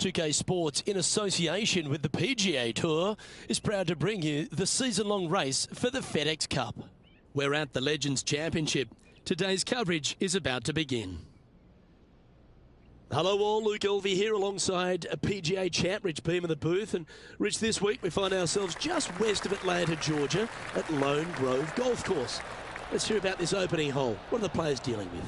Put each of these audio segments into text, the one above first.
2K Sports, in association with the PGA Tour, is proud to bring you the season-long race for the FedEx Cup. We're at the Legends Championship. Today's coverage is about to begin. Hello all, Luke Elvey here alongside a PGA champ, Rich Beam in the booth. And Rich, this week we find ourselves just west of Atlanta, Georgia, at Lone Grove Golf Course. Let's hear about this opening hole. What are the players dealing with?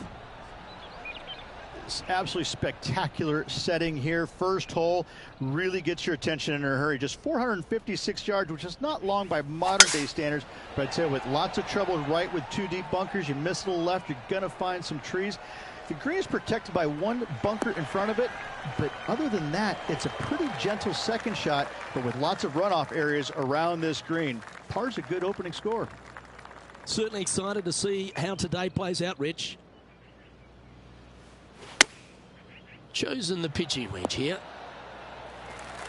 It's absolutely spectacular setting here. First hole really gets your attention in a hurry. Just 456 yards, which is not long by modern day standards, but I'd say with lots of trouble right with two deep bunkers. You miss a little left, you're gonna find some trees. The green is protected by one bunker in front of it, but other than that, it's a pretty gentle second shot, but with lots of runoff areas around this green. Par's a good opening score. Certainly excited to see how today plays out, Rich. Chosen the pitching wedge here.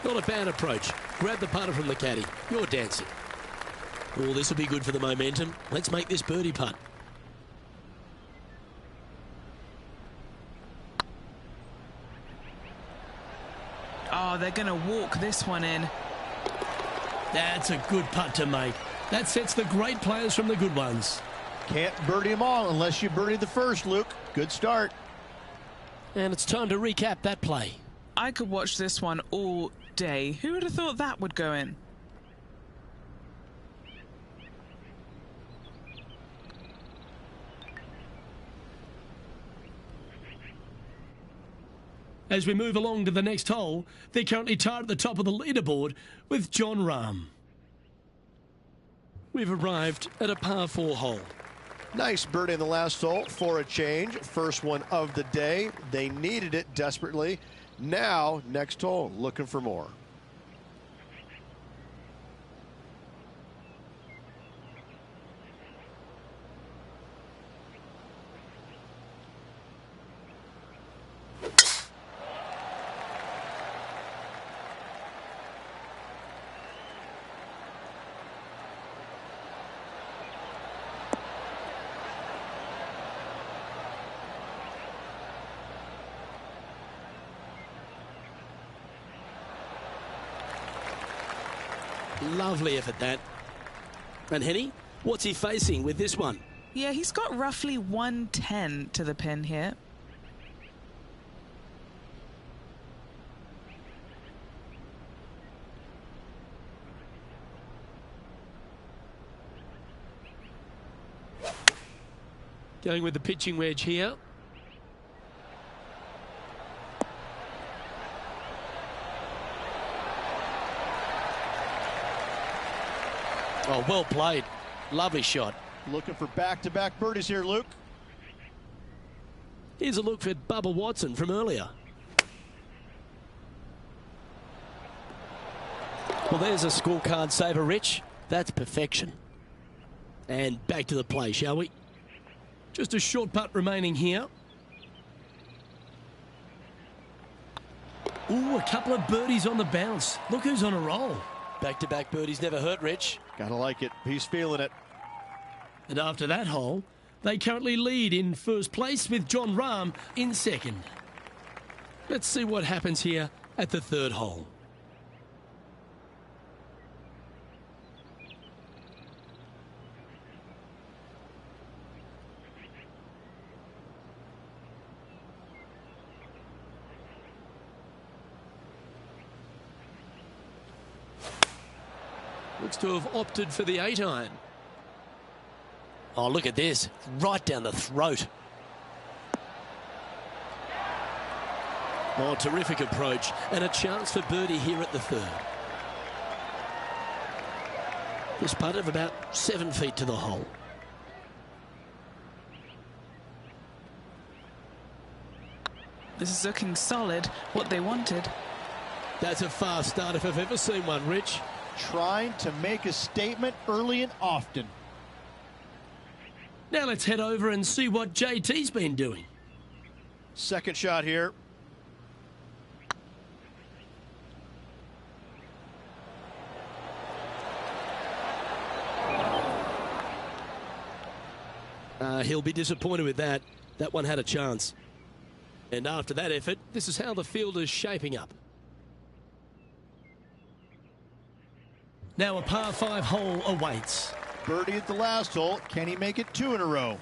Not a bad approach. Grab the putter from the caddy. You're dancing. Oh, this will be good for the momentum. Let's make this birdie putt. Oh, they're going to walk this one in. That's a good putt to make. That sets the great players from the good ones. Can't birdie them all unless you birdie the first, Luke. Good start. And it's time to recap that play. I could watch this one all day. Who would have thought that would go in? As we move along to the next hole, they're currently tied at the top of the leaderboard with Jon Rahm. We've arrived at a par 4 hole. Nice birdie in the last hole for a change. First one of the day. They needed it desperately. Now, next hole, looking for more. Lovely effort, that. And Henny, what's he facing with this one? Yeah, he's got roughly 110 to the pin here. Going with the pitching wedge here. Oh, well played. Lovely shot. Looking for back-to-back birdies here, Luke. Here's a look for Bubba Watson from earlier. Well, there's a scorecard saver, Rich. That's perfection. And back to the play, shall we? Just a short putt remaining here. Ooh, a couple of birdies on the bounce. Look who's on a roll. Back-to-back birdies never hurt, Rich. Gotta like it. He's feeling it. And after that hole, they currently lead in first place with Jon Rahm in second. Let's see what happens here at the third hole. Looks to have opted for the 8-iron. Oh, look at this. Right down the throat. Oh, terrific approach. And a chance for birdie here at the third. This putt of about 7 feet to the hole. This is looking solid, what they wanted. That's a fast start if I've ever seen one, Rich. Trying to make a statement early and often. Now let's head over and see what JT's been doing. Second shot here. He'll be disappointed with that. That one had a chance. And after that effort, this is how the field is shaping up. Now a par 5 hole awaits. Birdie at the last hole. Can he make it 2 in a row?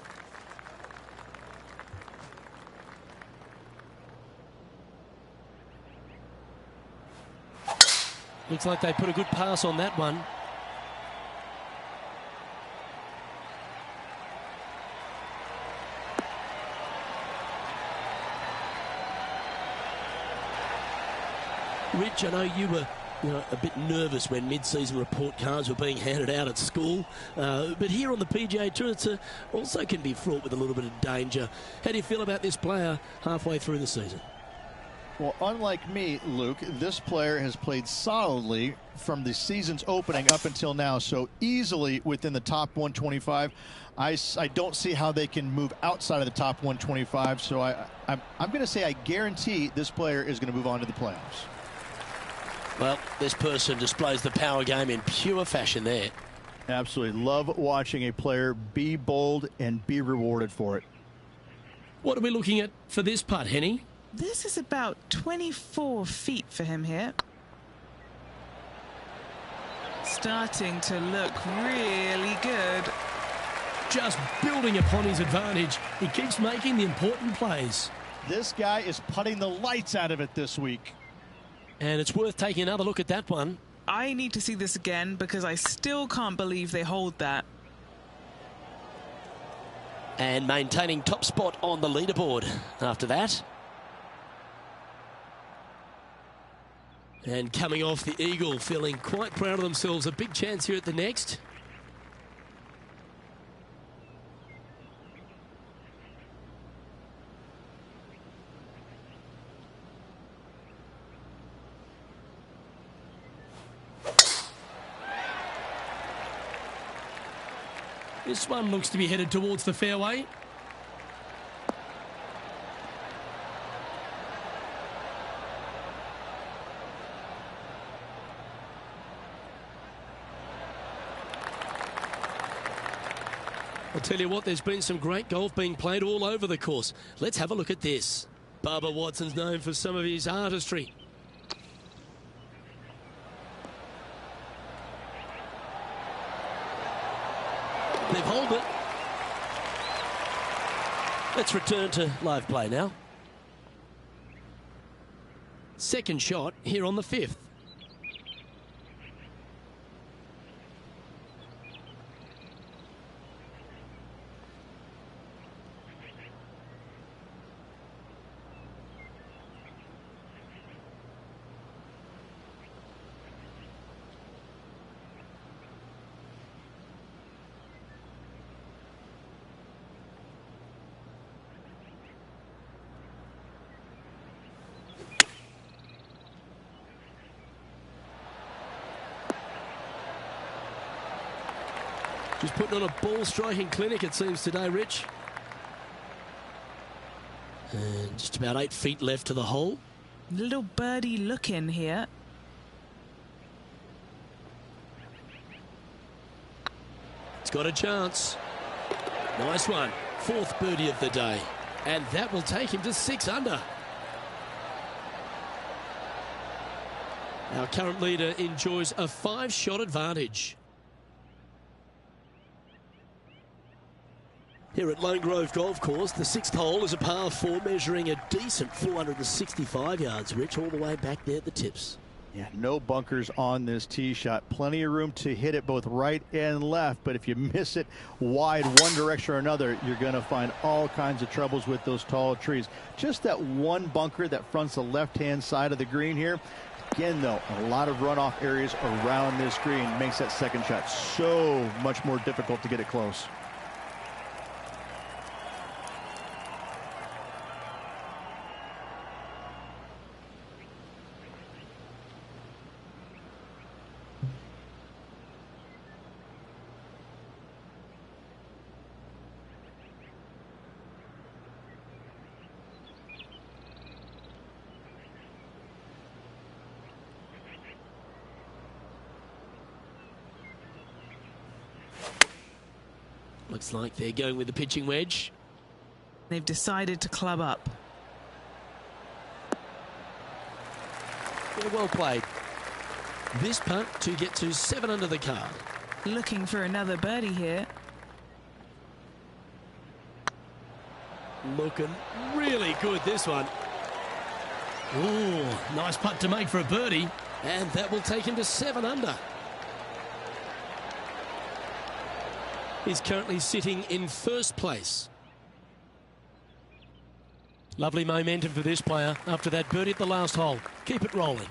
Looks like they put a good pass on that one. Rich, I know you were a bit nervous when mid-season report cards were being handed out at school. But here on the PGA Tour, it also can be fraught with a little bit of danger. How do you feel about this player halfway through the season? Well, unlike me, Luke, this player has played solidly from the season's opening up until now, so easily within the top 125. I don't see how they can move outside of the top 125, so I'm going to say I guarantee this player is going to move on to the playoffs. Well, this person displays the power game in pure fashion there. Absolutely. Love watching a player be bold and be rewarded for it. What are we looking at for this putt, Henny? This is about 24 feet for him here. Starting to look really good. Just building upon his advantage. He keeps making the important plays. This guy is putting the lights out of it this week. And it's worth taking another look at that one. I need to see this again because I still can't believe they hold that. And maintaining top spot on the leaderboard after that. And coming off the eagle, feeling quite proud of themselves. A big chance here at the next. This one looks to be headed towards the fairway. I'll tell you what, there's been some great golf being played all over the course. Let's have a look at this. Bubba Watson's known for some of his artistry. They've held it. Let's return to live play now. Second shot here on the 5th. Just putting on a ball striking clinic, it seems, today, Rich. And just about 8 feet left to the hole. Little birdie look in here. It's got a chance. Nice one. 4th birdie of the day. And that will take him to 6 under. Our current leader enjoys a 5-shot advantage. Here at Lone Grove Golf Course, the 6th hole is a par 4 measuring a decent 465 yards, Rich, all the way back there at the tips. Yeah, no bunkers on this tee shot. Plenty of room to hit it both right and left, but if you miss it wide one direction or another, you're going to find all kinds of troubles with those tall trees. Just that one bunker that fronts the left-hand side of the green here. Again, though, a lot of runoff areas around this green makes that second shot so much more difficult to get it close. Looks like they're going with the pitching wedge. They've decided to club up. Yeah, well played. this putt to get to 7 under the card. Looking for another birdie here. Looking really good, this one. Ooh, nice putt to make for a birdie. And that will take him to 7 under. He's currently sitting in first place. Lovely momentum for this player after that birdie at the last hole. Keep it rolling.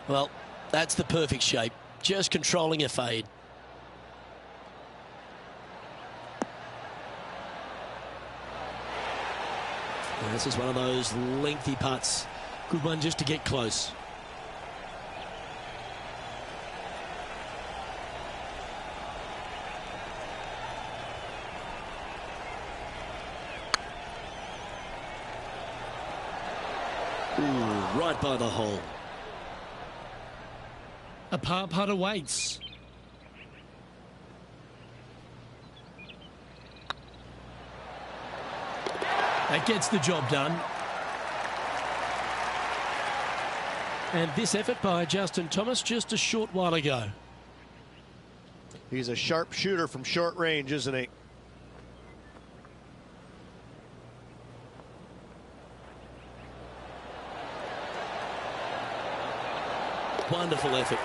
Well, that's the perfect shape. Just controlling a fade. And this is one of those lengthy putts. Good one just to get close. Ooh, right by the hole. A par putt awaits. That gets the job done. And this effort by Justin Thomas just a short while ago. He's a sharp shooter from short range, isn't he? Wonderful effort.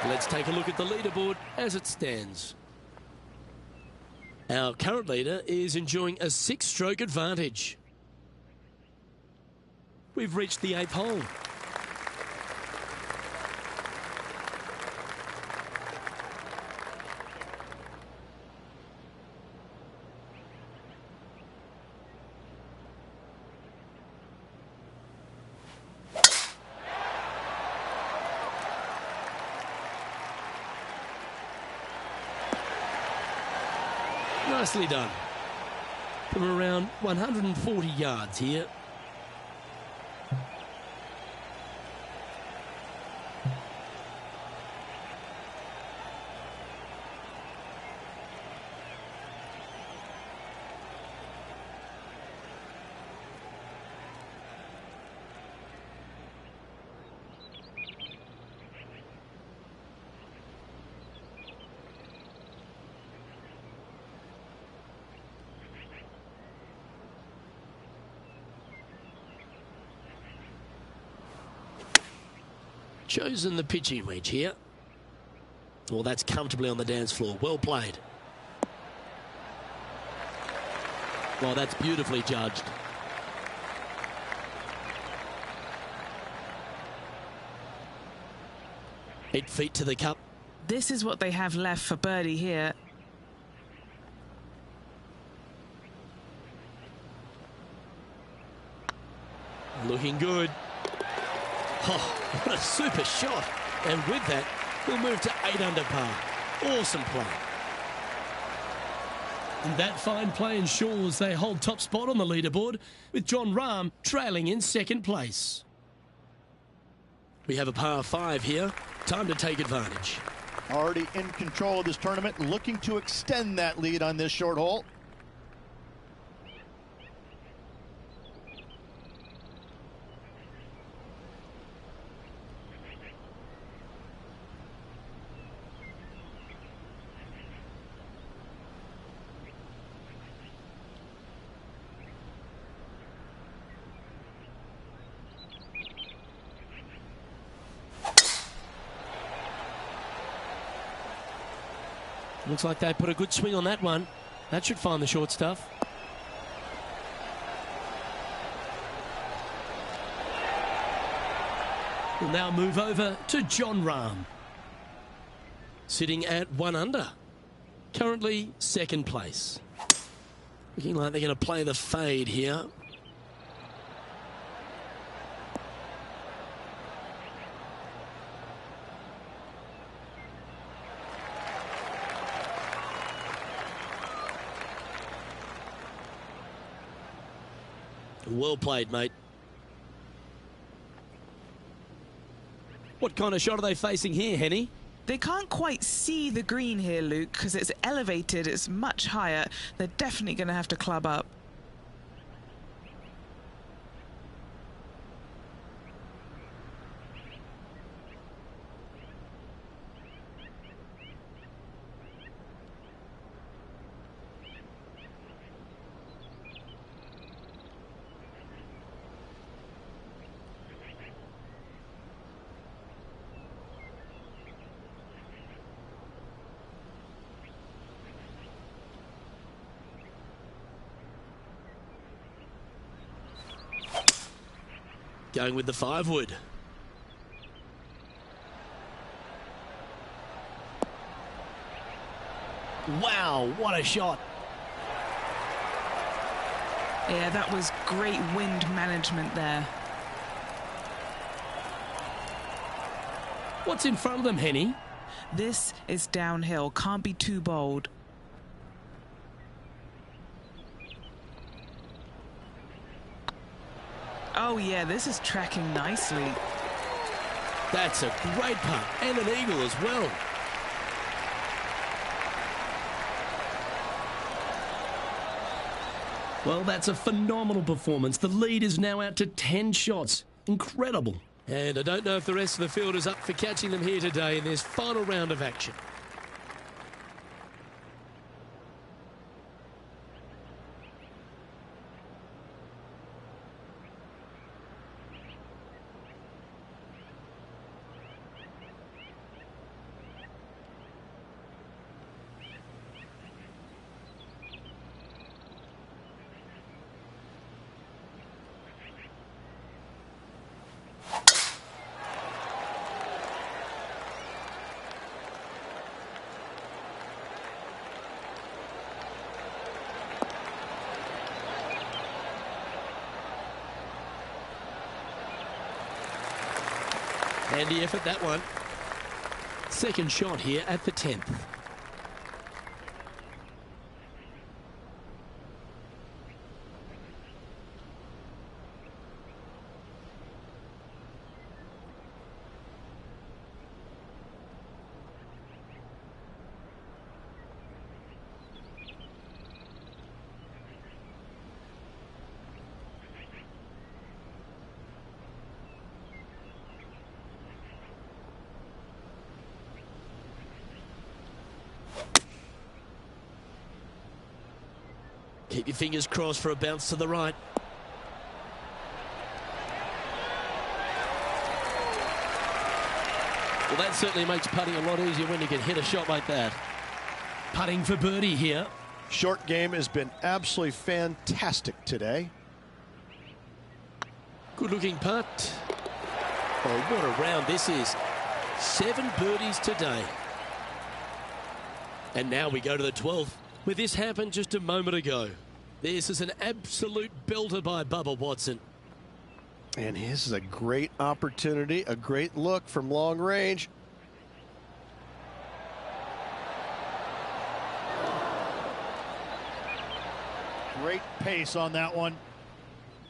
Let's take a look at the leaderboard as it stands. Our current leader is enjoying a 6-stroke advantage. We've reached the 8th hole. Nicely done. From around 140 yards here. Chosen the pitching wedge here. Well, that's comfortably on the dance floor. Well played. Well, that's beautifully judged. Eight feet to the cup. This is what they have left for birdie here. Looking good. Oh, what a super shot. And with that, we'll move to 8 under par. Awesome play. And that fine play ensures they hold top spot on the leaderboard, with Jon Rahm trailing in 2nd place. We have a par 5 here. Time to take advantage. Already in control of this tournament, looking to extend that lead on this short hole. Looks like they put a good swing on that one. That should find the short stuff. We'll now move over to John Rahm, sitting at 1 under, currently second place. Looking like they're going to play the fade here. Well played, mate. What kind of shot are they facing here, Henny? They can't quite see the green here, Luke, because it's elevated, it's much higher. They're definitely going to have to club up. Going with the 5-wood. Wow, what a shot. Yeah, that was great wind management there. What's in front of them, Henny? This is downhill, can't be too bold. Oh yeah, this is tracking nicely. That's a great putt, and an eagle as well. Well, that's a phenomenal performance. The lead is now out to 10 shots. Incredible. And I don't know if the rest of the field is up for catching them here today in this final round of action. Handy effort, that one. Second shot here at the 10th. Keep your fingers crossed for a bounce to the right. Well, that certainly makes putting a lot easier when you can hit a shot like that. Putting for birdie here. Short game has been absolutely fantastic today. Good looking putt. Oh, what a round this is. 7 birdies today. And now we go to the 12th. Where this happened just a moment ago. This is an absolute belter by Bubba Watson. And this is a great opportunity, a great look from long range. Great pace on that one.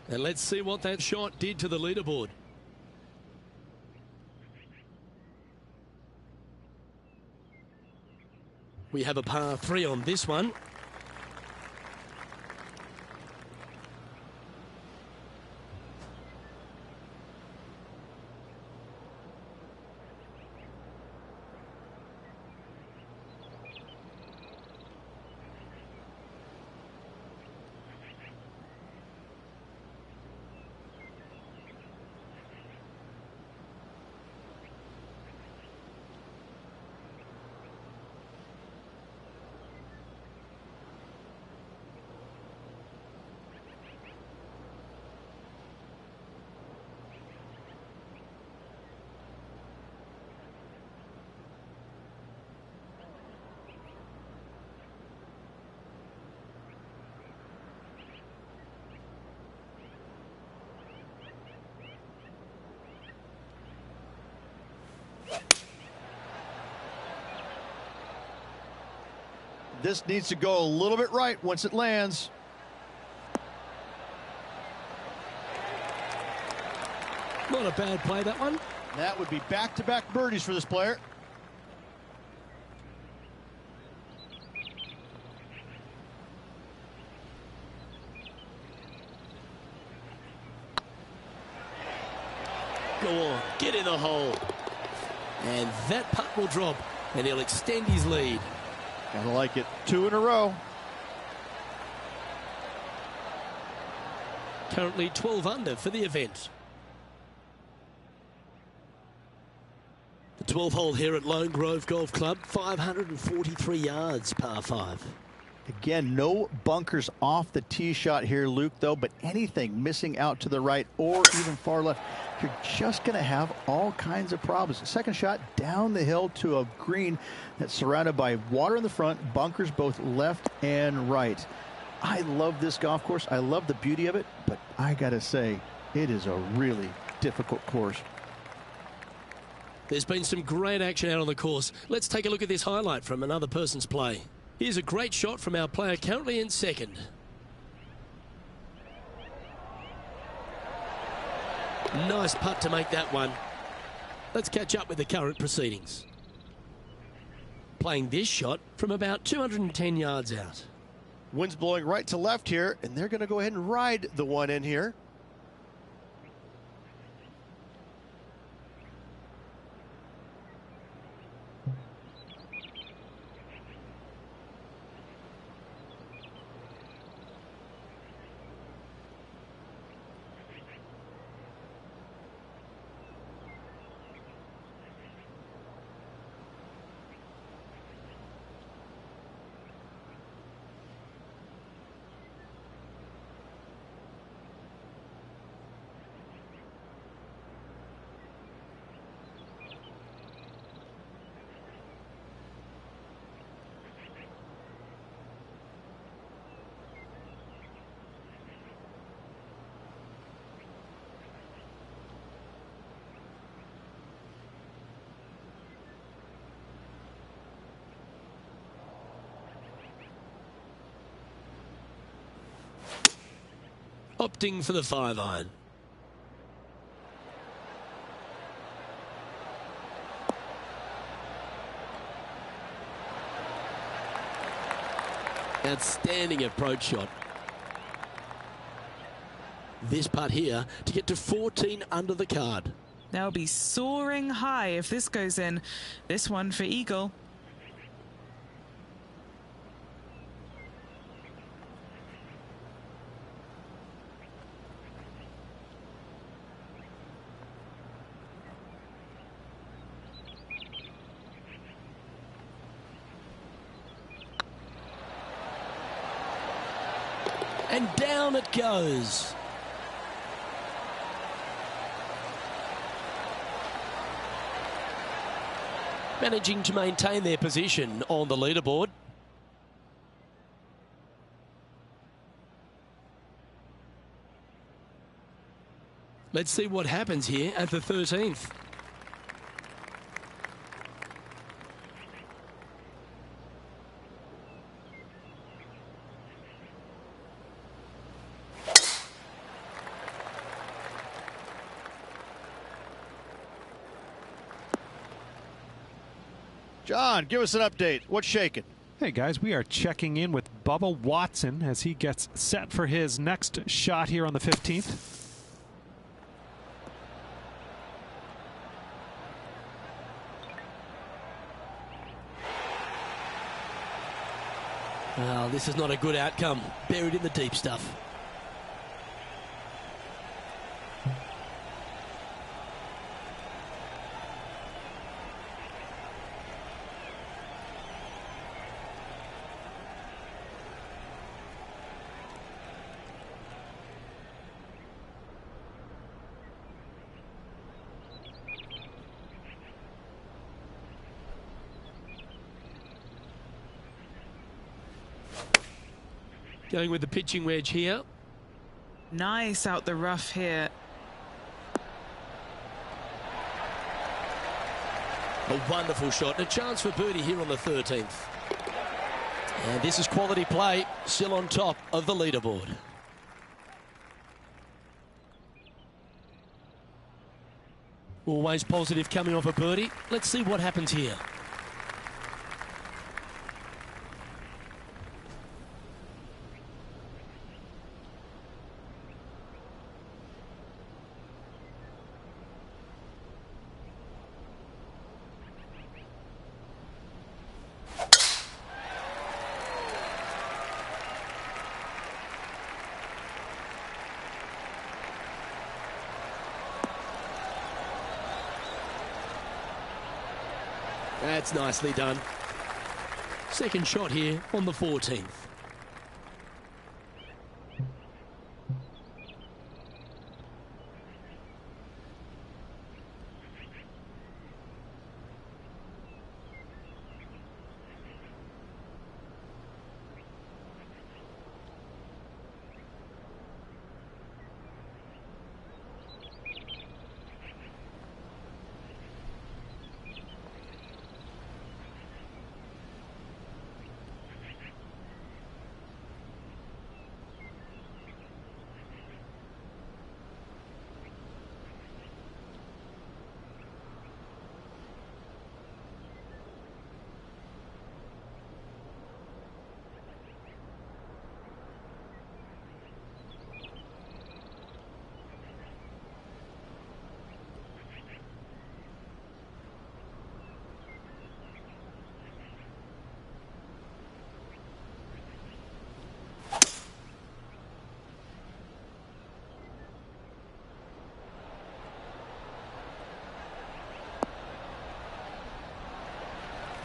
And let's see what that shot did to the leaderboard. We have a par 3 on this one. This needs to go a little bit right once it lands. Not a bad play, that one. That would be back-to-back birdies for this player. Go on, get in the hole. And that putt will drop, and he'll extend his lead. Gotta like it. 2 in a row. Currently 12 under for the event. The 12th hole here at Lone Grove Golf Club, 543 yards, par 5. Again, no bunkers off the tee shot here, Luke, though, but anything missing out to the right or even far left, you're just going to have all kinds of problems. Second shot down the hill to a green that's surrounded by water in the front, bunkers both left and right. I love this golf course. I love the beauty of it, but I got to say, it is a really difficult course. There's been some great action out on the course. Let's take a look at this highlight from another person's play. Here's a great shot from our player currently in second. Nice putt to make that one. Let's catch up with the current proceedings. Playing this shot from about 210 yards out. Wind's blowing right to left here, and they're going to go ahead and ride the one in here. Opting for the 5-iron. Outstanding approach shot. This putt here to get to 14 under the card. They'll be soaring high if this goes in. This one for eagle. And down it goes. Managing to maintain their position on the leaderboard. Let's see what happens here at the 13th. John, give us an update. What's shaking? Hey guys, we are checking in with Bubba Watson as he gets set for his next shot here on the 15th. Oh, this is not a good outcome. Buried in the deep stuff. Going with the pitching wedge here. Nice out the rough here. A wonderful shot and a chance for birdie here on the 13th. And this is quality play, still on top of the leaderboard. Always positive coming off a birdie. Let's see what happens here. That's nicely done. Second shot here on the 14th.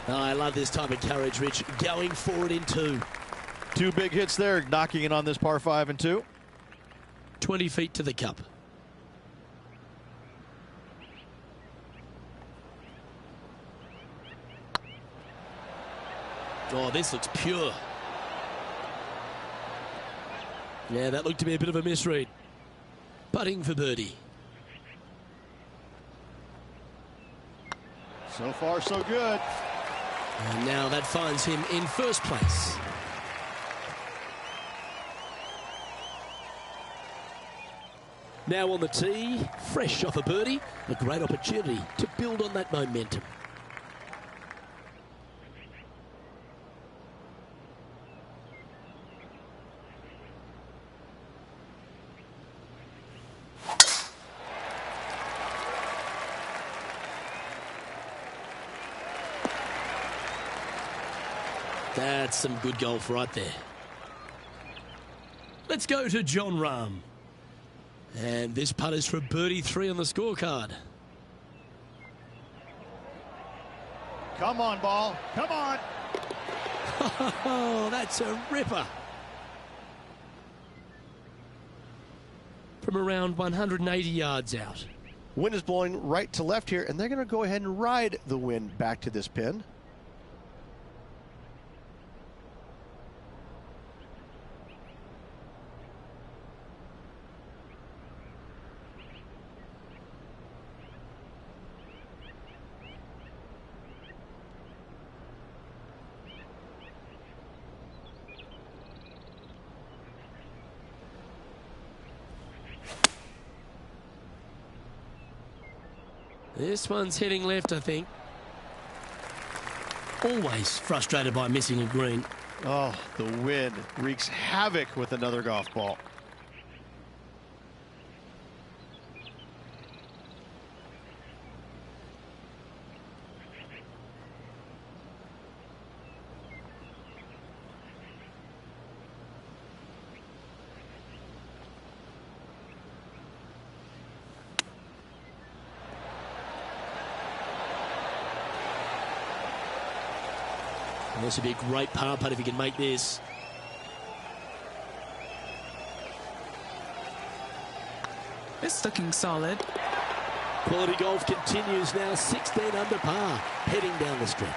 Oh, I love this type of courage, Rich. Going forward in two. Two big hits there, knocking it on this par 5 and 2. 20 feet to the cup. Oh, this looks pure. Yeah, that looked to be a bit of a misread. Putting for birdie. So far, so good. And now that finds him in first place. Now on the tee, fresh off a birdie, a great opportunity to build on that momentum. That's some good golf right there. Let's go to Jon Rahm. And this putt is for birdie 3 on the scorecard. Come on, ball. Come on. Oh, that's a ripper. From around 180 yards out. Wind is blowing right to left here, and they're going to go ahead and ride the wind back to this pin. This one's heading left, I think. Always frustrated by missing a green. Oh, the wind wreaks havoc with another golf ball. And this would be a great par putt if he can make this. It's looking solid. Quality golf continues now, 16 under par, heading down the stretch.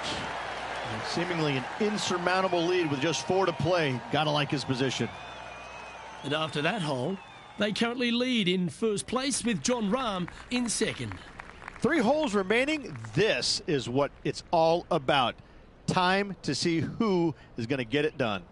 And seemingly an insurmountable lead with just 4 to play. Gotta like his position. And after that hole, they currently lead in first place with Jon Rahm in second. 3 holes remaining. This is what it's all about. Time to see who is going to get it done.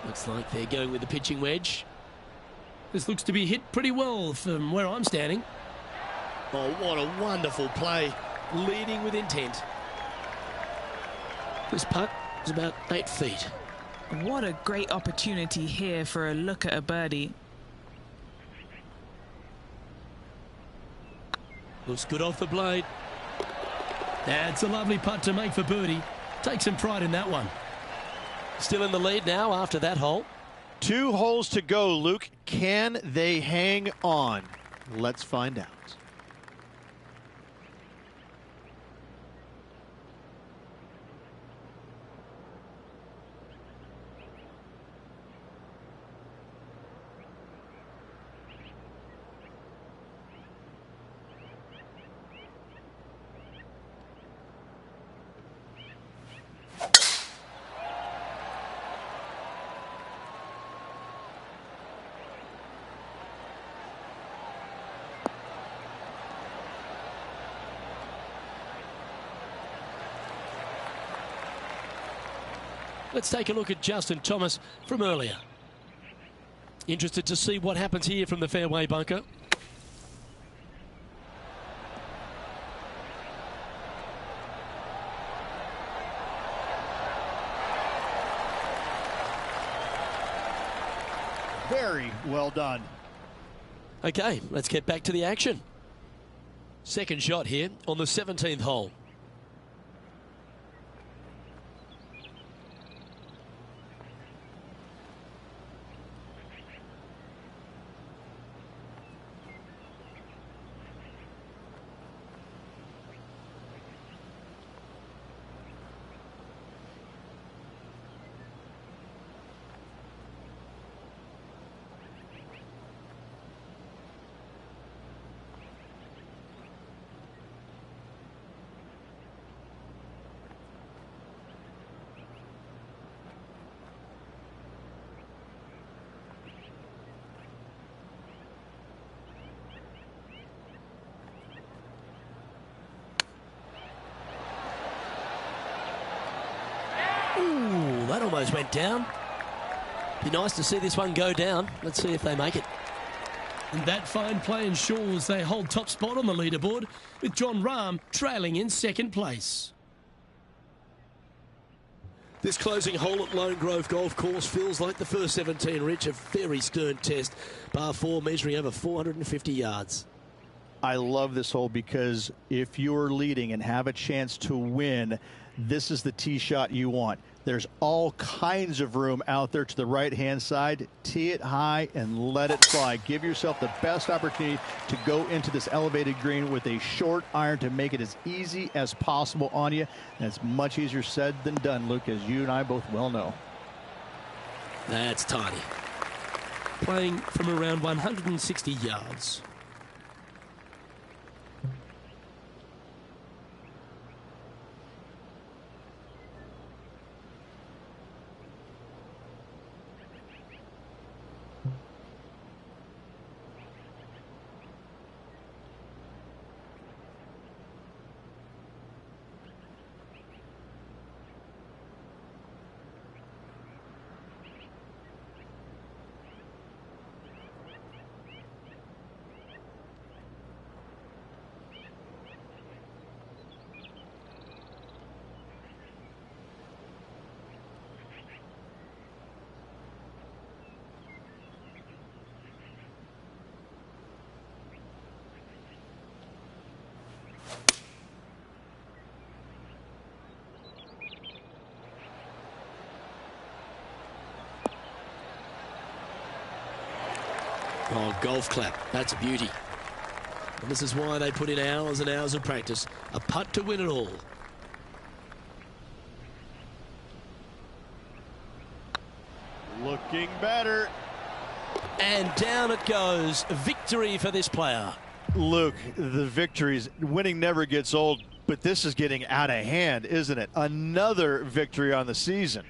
Looks like they're going with the pitching wedge. This looks to be hit pretty well from where I'm standing. Oh, what a wonderful play. Leading with intent. This putt is about 8 feet. What a great opportunity here for a look at a birdie. Looks good off the blade. That's a lovely putt to make for birdie. Take some pride in that one. Still in the lead now after that hole. 2 holes to go, Luke. Can they hang on? Let's find out. Let's take a look at Justin Thomas from earlier. Interested to see what happens here from the fairway bunker. Very well done. Okay, let's get back to the action. Second shot here on the 17th hole. Ooh, that almost went down. Be nice to see this one go down. Let's see if they make it. And that fine play ensures they hold top spot on the leaderboard, with John Rahm trailing in second place. This closing hole at Lone Grove Golf Course feels like the first 17, Rich. A very stern test. Par 4 measuring over 450 yards. I love this hole because if you're leading and have a chance to win, this is the tee shot you want. There's all kinds of room out there to the right-hand side. Tee it high and let it fly. Give yourself the best opportunity to go into this elevated green with a short iron to make it as easy as possible on you. And it's much easier said than done, Luke, as you and I both well know. That's tiny. Playing from around 160 yards. Oh, golf clap. That's a beauty. And this is why they put in hours and hours of practice. A putt to win it all. Looking better. And down it goes. Victory for this player. Luke, the victories, winning never gets old, but this is getting out of hand, isn't it? Another victory on the season.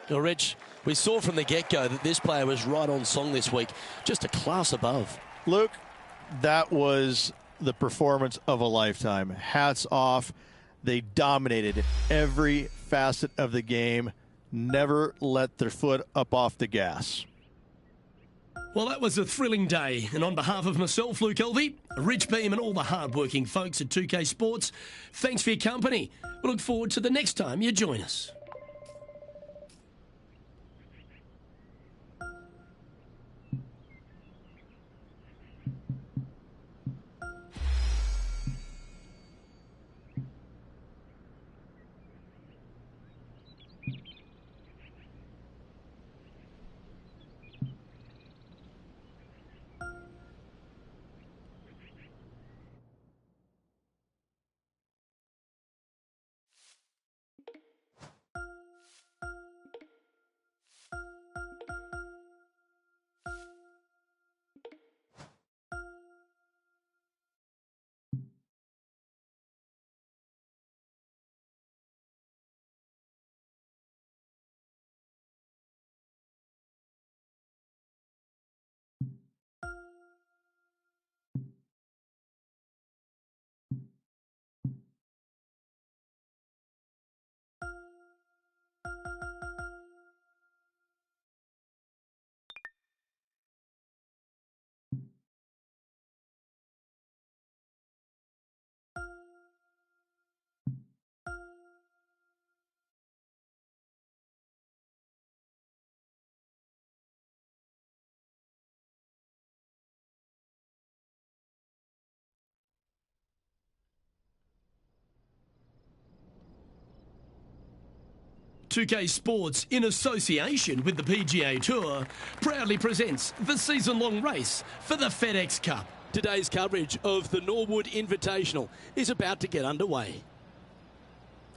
Well, Rich, we saw from the get-go that this player was right on song this week, just a class above. Luke, that was the performance of a lifetime. Hats off. They dominated every facet of the game, never let their foot up off the gas. Well, that was a thrilling day, and on behalf of myself, Luke Elvey, Rich Beam and all the hard-working folks at 2K Sports, thanks for your company. We look forward to the next time you join us. 2K Sports, in association with the PGA Tour, proudly presents the season-long race for the FedEx Cup. Today's coverage of the Norwood Invitational is about to get underway.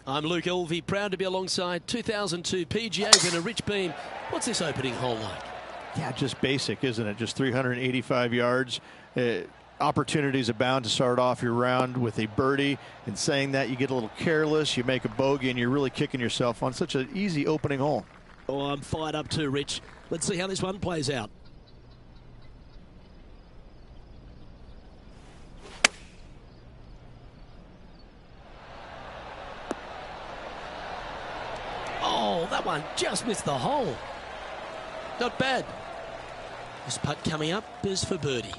I'm Luke Elvey, proud to be alongside 2002 PGA winner Rich Beam. What's this opening hole like? Yeah, just basic, isn't it? Just 385 yards. Opportunities abound to start off your round with a birdie. And saying that, you get a little careless, you make a bogey, and you're really kicking yourself on such an easy opening hole. Oh, I'm fired up too, Rich. Let's see how this one plays out. Oh, that one just missed the hole. Not bad. This putt coming up is for birdie.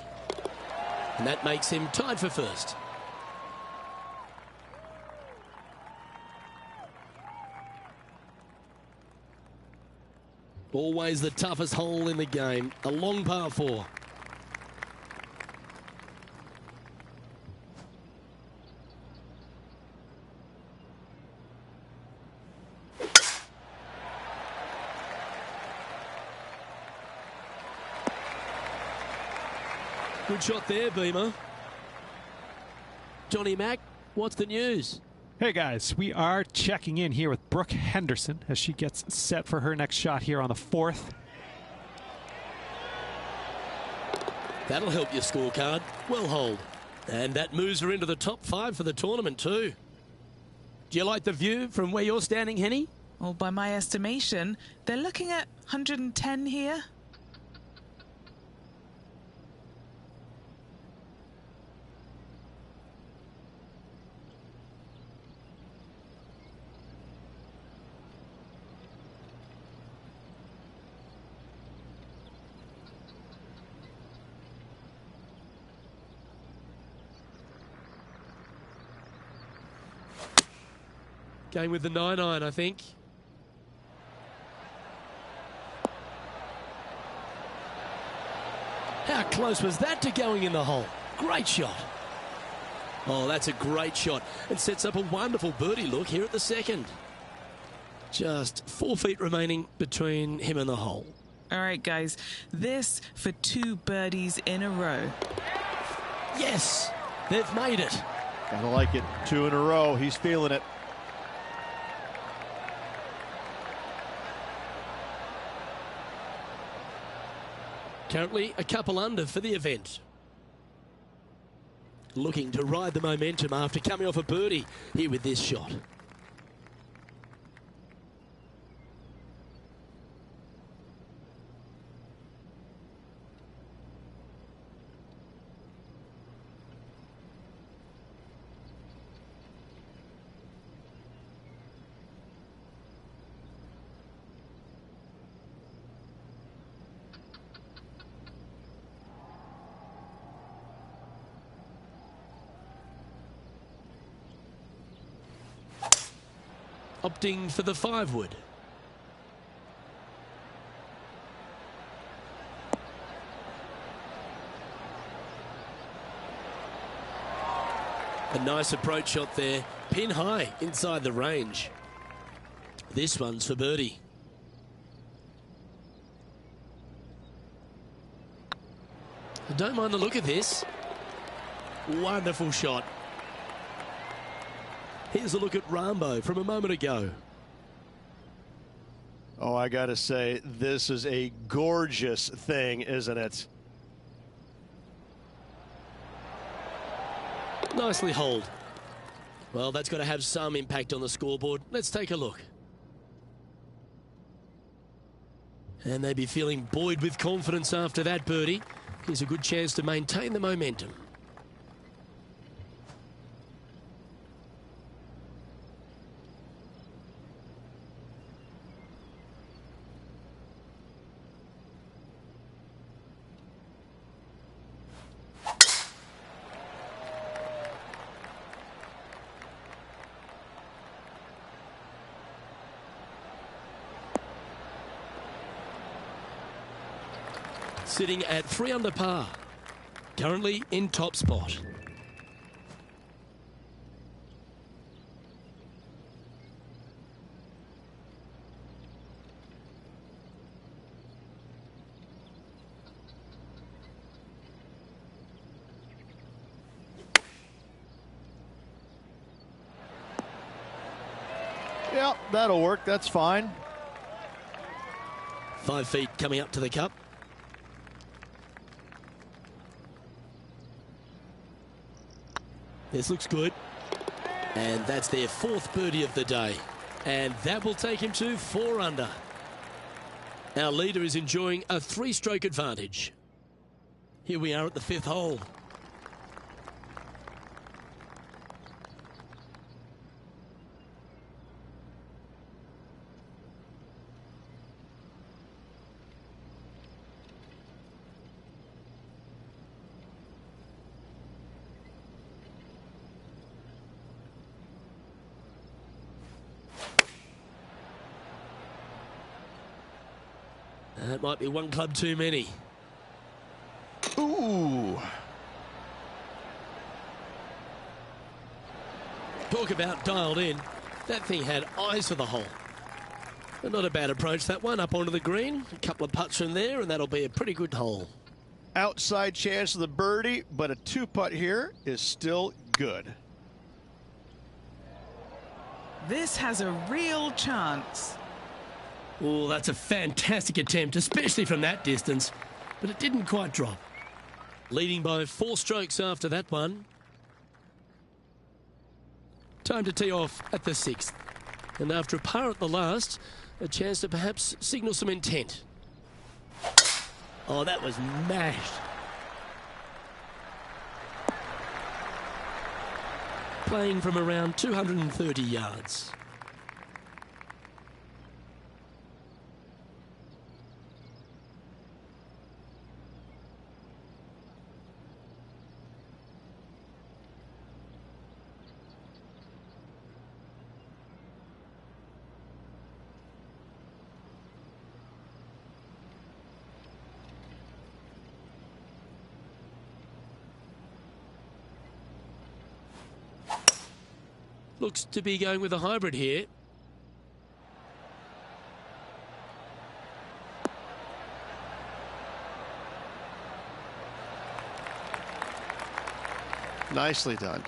And that makes him tied for first. Always the toughest hole in the game. A long par 4. Good shot there, Beamer. Johnny Mack, what's the news? Hey guys, we are checking in here with Brooke Henderson as she gets set for her next shot here on the 4th. That'll help your scorecard. Well hold. And that moves her into the top 5 for the tournament too. Do you like the view from where you're standing, Henny? Well, by my estimation, they're looking at 110 here. Going with the 9-iron, I think. How close was that to going in the hole? Great shot. Oh, that's a great shot. It sets up a wonderful birdie look here at the second. Just 4 feet remaining between him and the hole. All right, guys, this for 2 birdies in a row. Yes, they've made it. Gotta like it. 2 in a row. He's feeling it. Currently a couple under for the event. Looking to ride the momentum after coming off a birdie here with this shot. Opting for the 5-wood. A nice approach shot there, pin high inside the range. This one's for birdie. I don't mind the look of this. Wonderful shot. Here's a look at Rambo from a moment ago. Oh, I gotta say, this is a gorgeous thing, isn't it? Nicely holed. Well, that's got to have some impact on the scoreboard. Let's take a look. And they'd be feeling buoyed with confidence after that birdie. Here's a good chance to maintain the momentum. Sitting at 3 under par, currently in top spot. Yeah, that'll work. That's fine. 5 feet coming up to the cup. This looks good. And that's their 4th birdie of the day. And that will take him to 4 under. Our leader is enjoying a 3-stroke advantage. Here we are at the 5th hole. That might be 1 club too many. Ooh. Talk about dialed in. That thing had eyes for the hole. But not a bad approach, that one, up onto the green. A couple of putts from there, and that'll be a pretty good hole. Outside chance of the birdie, but a 2-putt here is still good. This has a real chance. Oh, that's a fantastic attempt, especially from that distance. But it didn't quite drop. Leading by 4 strokes after that one. Time to tee off at the 6th. And after a par at the last, a chance to perhaps signal some intent. Oh, that was mashed. Playing from around 230 yards. Looks to be going with a hybrid here. Nicely done.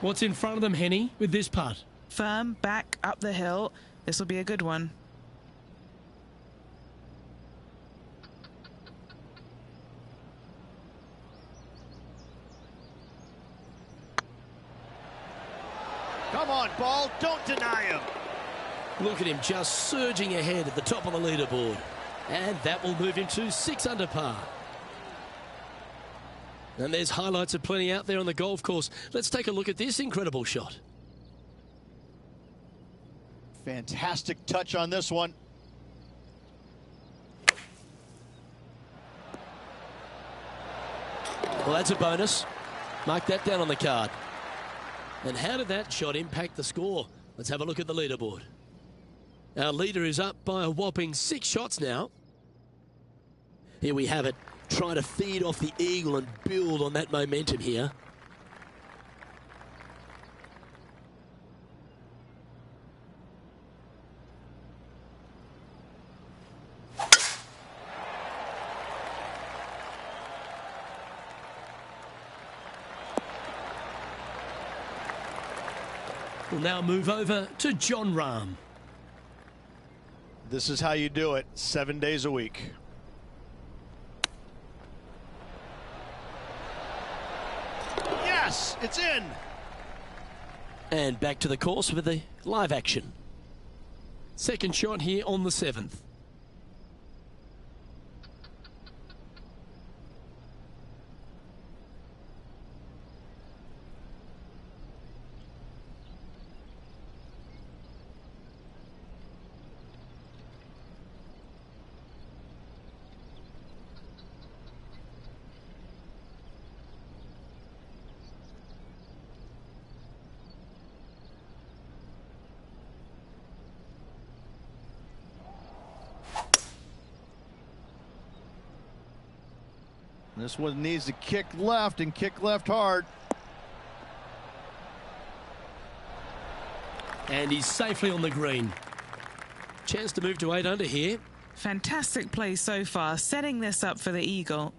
What's in front of them, Henny, with this putt? Firm, back, up the hill. This will be a good one. Come on, ball. Don't deny him. Look at him just surging ahead at the top of the leaderboard. And that will move him to 6 under par. And there's highlights of plenty out there on the golf course. Let's take a look at this incredible shot. Fantastic touch on this one. Well, that's a bonus. Mark that down on the card. And how did that shot impact the score? Let's have a look at the leaderboard. Our leader is up by a whopping 6 shots now. Here we have it. Trying to feed off the eagle and build on that momentum here. We'll now move over to John Rahm. This is how you do it 7 days a week. Yes, it's in. And back to the course with the live action. Second shot here on the 7th. This one needs to kick left and kick left hard. And he's safely on the green. Chance to move to 8 under here. Fantastic play so far, setting this up for the eagle.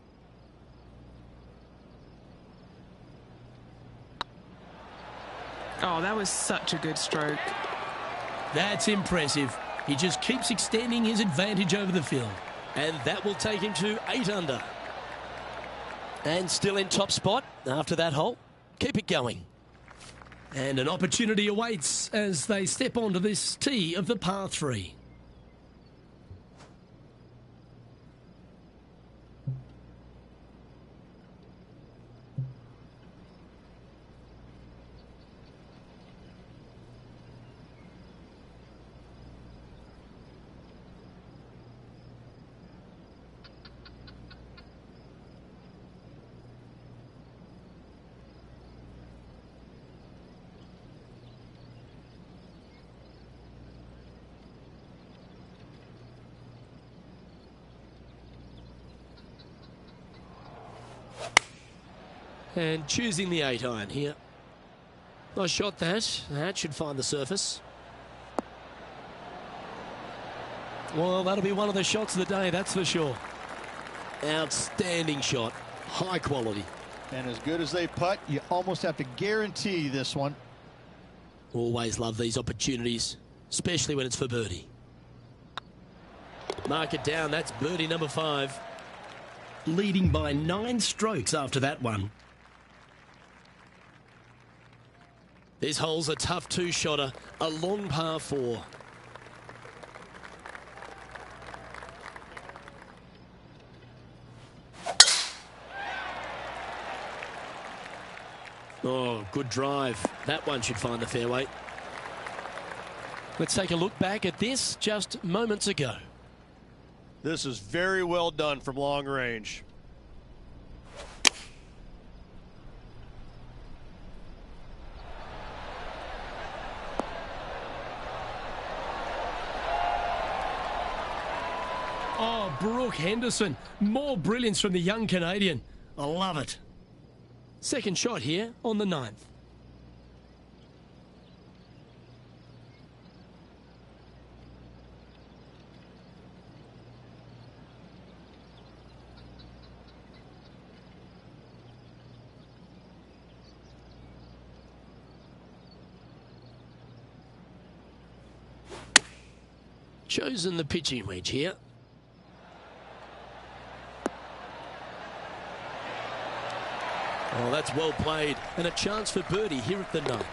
Oh, that was such a good stroke. That's impressive. He just keeps extending his advantage over the field. And that will take him to 8 under. And still in top spot after that hole. Keep it going. And an opportunity awaits as they step onto this tee of the par 3. And choosing the 8 iron here. Nice shot that. That should find the surface. Well, that'll be one of the shots of the day, that's for sure. Outstanding shot. High quality. And as good as they putt, you almost have to guarantee this one. Always love these opportunities, especially when it's for birdie. Mark it down. That's birdie number 5. Leading by 9 strokes after that one. This hole's a tough 2-shotter, a long par 4. Oh, good drive. That one should find the fairway. Let's take a look back at this just moments ago. This is very well done from long range. Oh, Brooke Henderson. More brilliance from the young Canadian. I love it. Second shot here on the 9th. chosen the pitching wedge here. Oh, that's well played, and a chance for birdie here at the 9th.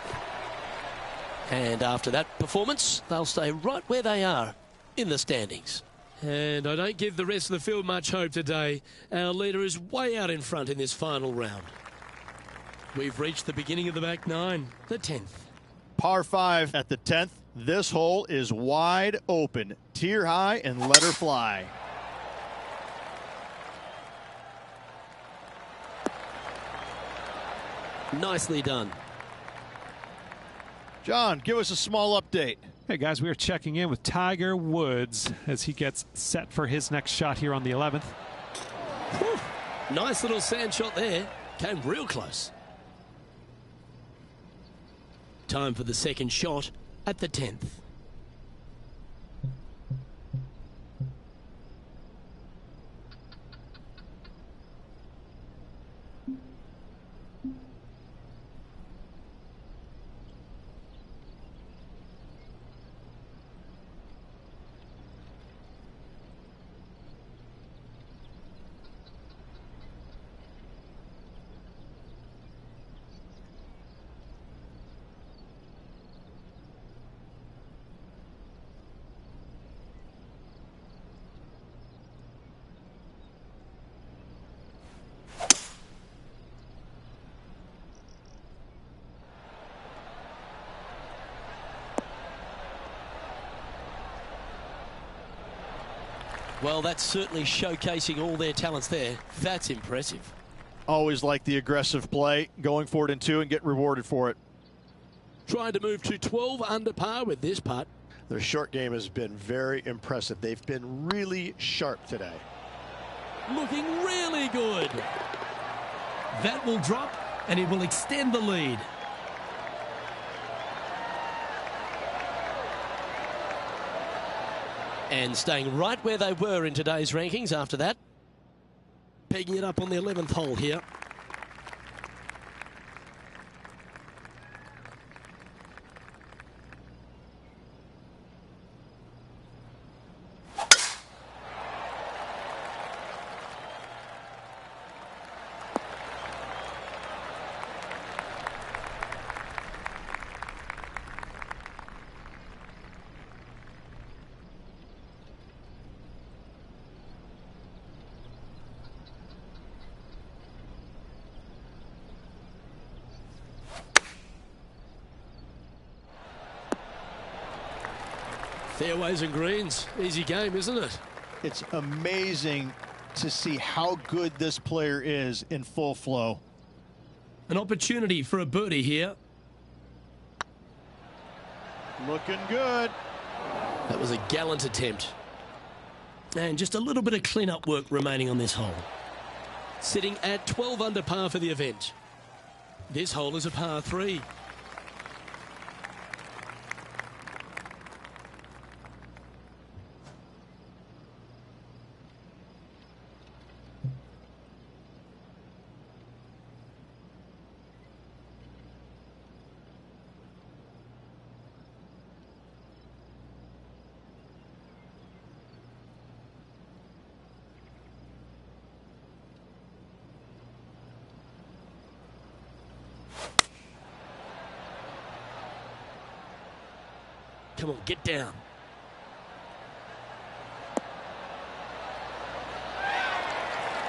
And after that performance, they'll stay right where they are in the standings. And I don't give the rest of the field much hope today. Our leader is way out in front in this final round. We've reached the beginning of the back 9, the 10th. Par 5 at the 10th. This hole is wide open. Tier high and let her fly. Nicely done. John, give us a small update. Hey guys, we are checking in with Tiger Woods as he gets set for his next shot here on the 11th. Whew. Nice little sand shot there. Came real close. Time for the second shot at the 10th. Well, that's certainly showcasing all their talents there. That's impressive. Always like the aggressive play, going for it in 2 and get rewarded for it. Trying to move to 12 under par with this putt. Their short game has been very impressive. They've been really sharp today. Looking really good. That will drop, and it will extend the lead. And staying right where they were in today's rankings after that. Pegging it up on the 11th hole here. Fairways and greens. Easy game, isn't it? It's amazing to see how good this player is in full flow. An opportunity for a birdie here. Looking good. That was a gallant attempt. And just a little bit of clean-up work remaining on this hole. Sitting at 12 under par for the event. This hole is a par 3. Come on, get down.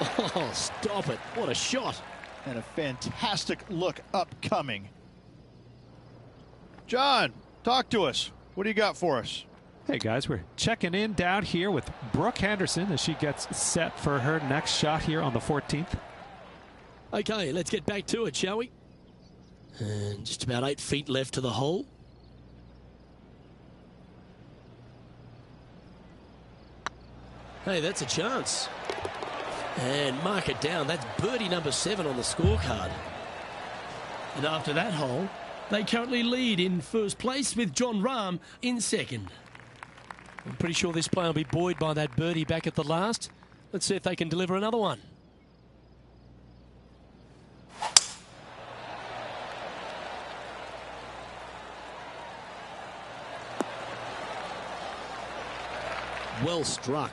Oh, stop it. What a shot. And a fantastic look upcoming. John, talk to us. What do you got for us? Hey guys, we're checking in down here with Brooke Henderson as she gets set for her next shot here on the 14th. Okay, let's get back to it, shall we? And just about 8 feet left to the hole. Hey, that's a chance. And mark it down. That's birdie number 7 on the scorecard. And after that hole, they currently lead in first place with John Rahm in second. I'm pretty sure this player will be buoyed by that birdie back at the last. Let's see if they can deliver another one. Well struck.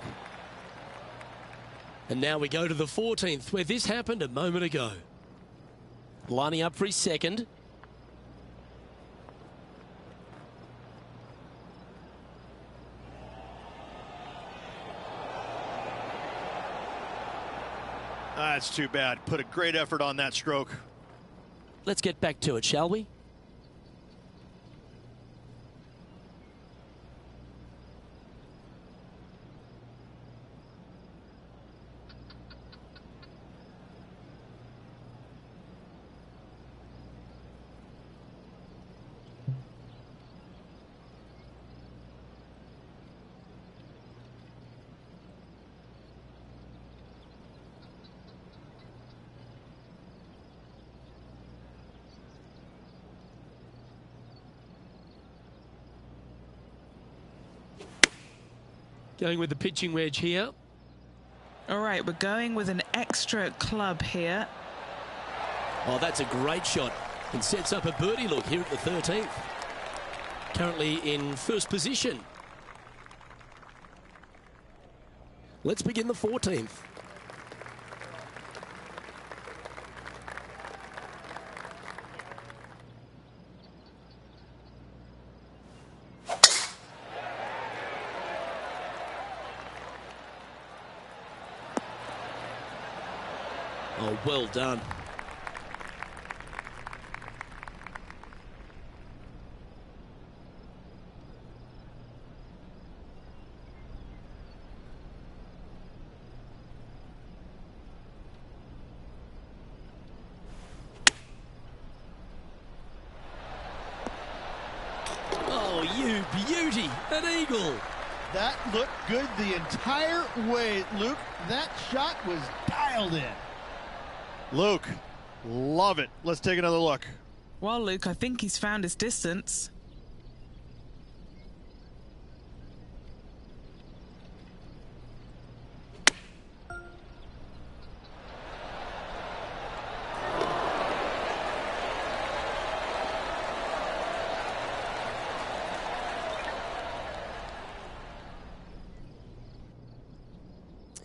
And now we go to the 14th, where this happened a moment ago. Lining up for his second. That's too bad. Put a great effort on that stroke. Let's get back to it, shall we? Going with the pitching wedge here. All right, we're going with an extra club here. Oh, that's a great shot. And sets up a birdie look here at the 13th. Currently in first position. Let's begin the 14th. Oh, well done. Oh, you beauty, an eagle. That looked good the entire way, Luke. That shot was dialed in. Luke, love it. Let's take another look. Well, Luke, I think he's found his distance.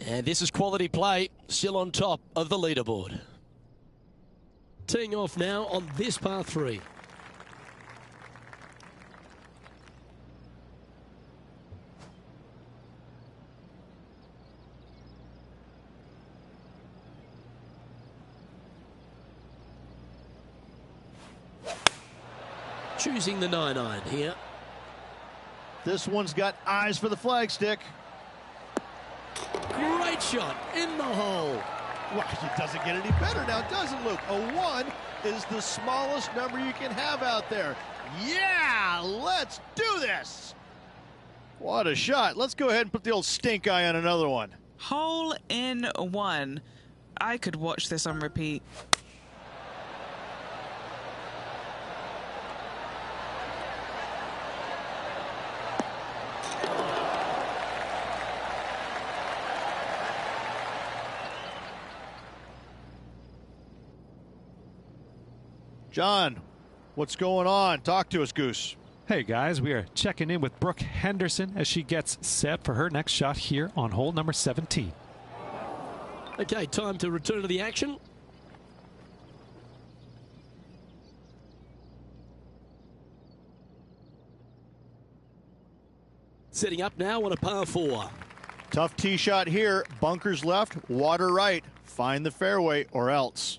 And this is quality play, still on top of the leaderboard. Teeing off now on this par 3. Choosing the 9-iron here. This one's got eyes for the flagstick. Great shot in the hole. Wow, it doesn't get any better now, does it, Luke? A 1 is the smallest number you can have out there. Yeah, let's do this. What a shot. Let's go ahead and put the old stink eye on another one. Hole in one. I could watch this on repeat. John, what's going on? Talk to us, Goose. Hey guys, we are checking in with Brooke Henderson as she gets set for her next shot here on hole number 17. Okay, time to return to the action. Setting up now on a par 4. Tough tee shot here. Bunkers left, water right. Find the fairway or else.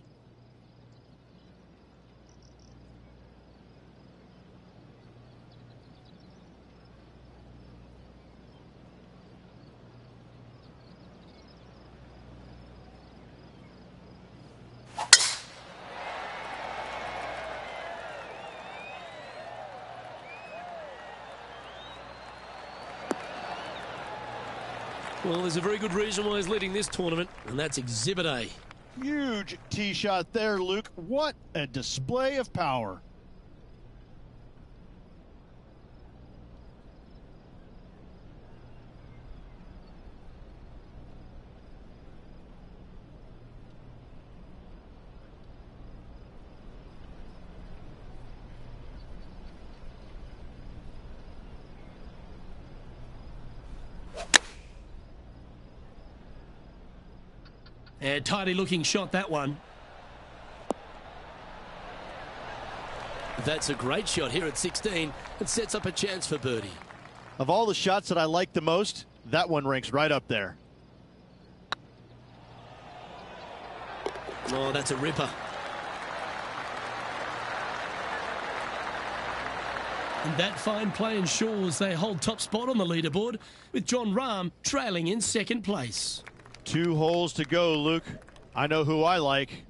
Well, there's a very good reason why he's leading this tournament, and that's Exhibit A. Huge tee shot there, Luke. What a display of power. And tidy looking shot, that one. That's a great shot here at 16. It sets up a chance for birdie. Of all the shots that I like the most, that one ranks right up there. Oh, that's a ripper. And that fine play ensures they hold top spot on the leaderboard, with John Rahm trailing in second place. 2 holes to go, Luke. I know who I like.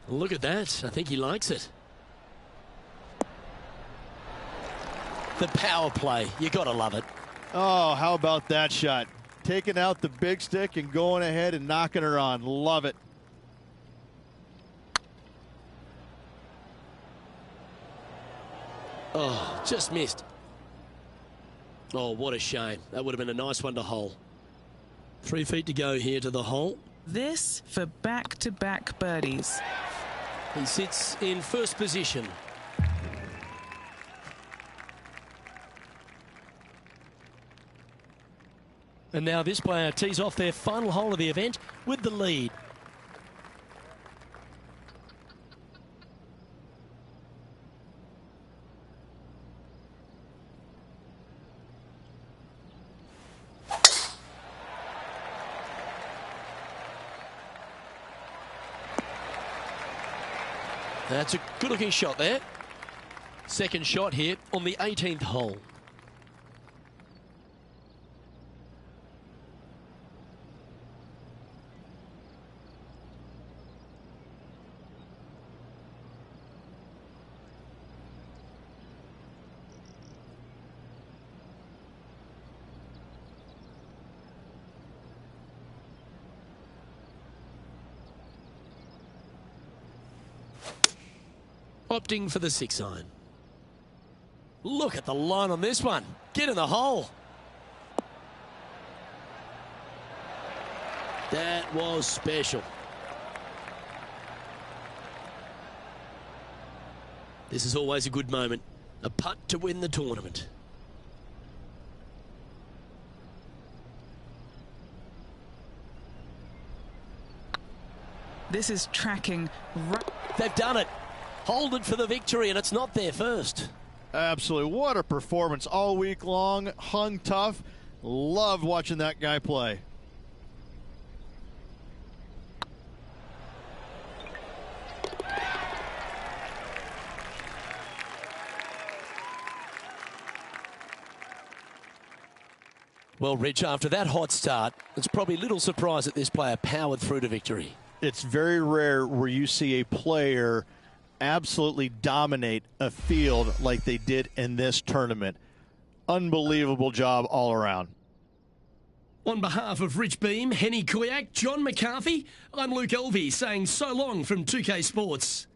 Look at that. I think he likes it. The power play. You got to love it. Oh, how about that shot? Taking out the big stick and going ahead and knocking her on. Love it. Oh, just missed. Oh, what a shame. That would have been a nice one to hole. 3 feet to go here to the hole. This for back-to-back birdies. He sits in first position. And now this player tees off their final hole of the event with the lead. That's a good-looking shot there. Second shot here on the 18th hole. Opting for the 6-iron. Look at the line on this one. Get in the hole. That was special. This is always a good moment. A putt to win the tournament. This is tracking right. They've done it. Hold it for the victory, and it's not their first. Absolutely. What a performance all week long. Hung tough. Loved watching that guy play. Well, Rich, after that hot start, it's probably little surprise that this player powered through to victory. It's very rare where you see a player absolutely dominate a field like they did in this tournament. Unbelievable job all around. On behalf of Rich Beam, Henny Koyak, John McCarthy, I'm Luke Elvey saying so long from 2K Sports.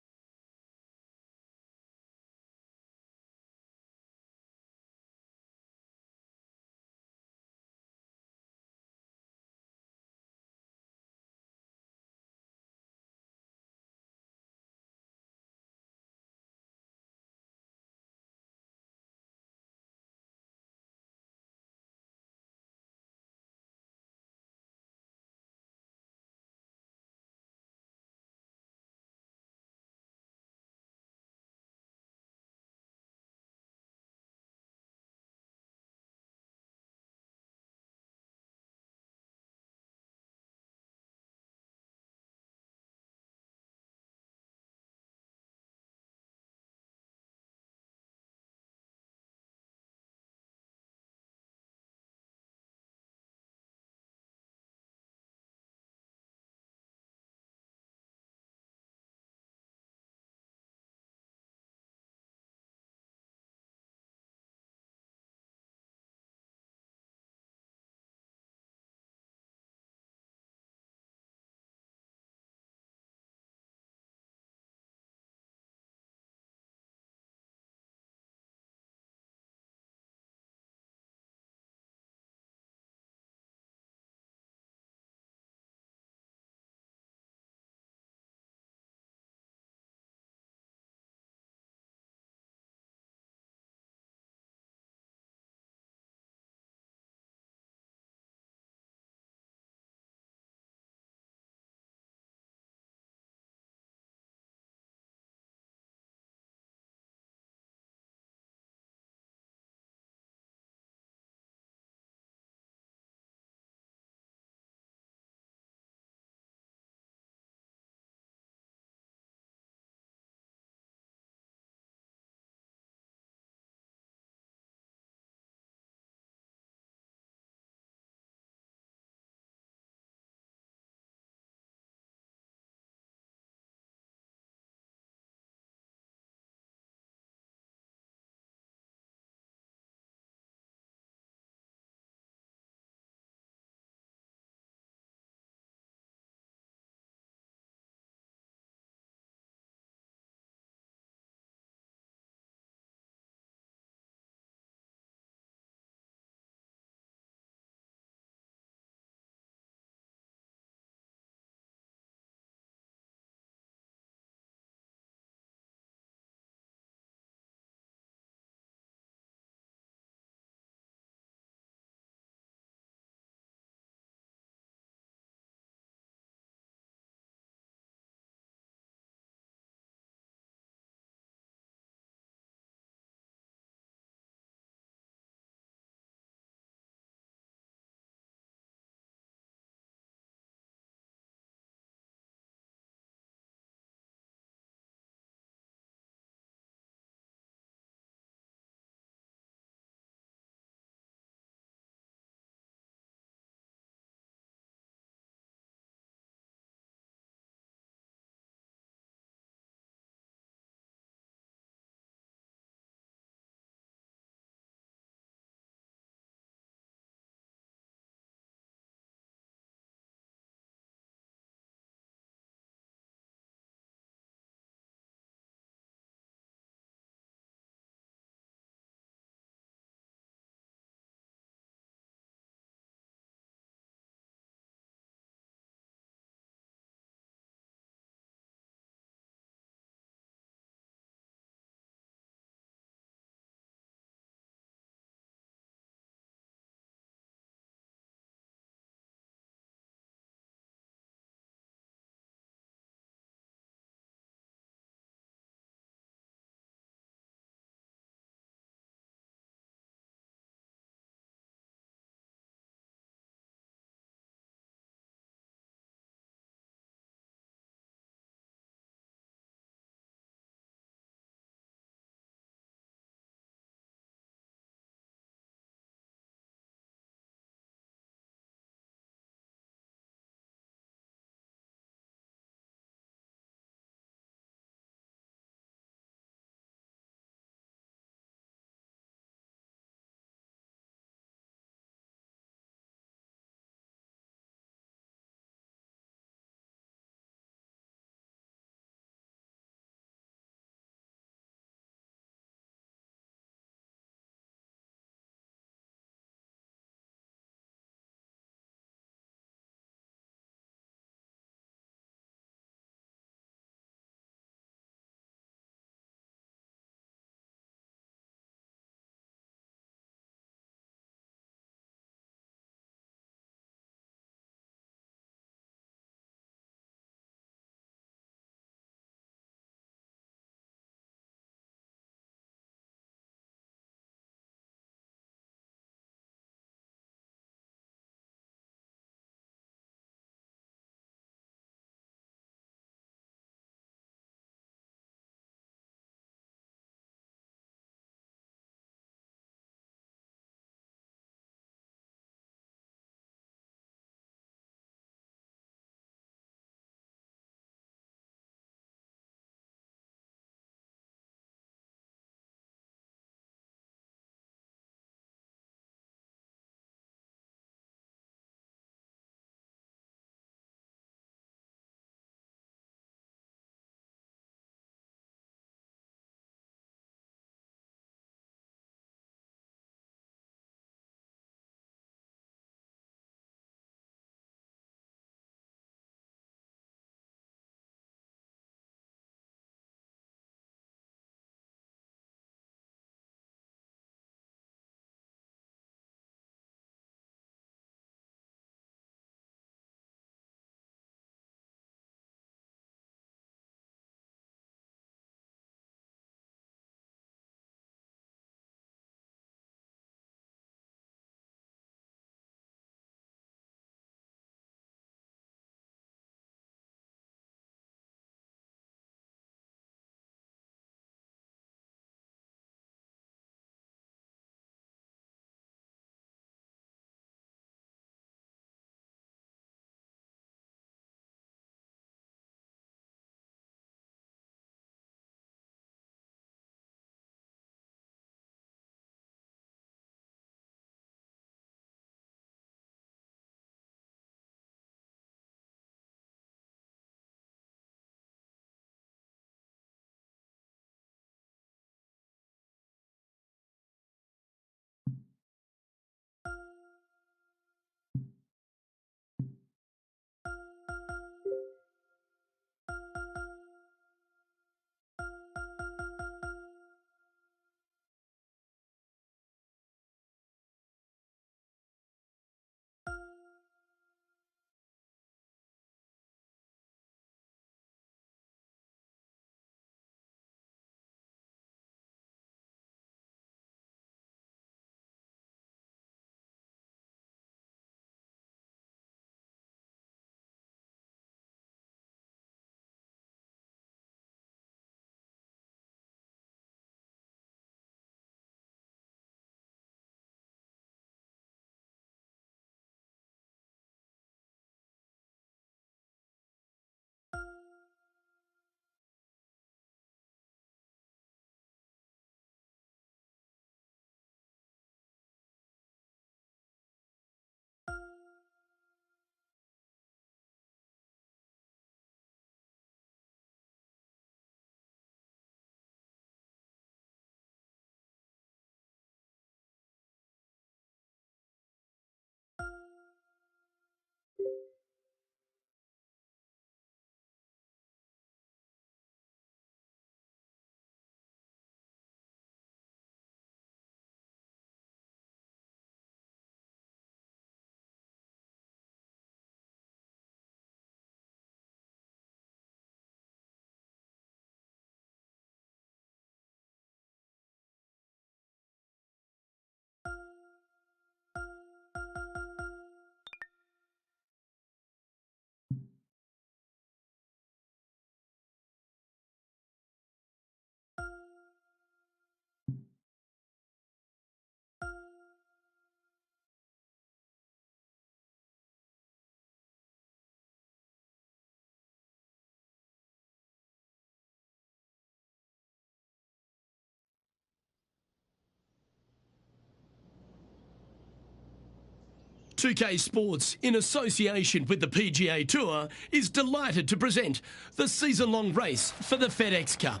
2K Sports, in association with the PGA Tour, is delighted to present the season-long race for the FedEx Cup.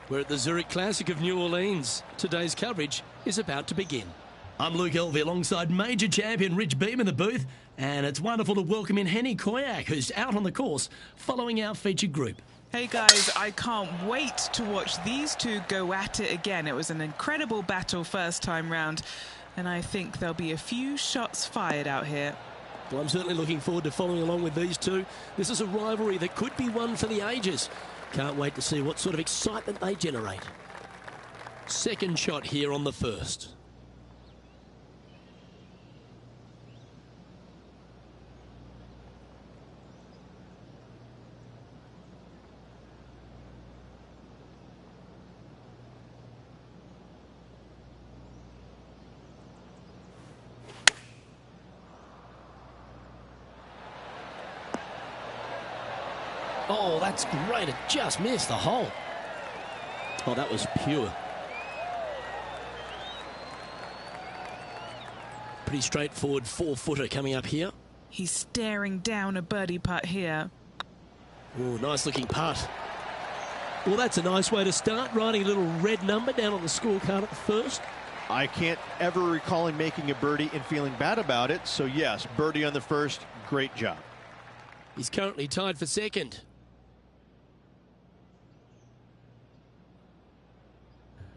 We're at the Zurich Classic of New Orleans. Today's coverage is about to begin. I'm Luke Elvey alongside major champion Rich Beem in the booth, and it's wonderful to welcome in Henny Koyak, who's out on the course following our featured group. Hey guys, I can't wait to watch these two go at it again. It was an incredible battle first time round, and I think there'll be a few shots fired out here. Well, I'm certainly looking forward to following along with these two. This is a rivalry that could be one for the ages. Can't wait to see what sort of excitement they generate. Second shot here on the first. Oh, that's great. It just missed the hole. Oh, that was pure. Pretty straightforward four-footer coming up here. He's staring down a birdie putt here. Oh, nice-looking putt. Well, that's a nice way to start, writing a little red number down on the scorecard at the first. I can't ever recall him making a birdie and feeling bad about it. So, yes, birdie on the first. Great job. He's currently tied for second.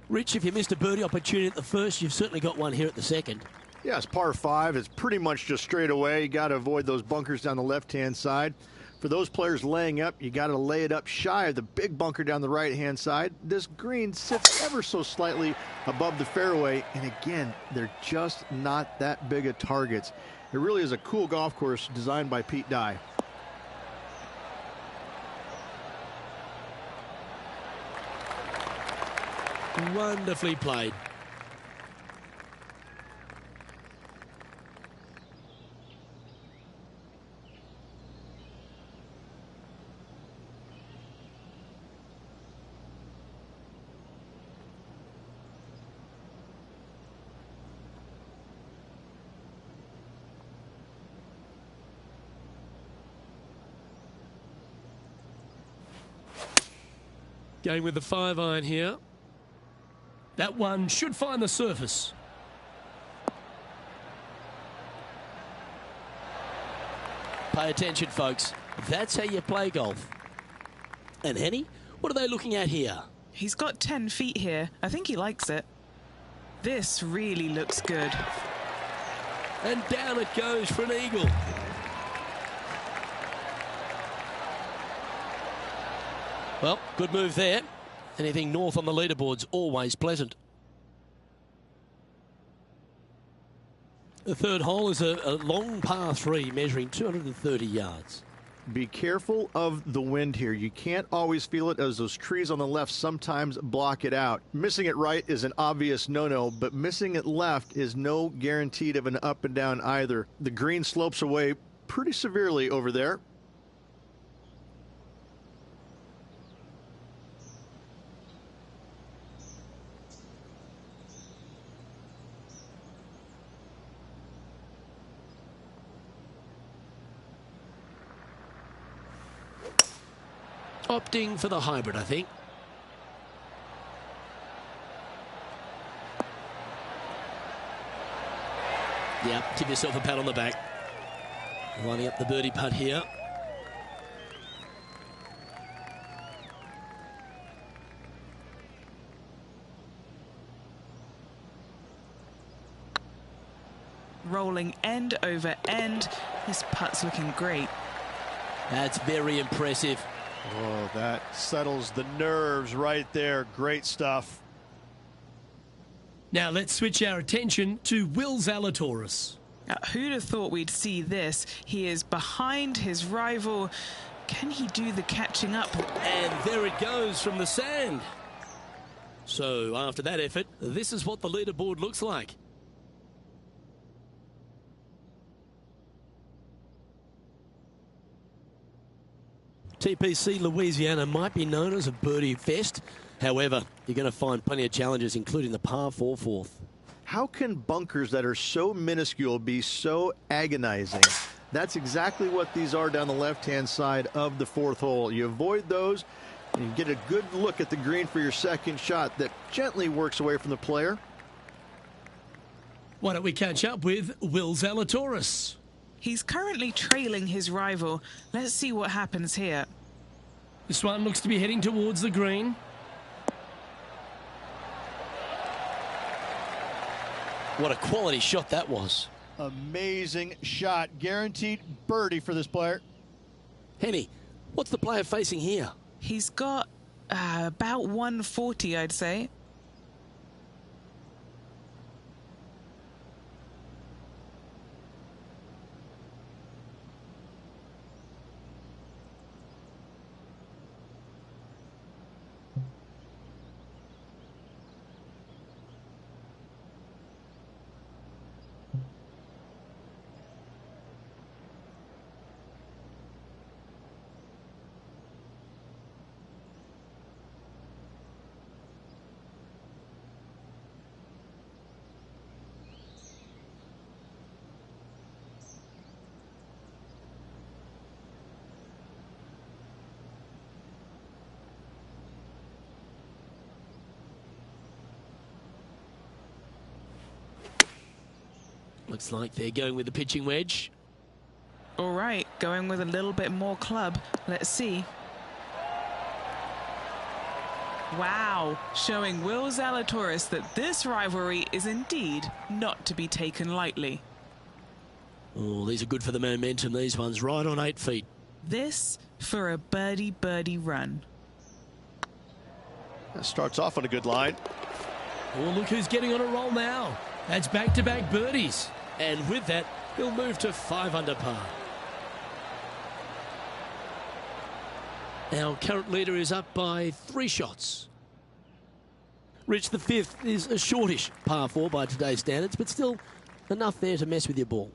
Rich, if you missed a birdie opportunity at the first, you've certainly got one here at the second. Yes, par 5 is pretty much just straight away. You got to avoid those bunkers down the left-hand side. For those players laying up, you got to lay it up shy of the big bunker down the right-hand side. This green sits ever so slightly above the fairway, and again, they're just not that big of targets. It really is a cool golf course designed by Pete Dye. Wonderfully played. Going with the 5-iron here. That one should find the surface. Pay attention, folks. That's how you play golf. And Henny, what are they looking at here? He's got 10 feet here. I think he likes it. This really looks good. And down it goes for an eagle. Well, good move there. Anything north on the leaderboard's always pleasant. The third hole is a long par 3 measuring 230 yards. Be careful of the wind here. You can't always feel it as those trees on the left sometimes block it out. Missing it right is an obvious no-no, but missing it left is no guaranteed of an up and down either. The green slopes away pretty severely over there. Opting for the hybrid, I think. Yeah, give yourself a pat on the back. Lining up the birdie putt here. Rolling end over end. This putt's looking great. That's very impressive. Oh, that settles the nerves right there. Great stuff. Now let's switch our attention to Will Zalatoris. Who'd have thought we'd see this? He is behind his rival. Can he do the catching up? And there it goes from the sand. So after that effort, this is what the leaderboard looks like. TPC Louisiana might be known as a birdie fest. However, you're going to find plenty of challenges, including the par 4 fourth. How can bunkers that are so minuscule be so agonizing? That's exactly what these are down the left-hand side of the fourth hole. You avoid those, and you get a good look at the green for your second shot that gently works away from the player. Why don't we catch up with Will Zalatoris? He's currently trailing his rival. Let's see what happens here. This one looks to be heading towards the green. What a quality shot that was. Amazing shot. Guaranteed birdie for this player. Henny, what's the player facing here? He's got about 140, I'd say. Looks like they're going with the pitching wedge. All right, going with a little bit more club. Let's see. Wow, showing Will Zalatoris that this rivalry is indeed not to be taken lightly. Oh, these are good for the momentum, these ones, right on 8 feet. This for a birdie run. That starts off on a good line. Oh, look who's getting on a roll now. That's back-to-back birdies. And with that, he'll move to 5 under par. Our current leader is up by 3 shots. Rich, the 5th is a shortish par 4 by today's standards, but still enough there to mess with your ball.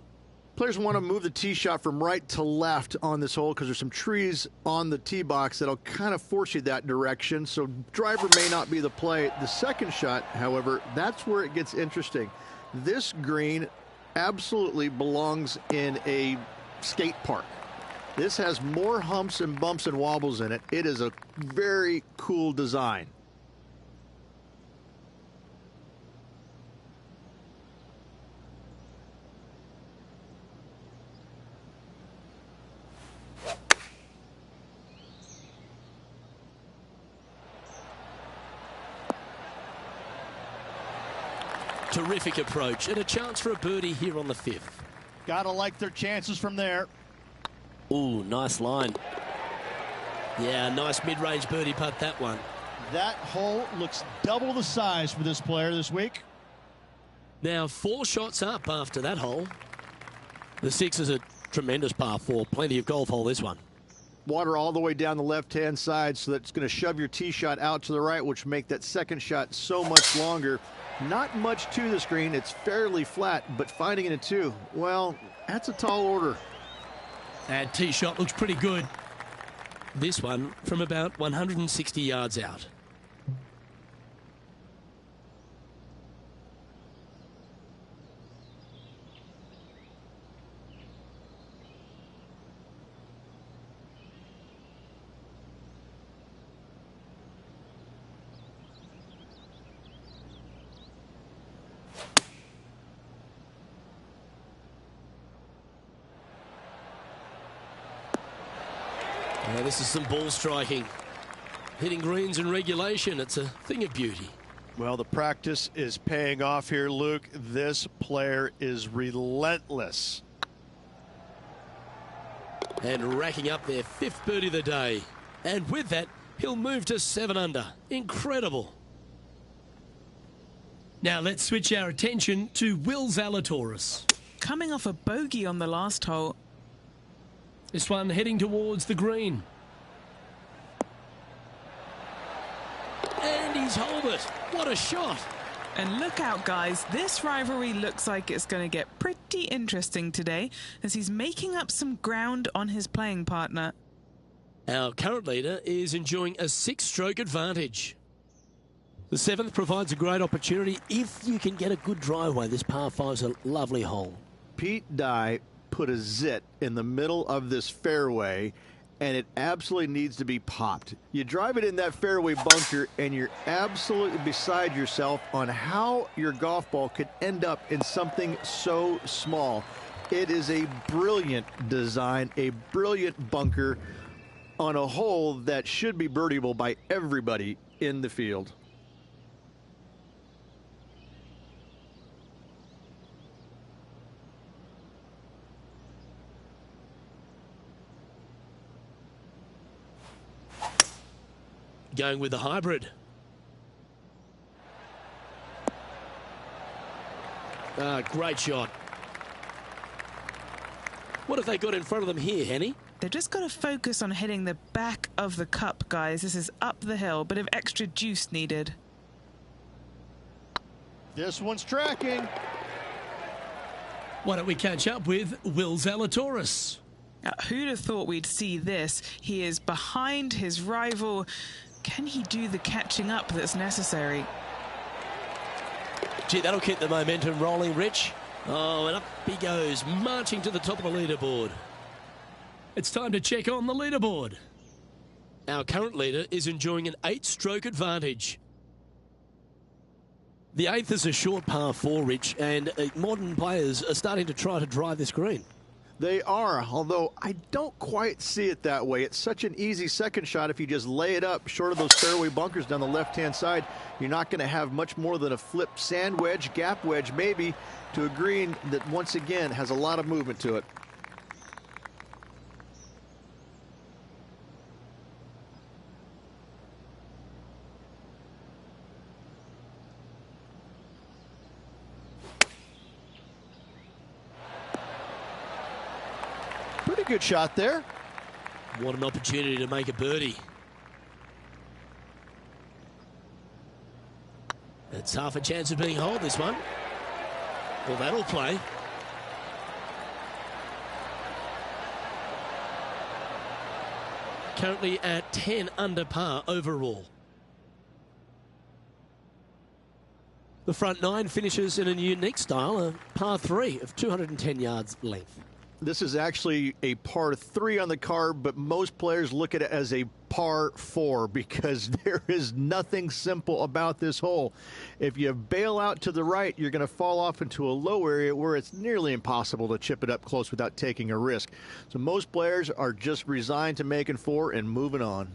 Players want to move the tee shot from right to left on this hole because there's some trees on the tee box that'll kind of force you that direction, so driver may not be the play. The second shot, however, that's where it gets interesting. This green absolutely belongs in a skate park. This has more humps and bumps and wobbles in it. It is a very cool design. Terrific approach and a chance for a birdie here on the 5th. Gotta like their chances from there. Ooh, nice line. Yeah, nice mid-range birdie putt, that one. That hole looks double the size for this player this week. Now 4 shots up after that hole. The 6 is a tremendous par 4. Plenty of golf hole, this one. Water all the way down the left-hand side, so that's going to shove your tee shot out to the right, which make that second shot so much longer. Not much to this green. It's fairly flat, but finding it a 2, well, that's a tall order. That tee shot looks pretty good. This one from about 160 yards out. Now this is some ball striking. Hitting greens in regulation, it's a thing of beauty. Well, the practice is paying off here, Luke. This player is relentless. And racking up their 5th birdie of the day. And with that, he'll move to 7 under. Incredible. Now let's switch our attention to Will Zalatoris. Coming off a bogey on the last hole. This one heading towards the green. And he's holed it. What a shot. And look out, guys. This rivalry looks like it's going to get pretty interesting today as he's making up some ground on his playing partner. Our current leader is enjoying a 6-stroke advantage. The 7th provides a great opportunity if you can get a good driveway. This par 5's a lovely hole. Pete Dye put a zit in the middle of this fairway, and it absolutely needs to be popped. You drive it in that fairway bunker, and you're absolutely beside yourself on how your golf ball could end up in something so small. It is a brilliant design, a brilliant bunker on a hole that should be birdieable by everybody in the field. Going with the hybrid. Great shot. What have they got in front of them here, Henny? They've just got to focus on hitting the back of the cup, guys. This is up the hill, bit of extra juice needed. This one's tracking. Why don't we catch up with Will Zalatoris? Who'd have thought we'd see this? He is behind his rival. Can he do the catching up that's necessary? Gee, that'll keep the momentum rolling, Rich. Oh, and up he goes, marching to the top of the leaderboard. It's time to check on the leaderboard. Our current leader is enjoying an 8-stroke advantage. The 8th is a short par 4, Rich, and modern players are starting to try to drive this green. They are, although I don't quite see it that way. It's such an easy second shot if you just lay it up short of those fairway bunkers down the left-hand side. You're not going to have much more than a flip sand wedge, gap wedge maybe, to a green that once again has a lot of movement to it. Pretty good shot there. What an opportunity to make a birdie. It's half a chance of being holed, this one. Well, that'll play. Currently at 10 under par overall. The front 9 finishes in a unique style, a par 3 of 210 yards length. This is actually a par 3 on the card, but most players look at it as a par 4 because there is nothing simple about this hole. If you bail out to the right, you're going to fall off into a low area where it's nearly impossible to chip it up close without taking a risk. So most players are just resigned to making 4 and moving on.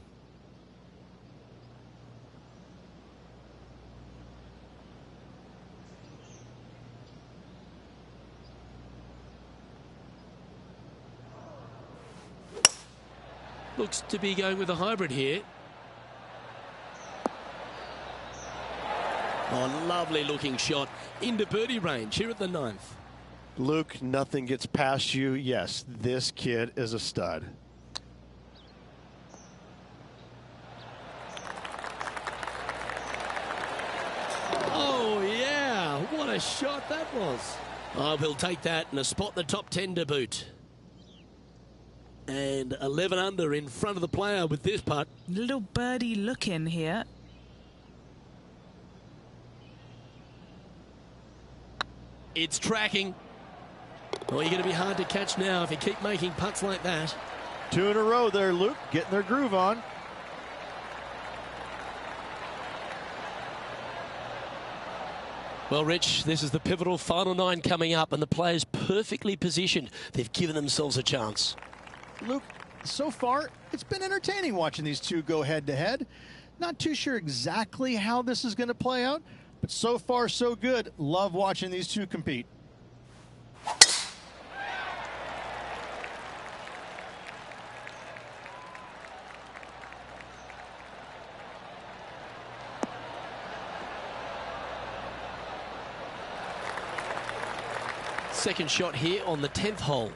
Looks to be going with a hybrid here. Oh, lovely looking shot into birdie range here at the 9th. Luke, nothing gets past you. Yes, this kid is a stud. Oh, yeah. What a shot that was. Oh, we'll take that and a spot in the top 10 to boot. And 11 under in front of the player with this putt. Little birdie look in here. It's tracking. Oh, you're going to be hard to catch now if you keep making putts like that. 2 in a row there, Luke, getting their groove on. Well, Rich, this is the pivotal final 9 coming up, and the players perfectly positioned. They've given themselves a chance. Luke, so far, it's been entertaining watching these two go head-to-head. Not too sure exactly how this is going to play out, but so far, so good. Love watching these two compete. Second shot here on the 10th hole.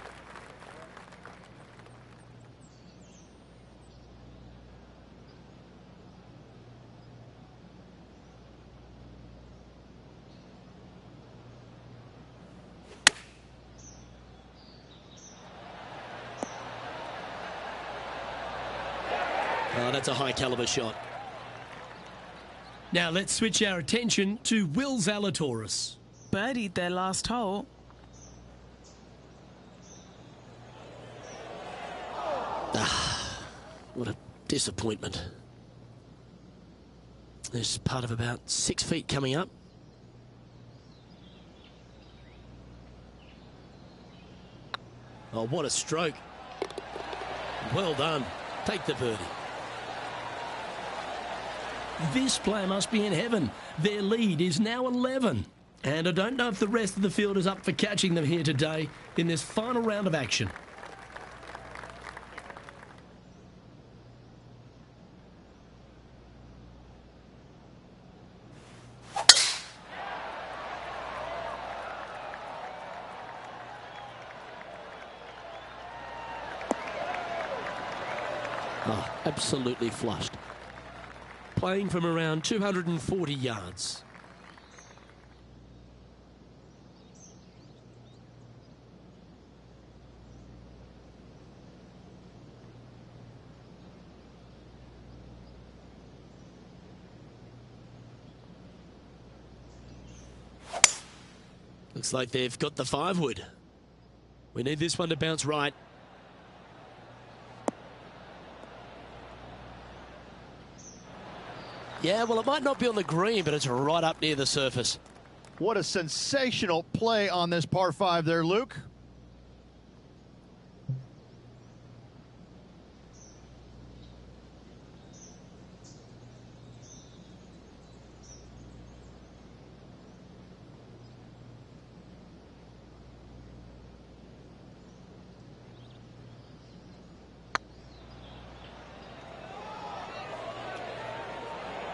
Oh, that's a high caliber shot. Now let's switch our attention to Will Zalatoris. Birdied their last hole. What a disappointment. There's part of about 6 feet coming up. Oh, what a stroke. Well done. Take the birdie. This player must be in heaven. Their lead is now 11. And I don't know if the rest of the field is up for catching them here today in this final round of action. Oh, absolutely flushed. Playing from around 240 yards. Looks like they've got the 5-wood. We need this one to bounce right. Yeah, well, it might not be on the green, but it's right up near the surface. What a sensational play on this par 5 there, Luke.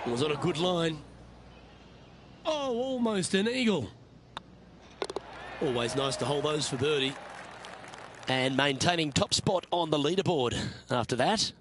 It was on a good line. Oh, almost an eagle. Always nice to hold those for birdie. And maintaining top spot on the leaderboard after that.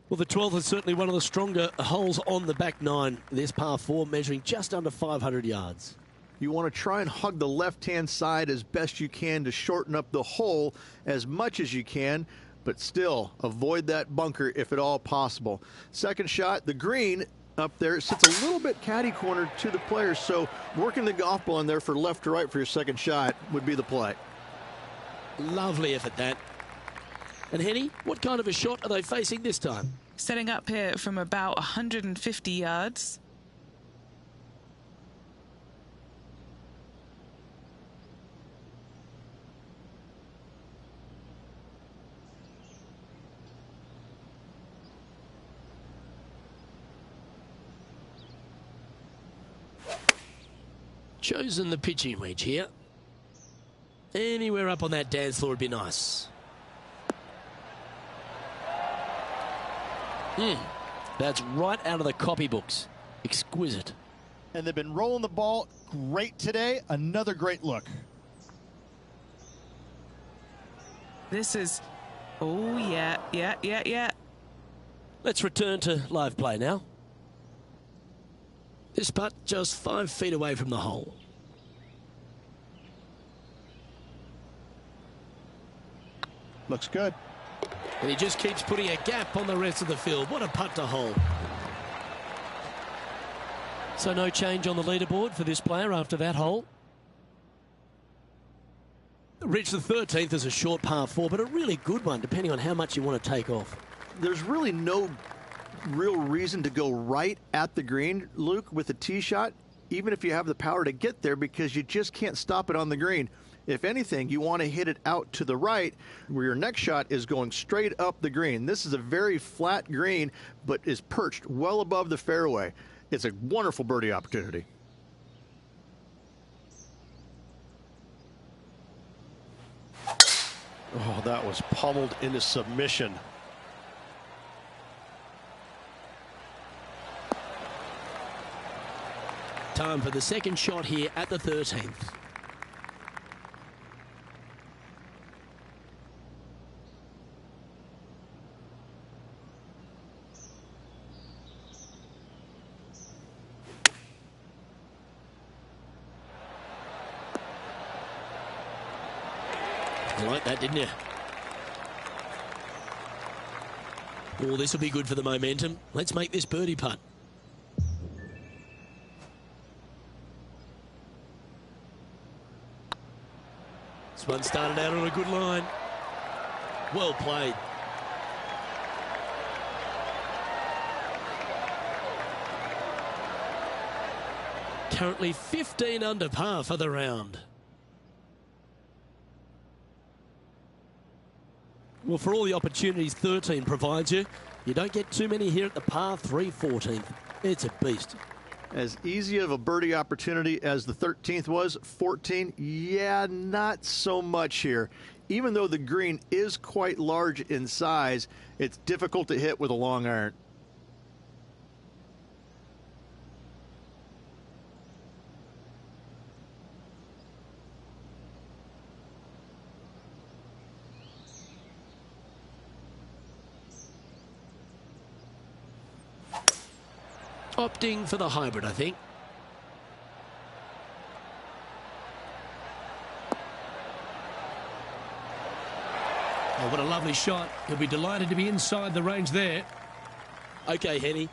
Well, the 12th is certainly one of the stronger holes on the back nine. This par 4 measuring just under 500 yards. You want to try and hug the left-hand side as best you can to shorten up the hole as much as you can, but still avoid that bunker if at all possible. Second shot, the green up there sits a little bit caddy cornered to the players, so working the golf ball in there for left to right for your second shot would be the play. Lovely effort, that. And Henny, what kind of a shot are they facing this time? Setting up here from about 150 yards. Chosen the pitching wedge here. Anywhere up on that dance floor would be nice. That's right out of the copybooks. Exquisite. And they've been rolling the ball great today. Another great look. This is, oh yeah. Let's return to live play now. This putt just 5 feet away from the hole. Looks good. And he just keeps putting a gap on the rest of the field. What a putt to hole. So no change on the leaderboard for this player after that hole. Reached the 13th as a short par 4, but a really good one, depending on how much you want to take off. There's really no real reason to go right at the green, Luke, with a tee shot, even if you have the power to get there, because you just can't stop it on the green. If anything, you want to hit it out to the right, where your next shot is going straight up the green. This is a very flat green, but is perched well above the fairway. It's a wonderful birdie opportunity. Oh, that was pummeled into submission. Time for the second shot here at the 13th. You like that, didn't you? Oh, this will be good for the momentum. Let's make this birdie putt. This one started out on a good line. Well played. Currently 15 under par for the round. Well, for all the opportunities 13 provides you, you don't get too many here at the par 3 14th. It's a beast. As easy of a birdie opportunity as the 13th was, 14, yeah, not so much here. Even though the green is quite large in size, it's difficult to hit with a long iron. Opting for the hybrid, I think. Oh, what a lovely shot. He'll be delighted to be inside the range there. Okay, Henny,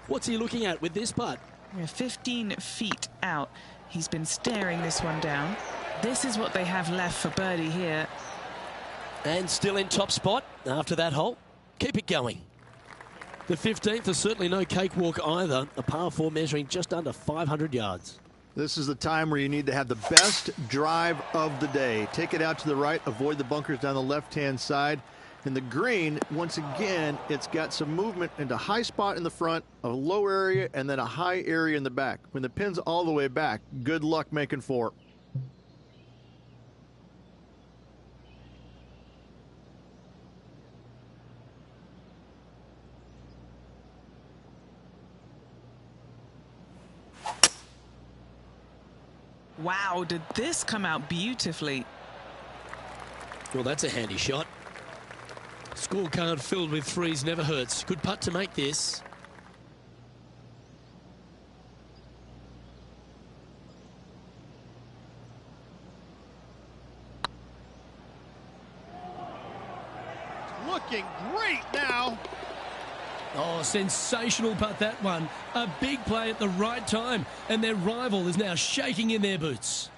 what's he looking at with this putt? We're 15 feet out. He's been staring this one down. This is what they have left for birdie here. And still in top spot after that hole. Keep it going. The 15th is certainly no cakewalk either. A par 4 measuring just under 500 yards. This is the time where you need to have the best drive of the day. Take it out to the right, avoid the bunkers down the left-hand side. And the green, once again, it's got some movement into high spot in the front, a low area, and then a high area in the back. When the pin's all the way back, good luck making 4. Wow, did this come out beautifully? Well, that's a handy shot. Scorecard filled with threes never hurts. Good putt to make this. Looking great now. Oh, sensational putt, that one. A big play at the right time, and their rival is now shaking in their boots.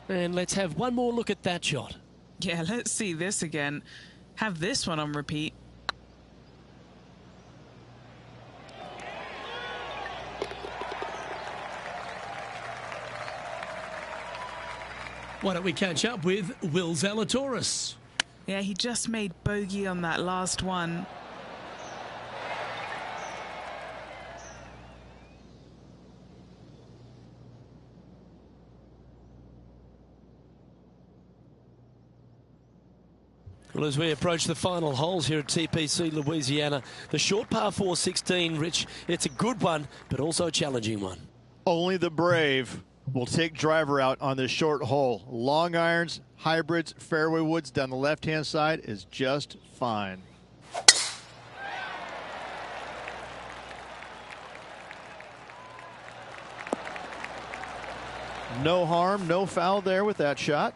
And let's have one more look at that shot. Yeah, let's see this again. Have this one on repeat. Why don't we catch up with Will Zalatoris? Yeah, he just made bogey on that last one. Well, as we approach the final holes here at TPC Louisiana, the short par 4 16, Rich, it's a good one, but also a challenging one. Only the brave will take driver out on this short hole. Long irons, hybrids, fairway woods down the left-hand side is just fine. No harm, no foul there with that shot.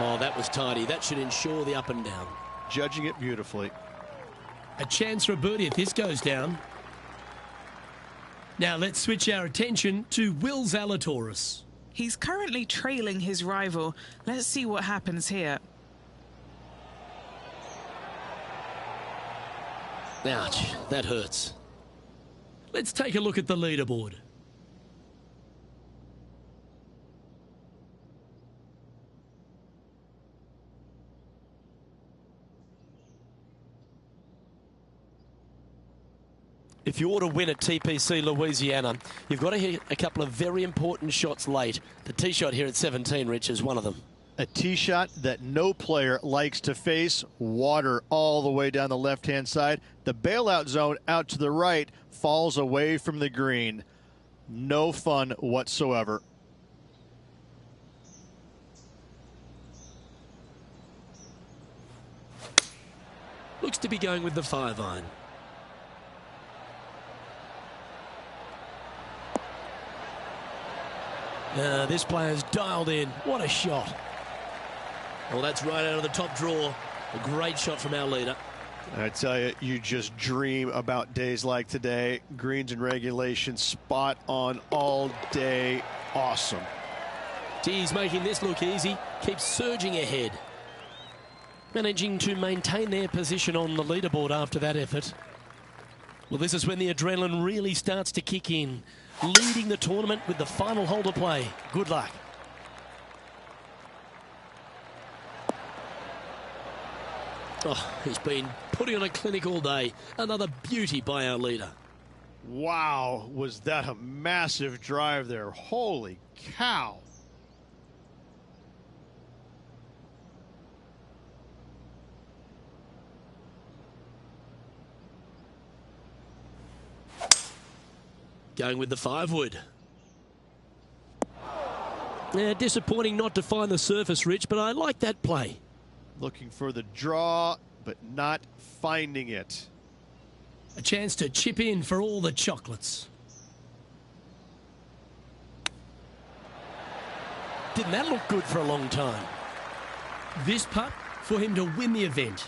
Oh, that was tidy. That should ensure the up and down. Judging it beautifully. A chance for a birdie if this goes down. Now let's switch our attention to Will Zalatoris. He's currently trailing his rival. Let's see what happens here. Ouch, that hurts. Let's take a look at the leaderboard. If you want to win at TPC Louisiana, you've got to hit a couple of very important shots late. The tee shot here at 17, Rich, is one of them. A tee shot that no player likes to face. Water all the way down the left-hand side. The bailout zone out to the right falls away from the green. No fun whatsoever. Looks to be going with the 5-iron. This player's dialed in. What a shot. Well, that's right out of the top draw. A great shot from our leader. I tell you, you just dream about days like today. Greens and regulation, spot on all day. Awesome. He's making this look easy. Keeps surging ahead. Managing to maintain their position on the leaderboard after that effort. Well, this is when the adrenaline really starts to kick in. Leading the tournament with the final hole to play. Good luck. Oh, he's been putting on a clinic all day. Another beauty by our leader. Wow, was that a massive drive there. Holy cow. Going with the 5-wood. Yeah, disappointing not to find the surface, Rich, but I like that play. Looking for the draw, but not finding it. A chance to chip in for all the chocolates. Didn't that look good for a long time? This putt for him to win the event.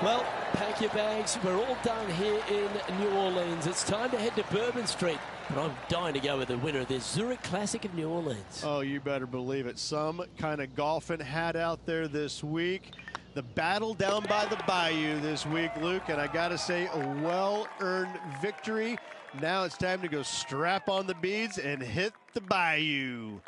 Well, pack your bags. We're all done here in New Orleans. It's time to head to Bourbon Street. But I'm dying to go with the winner of this Zurich Classic of New Orleans. Oh, you better believe it. Some kind of golfing hat out there this week. The battle down by the bayou this week, Luke. And I got to say, a well-earned victory. Now it's time to go strap on the beads and hit the bayou.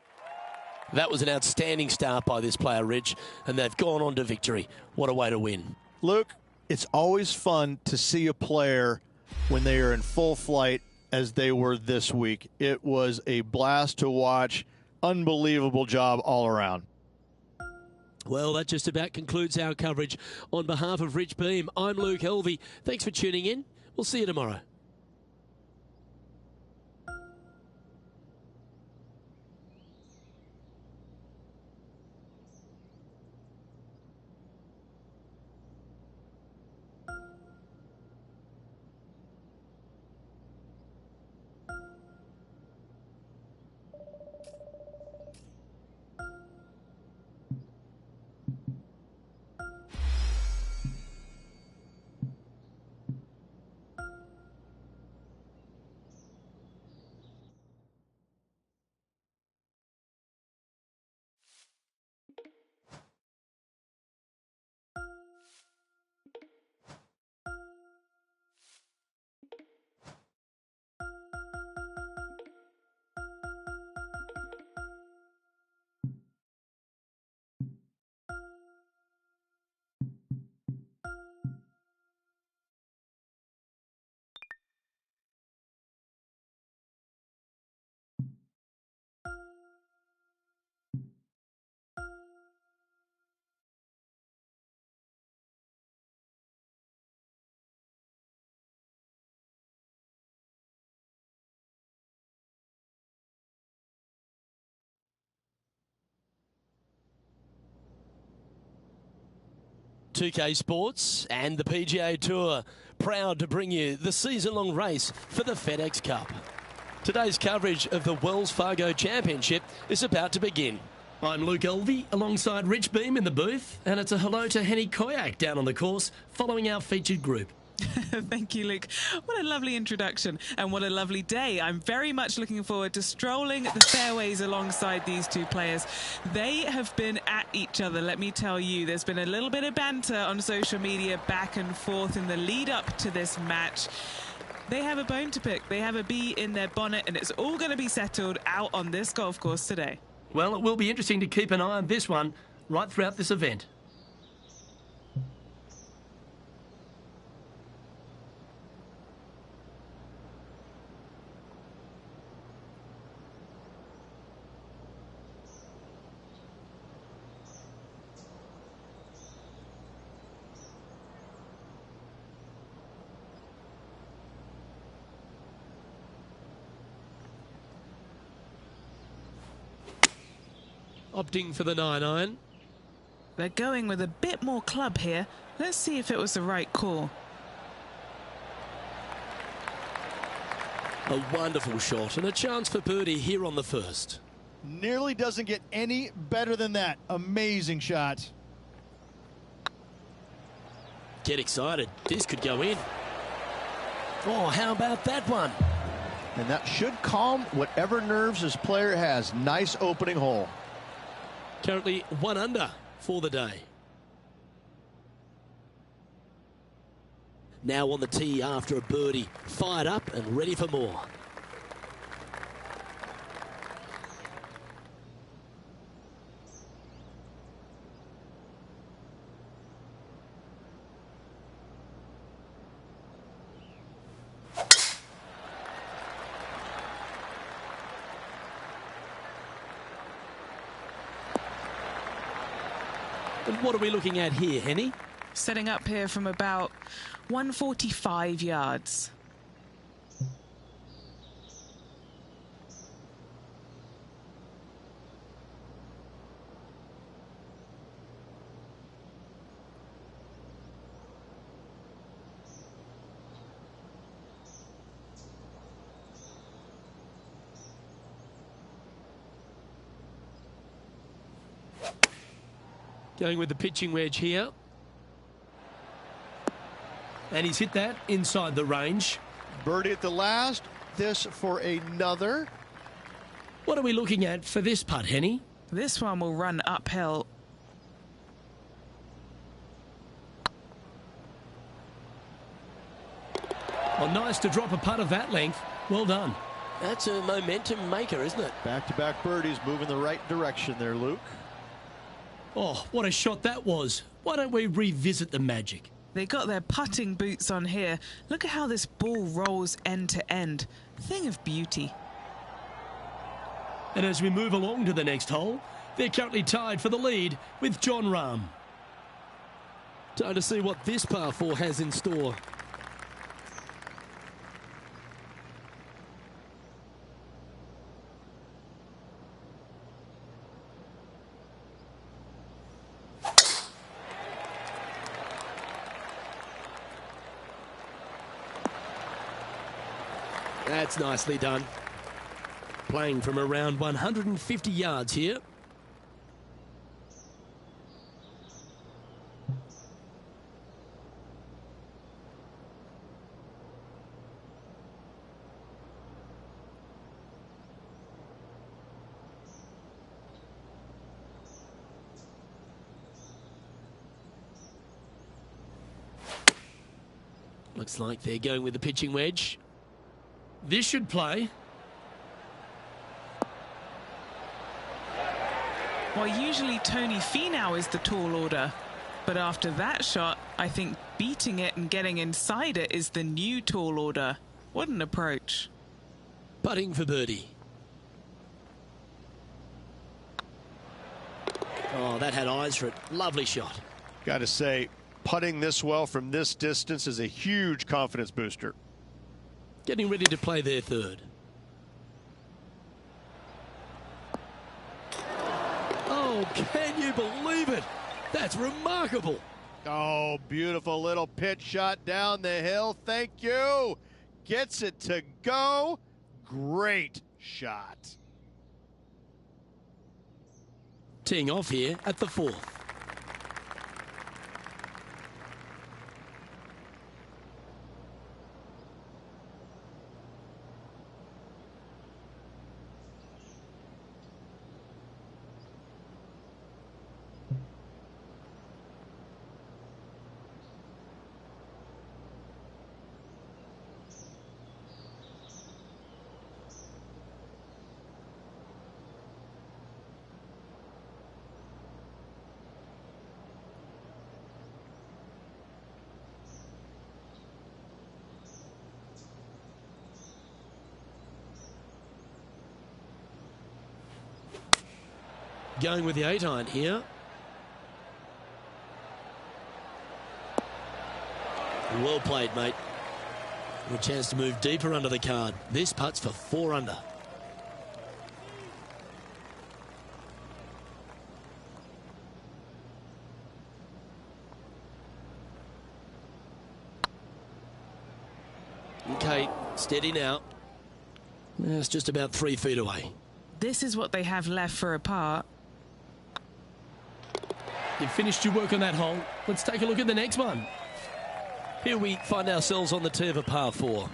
That was an outstanding start by this player, Rich. And they've gone on to victory. What a way to win. Luke, it's always fun to see a player when they are in full flight as they were this week. It was a blast to watch. Unbelievable job all around. Well, that just about concludes our coverage. On behalf of Rich Beam, I'm Luke Helvey. Thanks for tuning in. We'll see you tomorrow. .2K Sports and the PGA Tour, proud to bring you the season-long race for the FedEx Cup. Today's coverage of the Wells Fargo Championship is about to begin. I'm Luke Elvey alongside Rich Beam in the booth, and it's a hello to Henny Koyak down on the course following our featured group. Thank you, Luke. What a lovely introduction and what a lovely day. I'm very much looking forward to strolling the fairways alongside these two players. They have been at each other, let me tell you. There's been a little bit of banter on social media back and forth in the lead up to this match. They have a bone to pick. They have a bee in their bonnet, and it's all going to be settled out on this golf course today. Well, it will be interesting to keep an eye on this one right throughout this event. Opting for the 9-iron. They're going with a bit more club here. Let's see if it was the right call. A wonderful shot and a chance for birdie here on the first. Nearly doesn't get any better than that. Amazing shot. Get excited. This could go in. Oh, how about that one? And that should calm whatever nerves his player has. Nice opening hole. Currently 1 under for the day. Now on the tee after a birdie. Fired up and ready for more. And what are we looking at here, Henny? Setting up here from about 145 yards. Going with the pitching wedge here. And he's hit that inside the range. Birdie at the last. This for another. What are we looking at for this putt, Henny? This one will run uphill. Well, nice to drop a putt of that length. Well done. That's a momentum maker, isn't it? Back-to-back birdies moving the right direction there, Luke. Oh, what a shot that was. Why don't we revisit the magic? They got their putting boots on here. Look at how this ball rolls end to end. Thing of beauty. And as we move along to the next hole, they're currently tied for the lead with John Rahm. Time to see what this par 4 has in store. That's nicely done. Playing from around 150 yards here. Looks like they're going with the pitching wedge. This should play. Well, usually Tony Finau is the tall order, but after that shot, I think beating it and getting inside it is the new tall order. What an approach. Putting for birdie. Oh, that had eyes for it. Lovely shot. Got to say, putting this well from this distance is a huge confidence booster. Getting ready to play their third. Oh, can you believe it? That's remarkable. Oh, beautiful little pitch shot down the hill. Thank you. Gets it to go. Great shot. Teeing off here at the 4th. Going with the 8-iron here. Well played, mate. A chance to move deeper under the card. This putt's for 4 under. Okay, steady now. It's just about 3 feet away. This is what they have left for a par. You've finished your work on that hole. Let's take a look at the next one. Here we find ourselves on the tee of a par 4.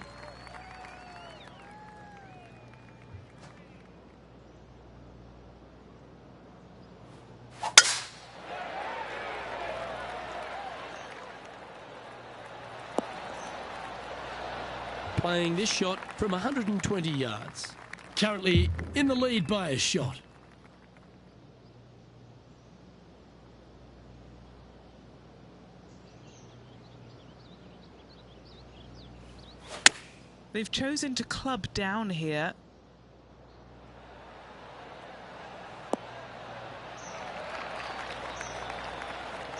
Playing this shot from 120 yards. Currently in the lead by a shot. They've chosen to club down here.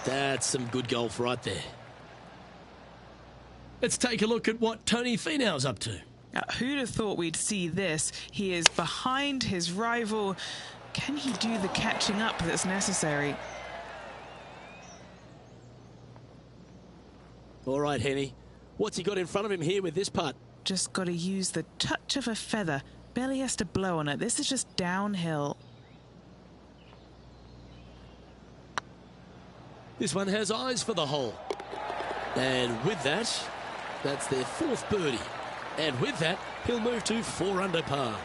That's some good golf right there. Let's take a look at what Tony Finau's up to. Who'd have thought we'd see this? He is behind his rival. Can he do the catching up that's necessary? All right, Henny. What's he got in front of him here with this putt? Just got to use the touch of a feather. Barely has to blow on it. This is just downhill. This one has eyes for the hole. And with that, that's their 4th birdie. And with that, he'll move to 4 under par.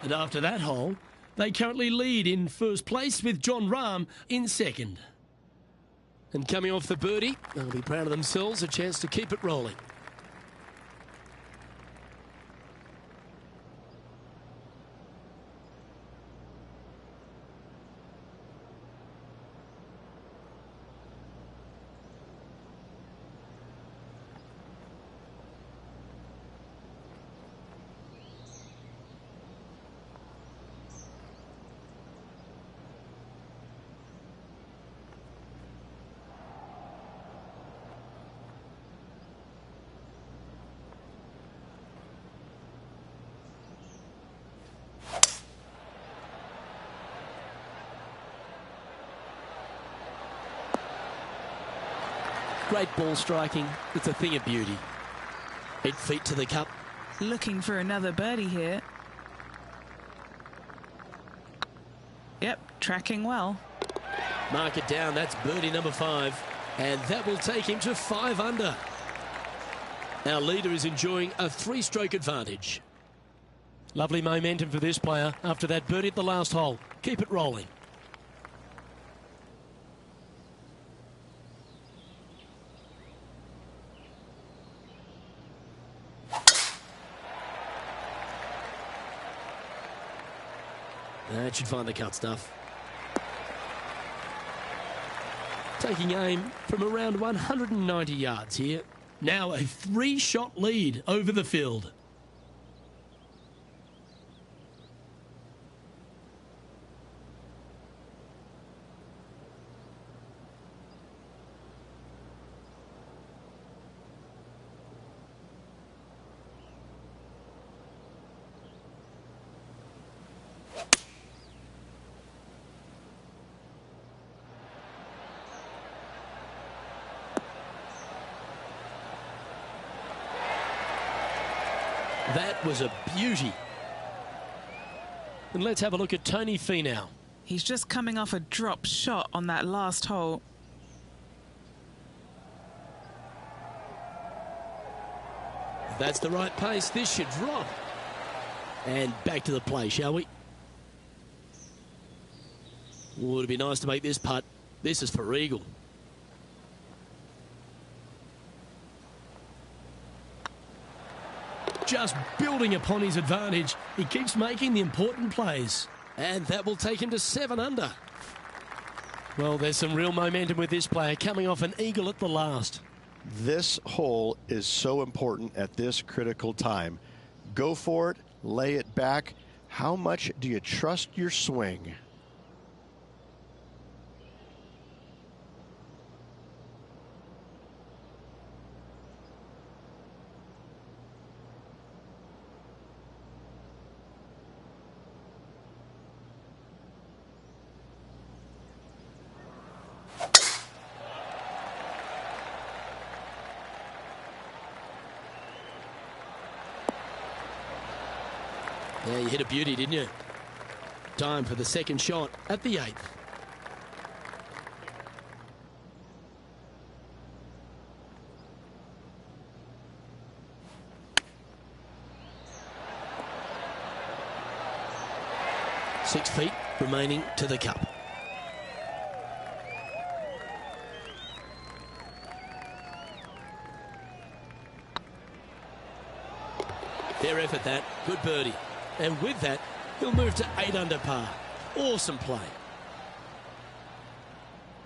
And after that hole, they currently lead in first place with John Rahm in 2nd. And coming off the birdie, they'll be proud of themselves, a chance to keep it rolling. Great ball striking. It's a thing of beauty. 8 feet to the cup. Looking for another birdie here. Yep, tracking well. Mark it down. That's birdie number 5. And that will take him to 5 under. Our leader is enjoying a 3-stroke advantage. Lovely momentum for this player after that birdie at the last hole. Keep it rolling. That should find the cut stuff. Taking aim from around 190 yards here. Now a 3-shot lead over the field. That was a beauty. And let's have a look at Tony Finau. He's just coming off a drop shot on that last hole. If that's the right pace, this should drop. And back to the play, shall we? Oh, it'd be nice to make this putt. This is for eagle. Just building upon his advantage. He keeps making the important plays. And that will take him to 7 under. Well, there's some real momentum with this player coming off an eagle at the last. This hole is so important at this critical time. Go for it, lay it back. How much do you trust your swing? Yeah, you hit a beauty, didn't you? Time for the second shot at the 8th. Six feet remaining to the cup. Fair effort that. Good birdie. And with that, he'll move to 8 under par. Awesome play.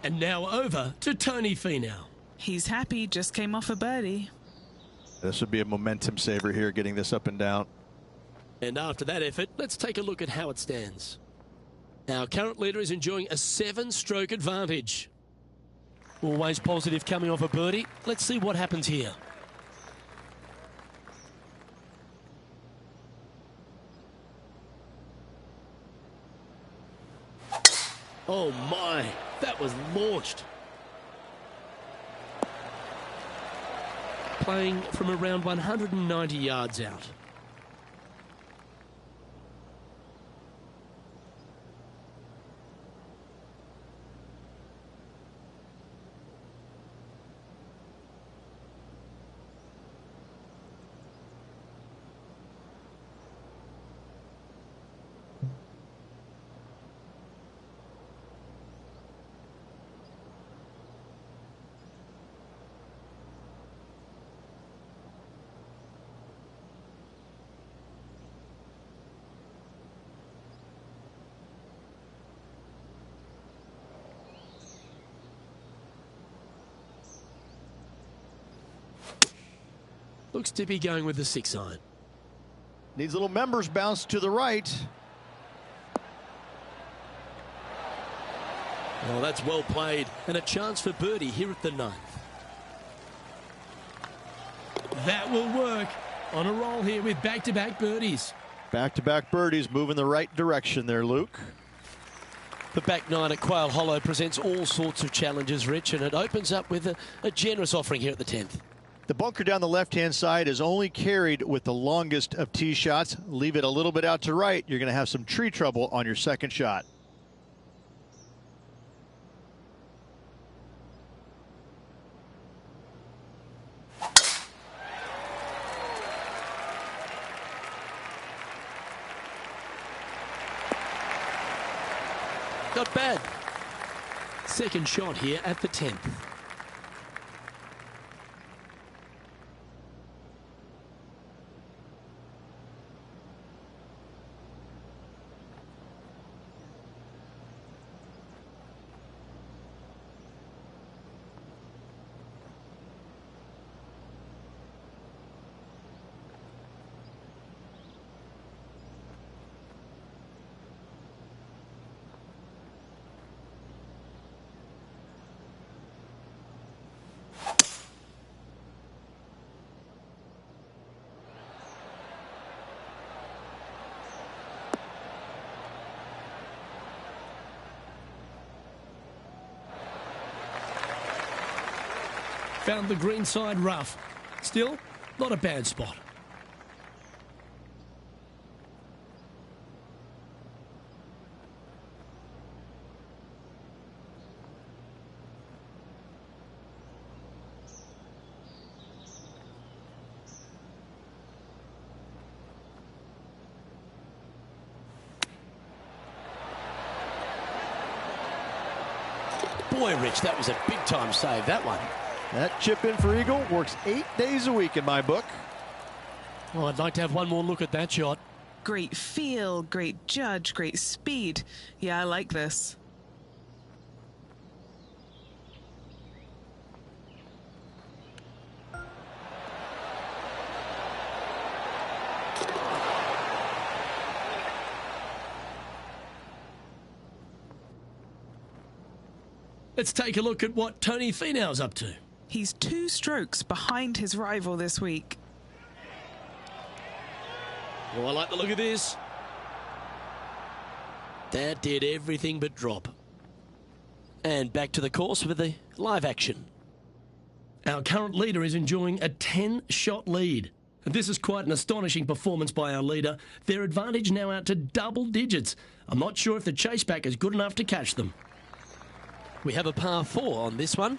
And now over to Tony Finau. He's happy, just came off a birdie. This would be a momentum saver here, getting this up and down. And after that effort, let's take a look at how it stands. Our current leader is enjoying a 7-stroke advantage. Always positive coming off a birdie. Let's see what happens here. Oh my, that was launched. Playing from around 190 yards out. Looks to be going with the 6-iron. Needs a little members bounce to the right. Oh, that's well played. And a chance for birdie here at the 9th. That will work. On a roll here with back-to-back birdies. Back-to-back birdies, moving the right direction there, Luke. The back 9 at Quail Hollow presents all sorts of challenges, Rich, and it opens up with a generous offering here at the 10th. The bunker down the left-hand side is only carried with the longest of tee shots. Leave it a little bit out to right. You're going to have some tree trouble on your second shot. Not bad. Second shot here at the 10th. Found the green side rough. Still, not a bad spot. Boy, Rich, that was a big-time save, that one. That chip in for Eagle works 8 days a week in my book. Well, I'd like to have one more look at that shot. Great feel, great judge, great speed. Yeah, I like this. Let's take a look at what Tony Finau's up to. He's 2 strokes behind his rival this week. Oh, I like the look of this. That did everything but drop. And back to the course with the live action. Our current leader is enjoying a 10-shot lead. This is quite an astonishing performance by our leader. Their advantage now out to double digits. I'm not sure if the chase back is good enough to catch them. We have a par 4 on this one.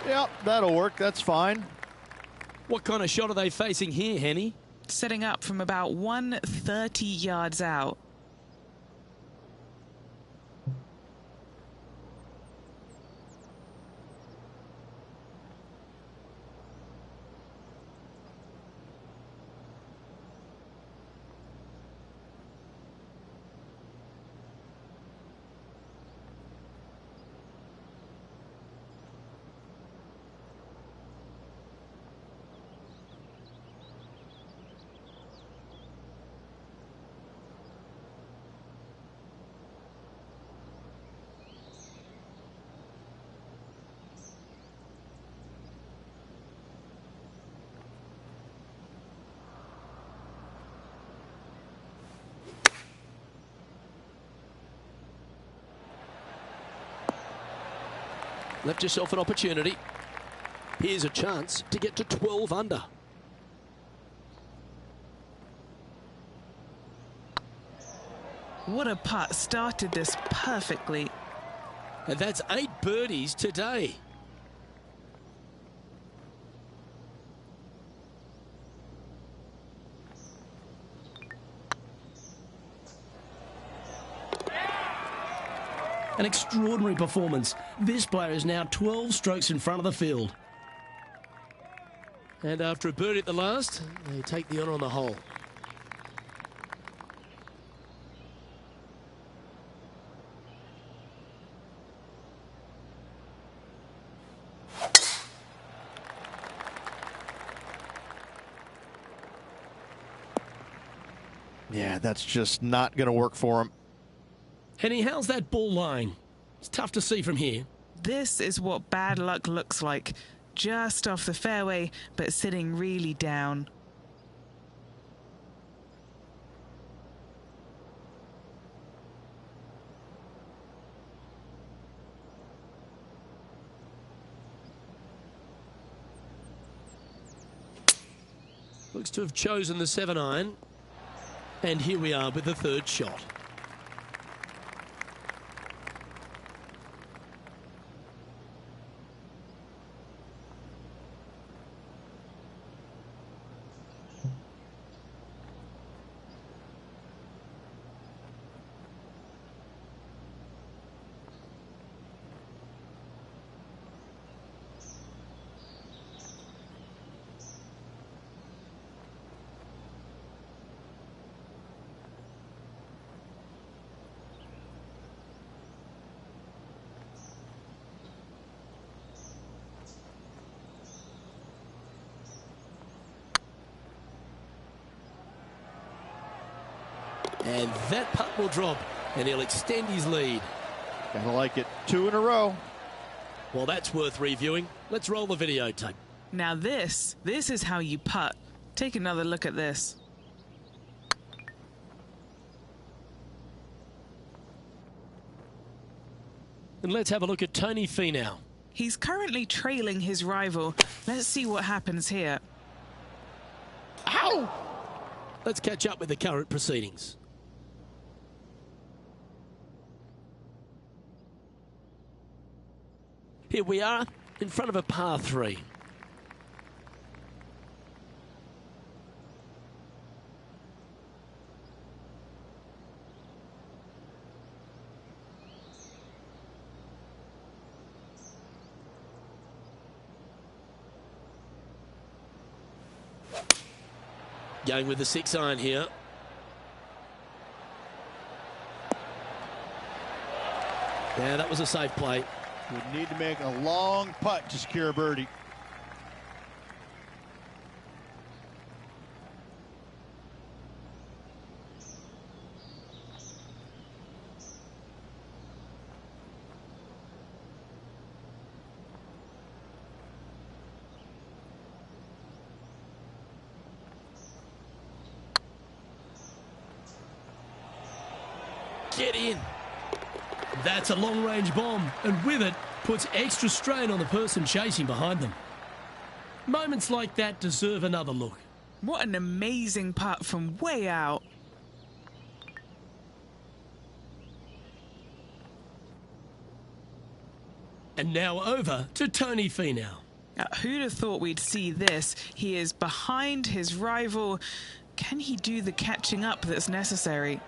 Yep, that'll work. That's fine. What kind of shot are they facing here, Henny? Setting up from about 130 yards out. Left yourself an opportunity. Here's a chance to get to 12 under. What a putt. Started this perfectly. And that's 8 birdies today. An extraordinary performance. This player is now 12 strokes in front of the field. And after a birdie at the last, they take the honour on the hole. Yeah, that's just not going to work for him. Henny, how's that ball lying? It's tough to see from here. This is what bad luck looks like. Just off the fairway, but sitting really down. Looks to have chosen the 7-iron. And here we are with the third shot. And that putt will drop, and he'll extend his lead. Gotta like it. 2 in a row. Well, that's worth reviewing. Let's roll the videotape. Now this is how you putt. Take another look at this. And let's have a look at Tony Finau. He's currently trailing his rival. Let's see what happens here. Ow! Let's catch up with the current proceedings. Here we are in front of a par 3. Going with the 6-iron here. Yeah, that was a safe play. Would need to make a long putt to secure a birdie. Get in. That's a long-range bomb, and with it, puts extra strain on the person chasing behind them. Moments like that deserve another look. What an amazing putt from way out. And now over to Tony Finau. Who'd have thought we'd see this? He is behind his rival. Can he do the catching up that's necessary?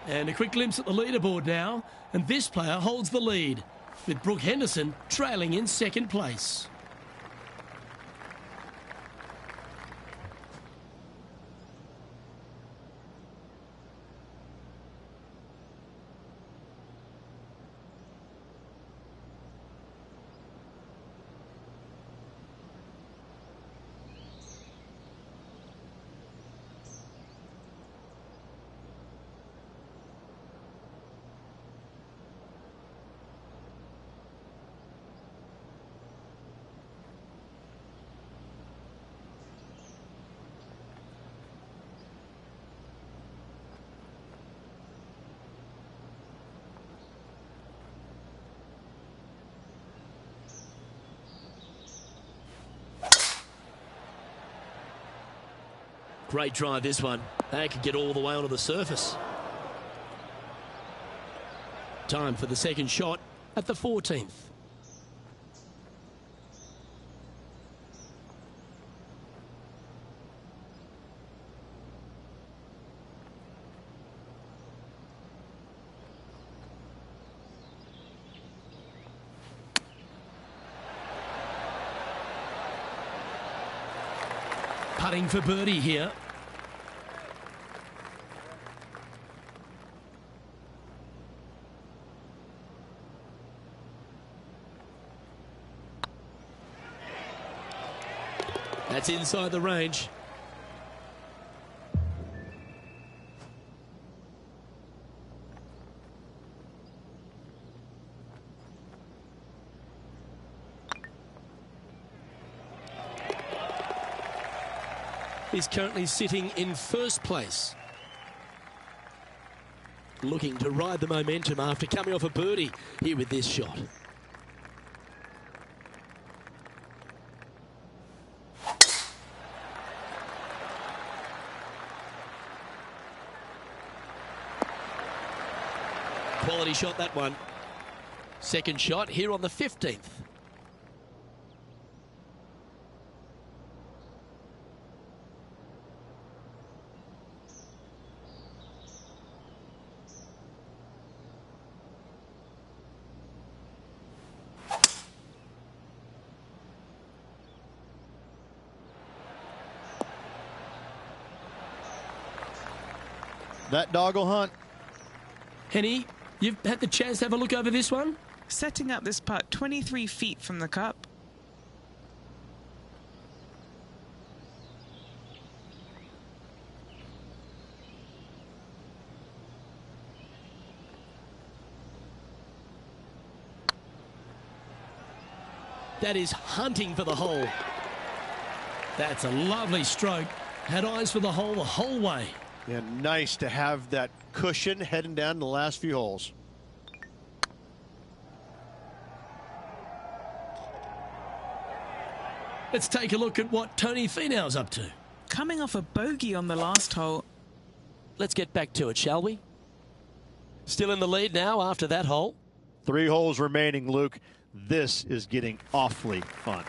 And a quick glimpse at the leaderboard now, and this player holds the lead, with Brooke Henderson trailing in second place. Great drive, this one. They could get all the way onto the surface. Time for the second shot at the 14th. Putting for birdie here. That's inside the range. He's currently sitting in first place. Looking to ride the momentum after coming off a birdie here with this shot. Quality shot, that one. Second shot here on the 15th. That dog will hunt. Henny, you've had the chance to have a look over this one? Setting up this putt 23 feet from the cup. That is hunting for the hole. That's a lovely stroke. Had eyes for the whole way. Yeah, nice to have that cushion heading down the last few holes. Let's take a look at what Tony Finau's up to. Coming off a bogey on the last hole. Let's get back to it, shall we? Still in the lead now after that hole. 3 holes remaining, Luke. This is getting awfully fun.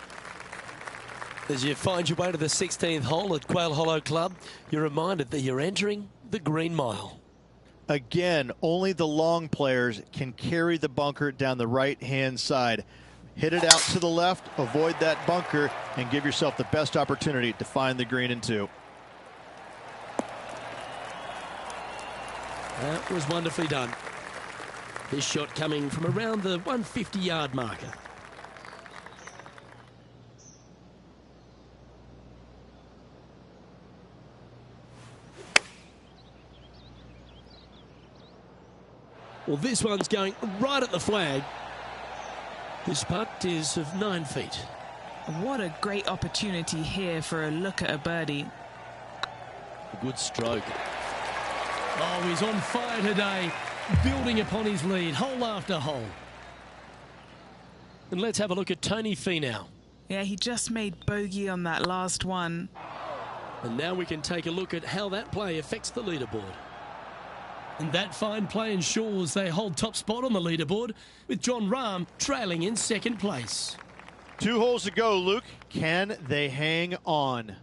As you find your way to the 16th hole at Quail Hollow Club, you're reminded that you're entering the Green Mile. Again, only the long players can carry the bunker down the right-hand side. Hit it out to the left, avoid that bunker, and give yourself the best opportunity to find the green in 2. That was wonderfully done. This shot coming from around the 150-yard marker. Well, this one's going right at the flag. This putt is of 9 feet. What a great opportunity here for a look at a birdie. A good stroke. Oh, he's on fire today, building upon his lead, hole after hole. And let's have a look at Tony Finau. Yeah, he just made bogey on that last one. And now we can take a look at how that play affects the leaderboard. And that fine play ensures they hold top spot on the leaderboard, with Jon Rahm trailing in second place. 2 holes to go, Luke. Can they hang on?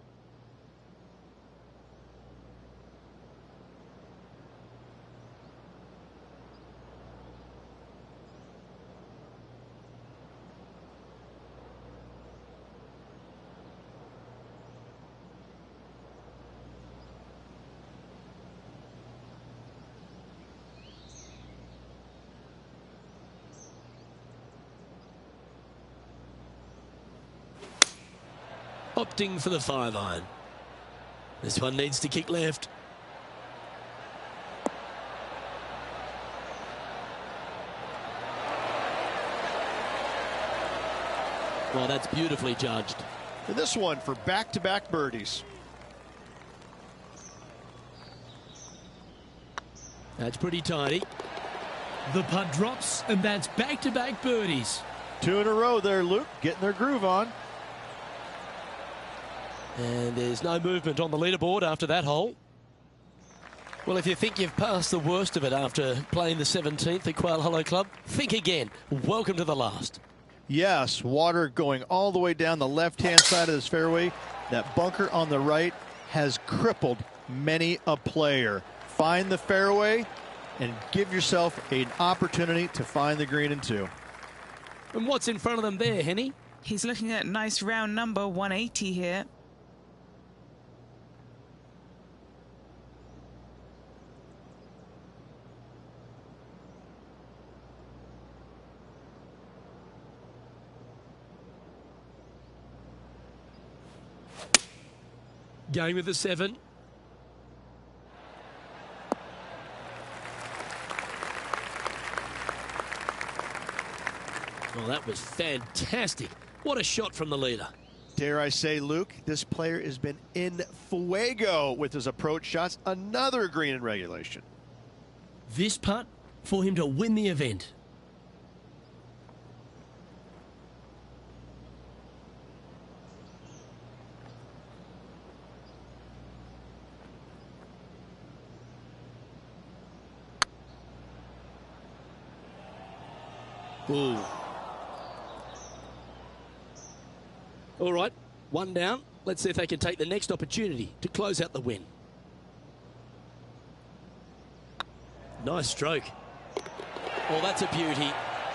Opting for the 5-iron. This one needs to kick left. Well, that's beautifully judged. And this one for back-to-back birdies. That's pretty tidy. The putt drops, and that's back-to-back birdies. 2 in a row there, Luke, getting their groove on. And there's no movement on the leaderboard after that hole. Well, if you think you've passed the worst of it after playing the 17th at Quail Hollow Club, think again. Welcome to the last. Yes, water going all the way down the left-hand side of this fairway. That bunker on the right has crippled many a player. Find the fairway and give yourself an opportunity to find the green in 2. And what's in front of them there, Henny? He's looking at nice round number 180 here. Going with the 7. Well, that was fantastic. What a shot from the leader. Dare I say, Luke, this player has been in fuego with his approach shots. Another green in regulation. This putt for him to win the event. Ooh. All right, 1 down. Let's see if they can take the next opportunity to close out the win. Nice stroke. Oh, that's a beauty.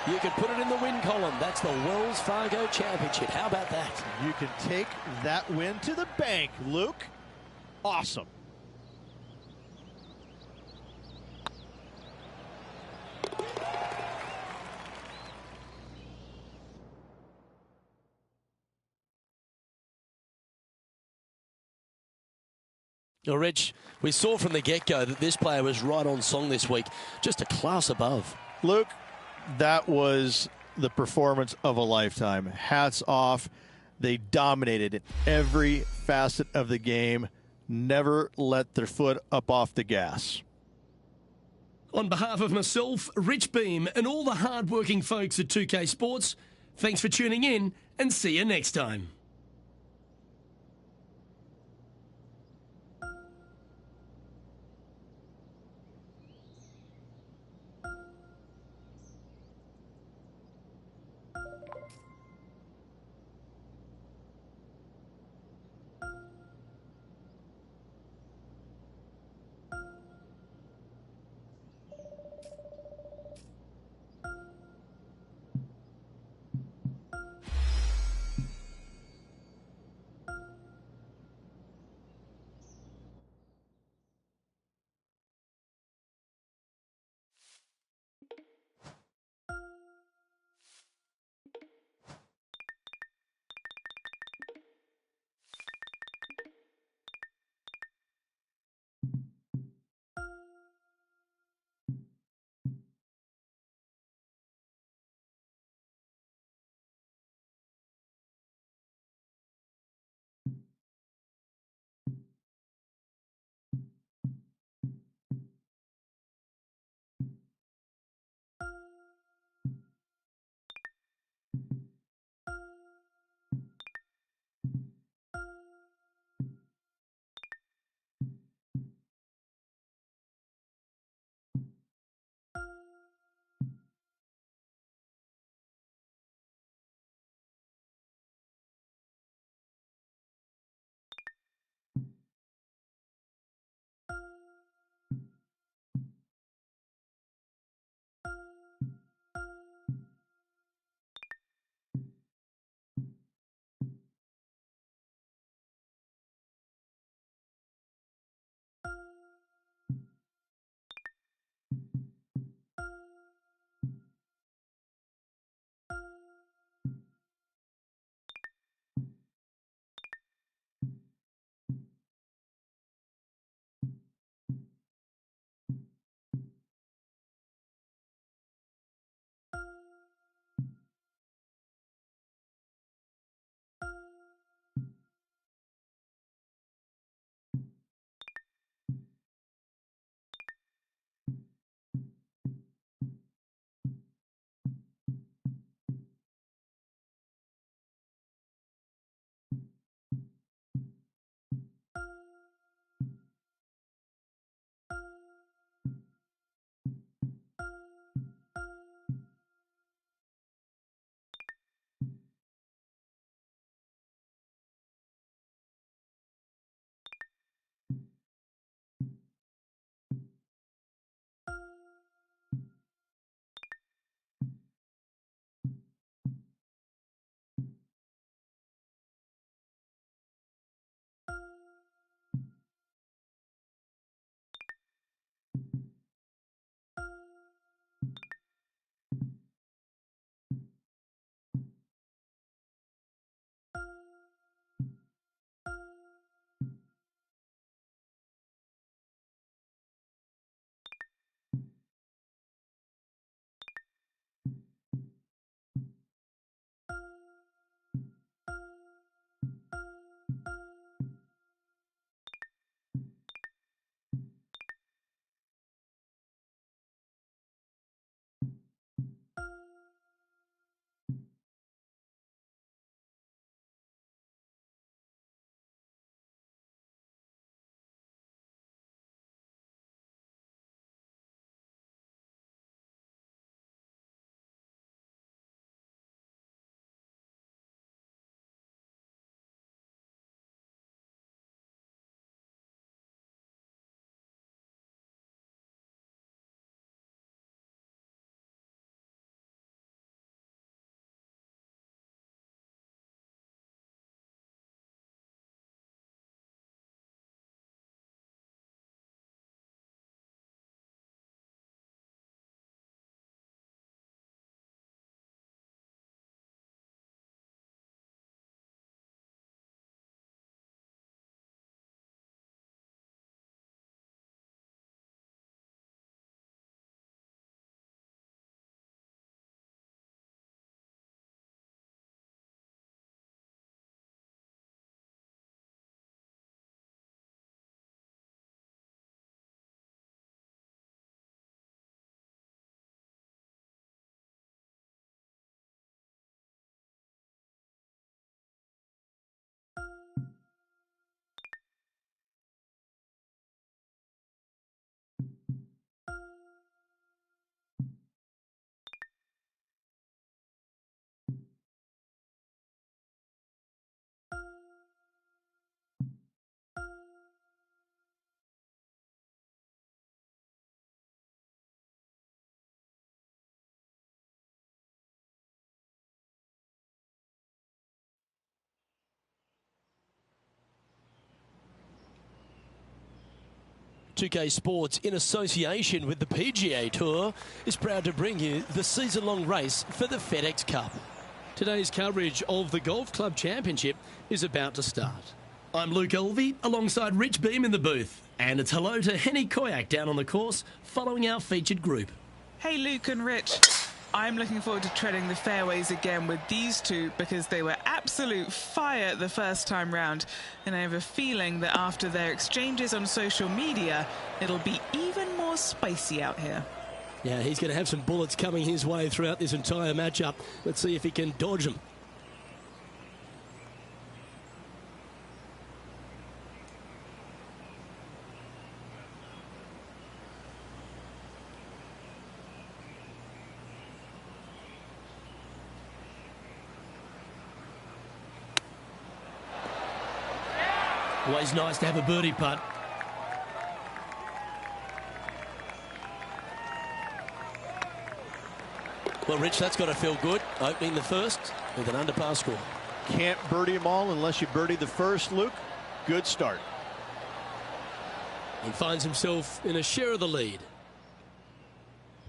You can put it in the win column. That's the Wells Fargo Championship. How about that? You can take that win to the bank, Luke. Awesome. Now, Reg, we saw from the get-go that this player was right on song this week, just a class above. Luke, that was the performance of a lifetime. Hats off. They dominated in every facet of the game. Never let their foot up off the gas. On behalf of myself, Rich Beam, and all the hard-working folks at 2K Sports, thanks for tuning in, and see you next time. 2K Sports, in association with the PGA Tour, is proud to bring you the season-long race for the FedEx Cup. Today's coverage of the Golf Club Championship is about to start. I'm Luke Elvey, alongside Rich Beam in the booth. And it's hello to Henny Koyak down on the course, following our featured group. Hey, Luke and Rich. I'm looking forward to treading the fairways again with these two because they were absolute fire the first time round. And I have a feeling that after their exchanges on social media, it'll be even more spicy out here. Yeah, he's going to have some bullets coming his way throughout this entire matchup. Let's see if he can dodge them. Always nice to have a birdie putt. Well, Rich, that's got to feel good, opening the first with an underpass score. Can't birdie them all unless you birdie the first, Luke. Good start. He finds himself in a share of the lead.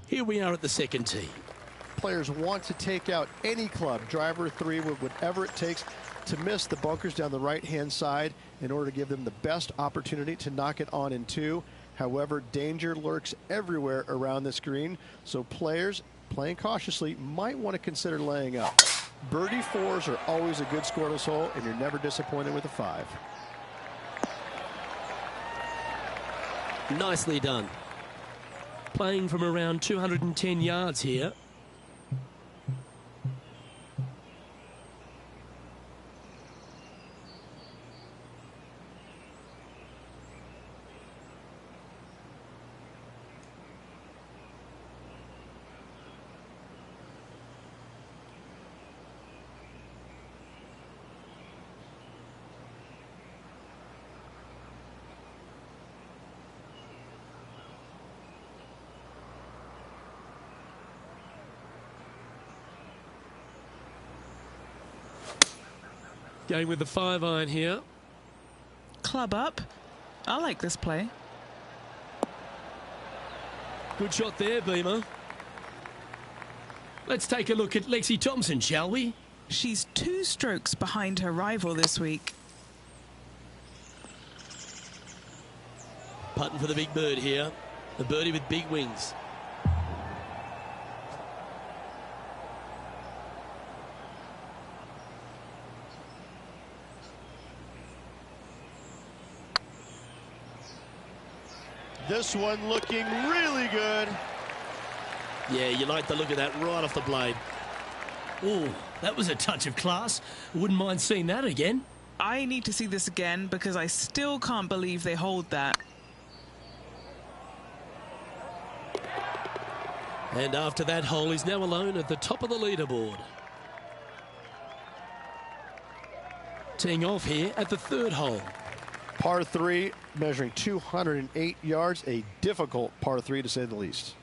Here we are at the second tee. Players want to take out any club, driver, three, whatever it takes, to miss the bunkers down the right-hand side in order to give them the best opportunity to knock it on in two. However, danger lurks everywhere around this green, so players playing cautiously might want to consider laying up. Birdie fours are always a good scoreless hole, and you're never disappointed with a 5. Nicely done. Playing from around 210 yards here. Going with the 5-iron here. Club up. I like this play. Good shot there, Beamer. Let's take a look at Lexi Thompson, shall we? She's 2 strokes behind her rival this week. Putting for the big bird here. The birdie with big wings. This one looking really good. Yeah, you like the look of that right off the blade. Oh, that was a touch of class. Wouldn't mind seeing that again. I need to see this again because I still can't believe they hold that. And after that hole, he's now alone at the top of the leaderboard. Teeing off here at the 3rd hole. Par 3, measuring 208 yards, a difficult par 3 to say the least.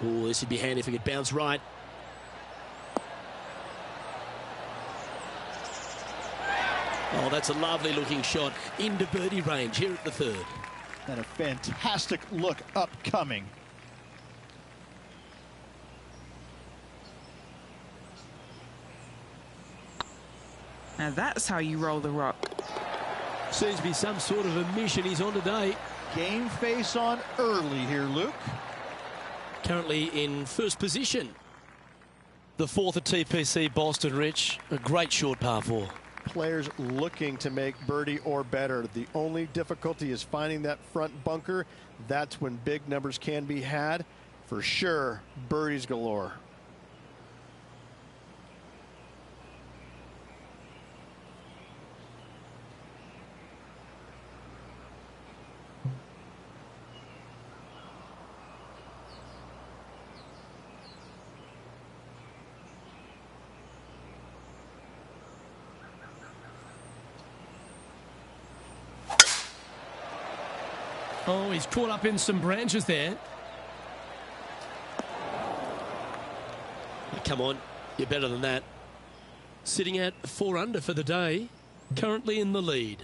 Oh, this would be handy if we could bounce right. Oh, that's a lovely looking shot into birdie range here at the 3rd. And a fantastic look upcoming. Now that's how you roll the rock. Seems to be some sort of a mission he's on today. Game face on early here, Luke. Currently in first position. The 4th at TPC Boston, Rich. A great short par 4. Players looking to make birdie or better. The only difficulty is finding that front bunker. That's when big numbers can be had. For sure, birdies galore. Oh, he's caught up in some branches there. Come on, you're better than that. Sitting at 4 under for the day, currently in the lead.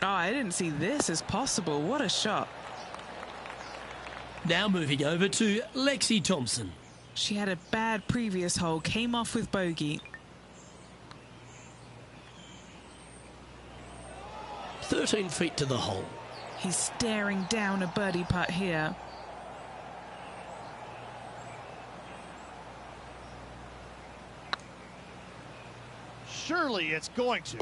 Oh, I didn't see this as possible. What a shot. Now moving over to Lexi Thompson. She had a bad previous hole, came off with bogey. 13 feet to the hole. He's staring down a birdie putt here. Surely it's going to.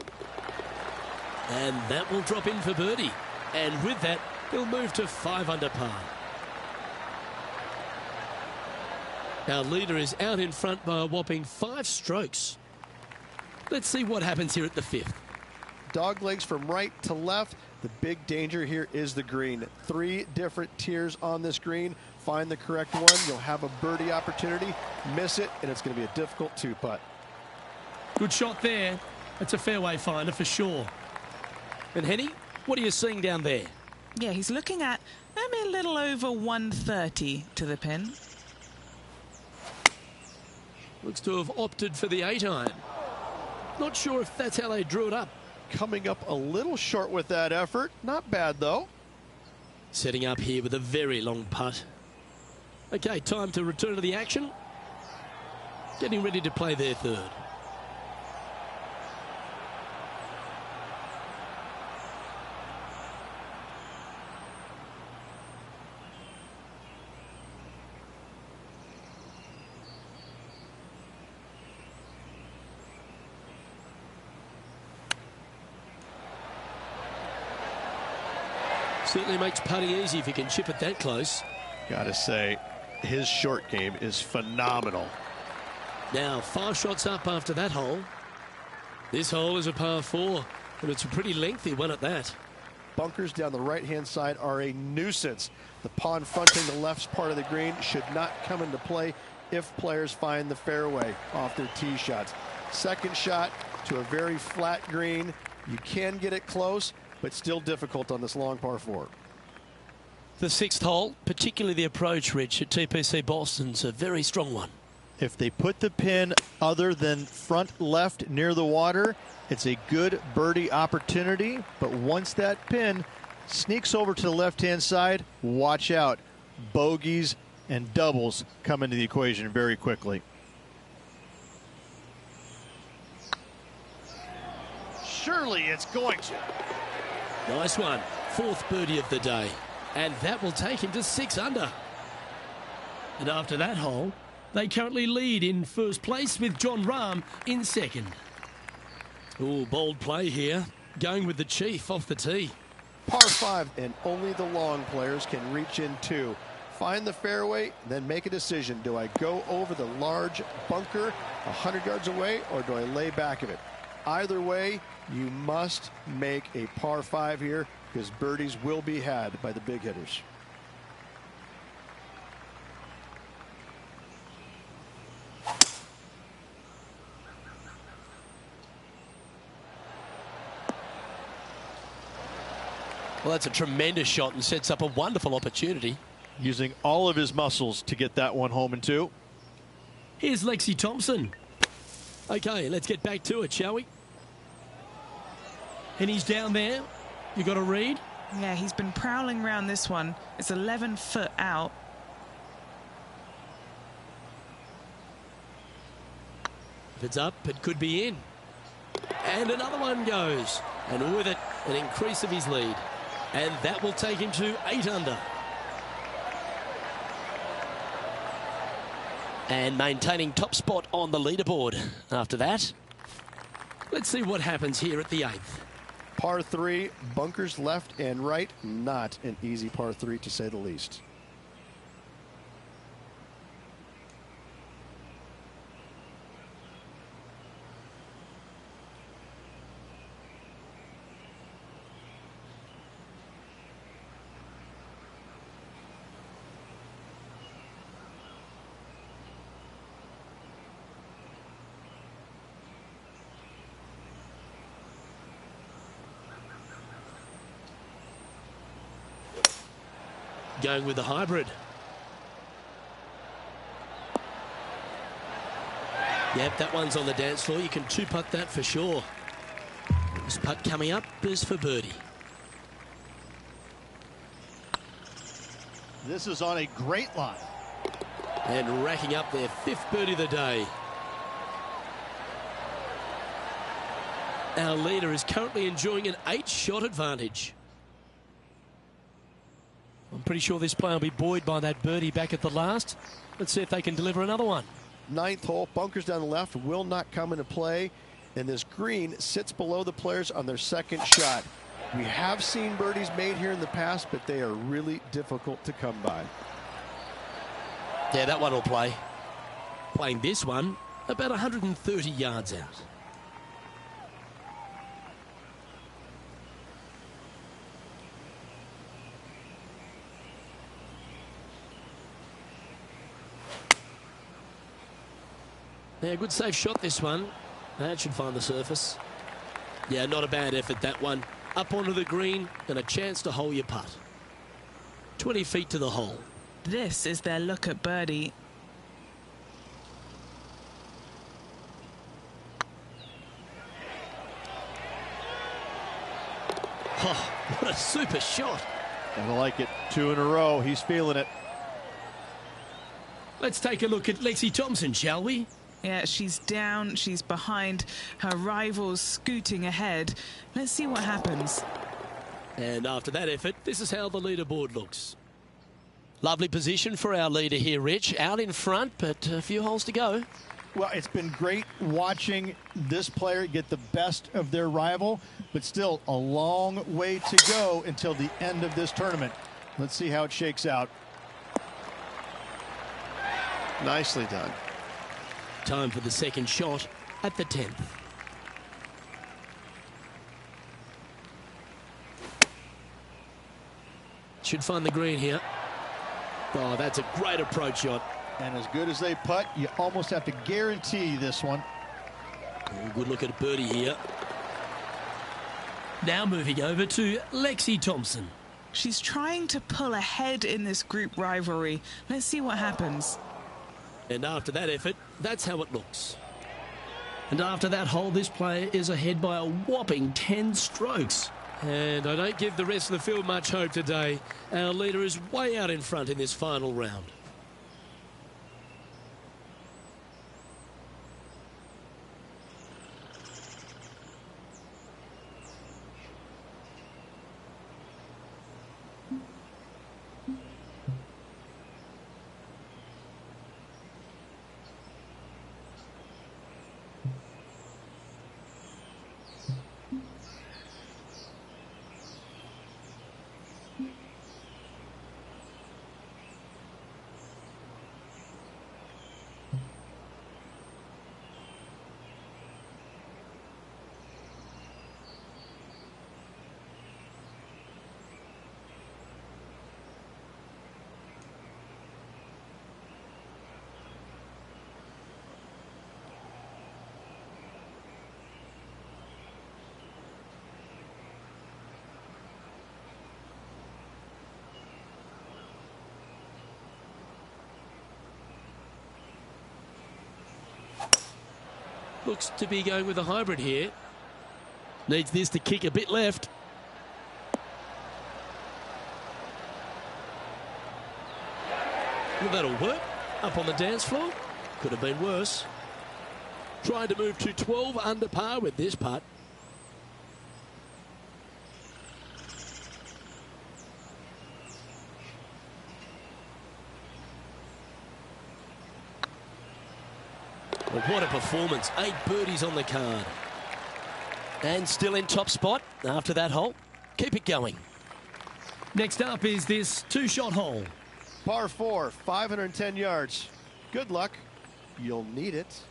And that will drop in for birdie. And with that, he'll move to 5 under par. Our leader is out in front by a whopping 5 strokes. Let's see what happens here at the 5th. Dog legs from right to left. The big danger here is the green. 3 different tiers on this green. Find the correct one. You'll have a birdie opportunity. Miss it, and it's going to be a difficult 2-putt. Good shot there. That's a fairway finder for sure. And Henny, what are you seeing down there? Yeah, he's looking at maybe a little over 130 to the pin. Looks to have opted for the 8-iron. Not sure if that's how they drew it up. Coming up a little short with that effort. Not bad, though. Setting up here with a very long putt. Okay, time to return to the action. Getting ready to play their 3rd. Certainly makes putting easy if you can chip it that close. Gotta say, his short game is phenomenal. Now 5 shots up after that hole. This hole is a par 4, and it's a pretty lengthy one at that. Bunkers down the right-hand side are a nuisance. The pond fronting the left part of the green should not come into play if players find the fairway off their tee shots. Second shot to a very flat green. You can get it close, but still difficult on this long par 4. The 6th hole, particularly the approach, Rich, at TPC Boston's a very strong one. If they put the pin other than front left near the water, it's a good birdie opportunity. But once that pin sneaks over to the left-hand side, watch out. Bogeys and doubles come into the equation very quickly. Surely it's going to. Nice one. 4th birdie of the day. And that will take him to 6 under. And after that hole, they currently lead in first place with John Rahm in 2nd. Oh, bold play here. Going with the Chief off the tee. Par 5, and only the long players can reach in 2. Find the fairway, then make a decision. Do I go over the large bunker 100 yards away, or do I lay back of it? Either way, you must make a par 5 here, because birdies will be had by the big hitters. Well, that's a tremendous shot and sets up a wonderful opportunity. Using all of his muscles to get that one home in 2. Here's Lexi Thompson. Okay, let's get back to it, shall we? And he's down there. You got a read? Yeah, he's been prowling around this one. It's 11 foot out. If it's up, it could be in. And another one goes. And with it, an increase of his lead. And that will take him to 8 under. And maintaining top spot on the leaderboard. After that, let's see what happens here at the 8th. Par 3, bunkers left and right. Not an easy par 3, to say the least. Going with the hybrid. Yep, that one's on the dance floor. You can 2-putt that for sure. This putt coming up is for birdie. This is on a great line. And racking up their 5th birdie of the day. Our leader is currently enjoying an 8-shot advantage. I'm pretty sure this player will be buoyed by that birdie back at the last. Let's see if they can deliver another one. 9th hole, bunkers down the left will not come into play, and this green sits below the players on their 2nd shot. We have seen birdies made here in the past, but they are really difficult to come by. Yeah, that one will play. Playing this one about 130 yards out. Yeah, good safe shot this one. That should find the surface. Yeah, not a bad effort, that one. Up onto the green and a chance to hole your putt. 20 feet to the hole. This is their look at birdie. Oh, what a super shot. I like it. 2 in a row. He's feeling it. Let's take a look at Lexi Thompson, shall we? Yeah, she's down, she's behind, her rivals scooting ahead. Let's see what happens. And after that effort, this is how the leaderboard looks. Lovely position for our leader here, Rich. Out in front, but a few holes to go. Well, it's been great watching this player get the best of their rival, but still a long way to go until the end of this tournament. Let's see how it shakes out. Nicely done. Time for the second shot at the 10th. Should find the green here. Oh, that's a great approach shot. And as good as they putt, you almost have to guarantee this one. Oh, good look at birdie here. Now moving over to Lexi Thompson. She's trying to pull ahead in this group rivalry. Let's see what happens. And after that effort, that's how it looks. And after that hole, this player is ahead by a whopping 10 strokes. And I don't give the rest of the field much hope today. Our leader is way out in front in this final round. Looks to be going with a hybrid here. Needs this to kick a bit left. Well, that'll work. Up on the dance floor. Could have been worse. Trying to move to 12 under par with this putt. Well, what a performance. 8 birdies on the card. And still in top spot after that hole. Keep it going. Next up is this 2-shot hole. Par 4, 510 yards. Good luck. You'll need it.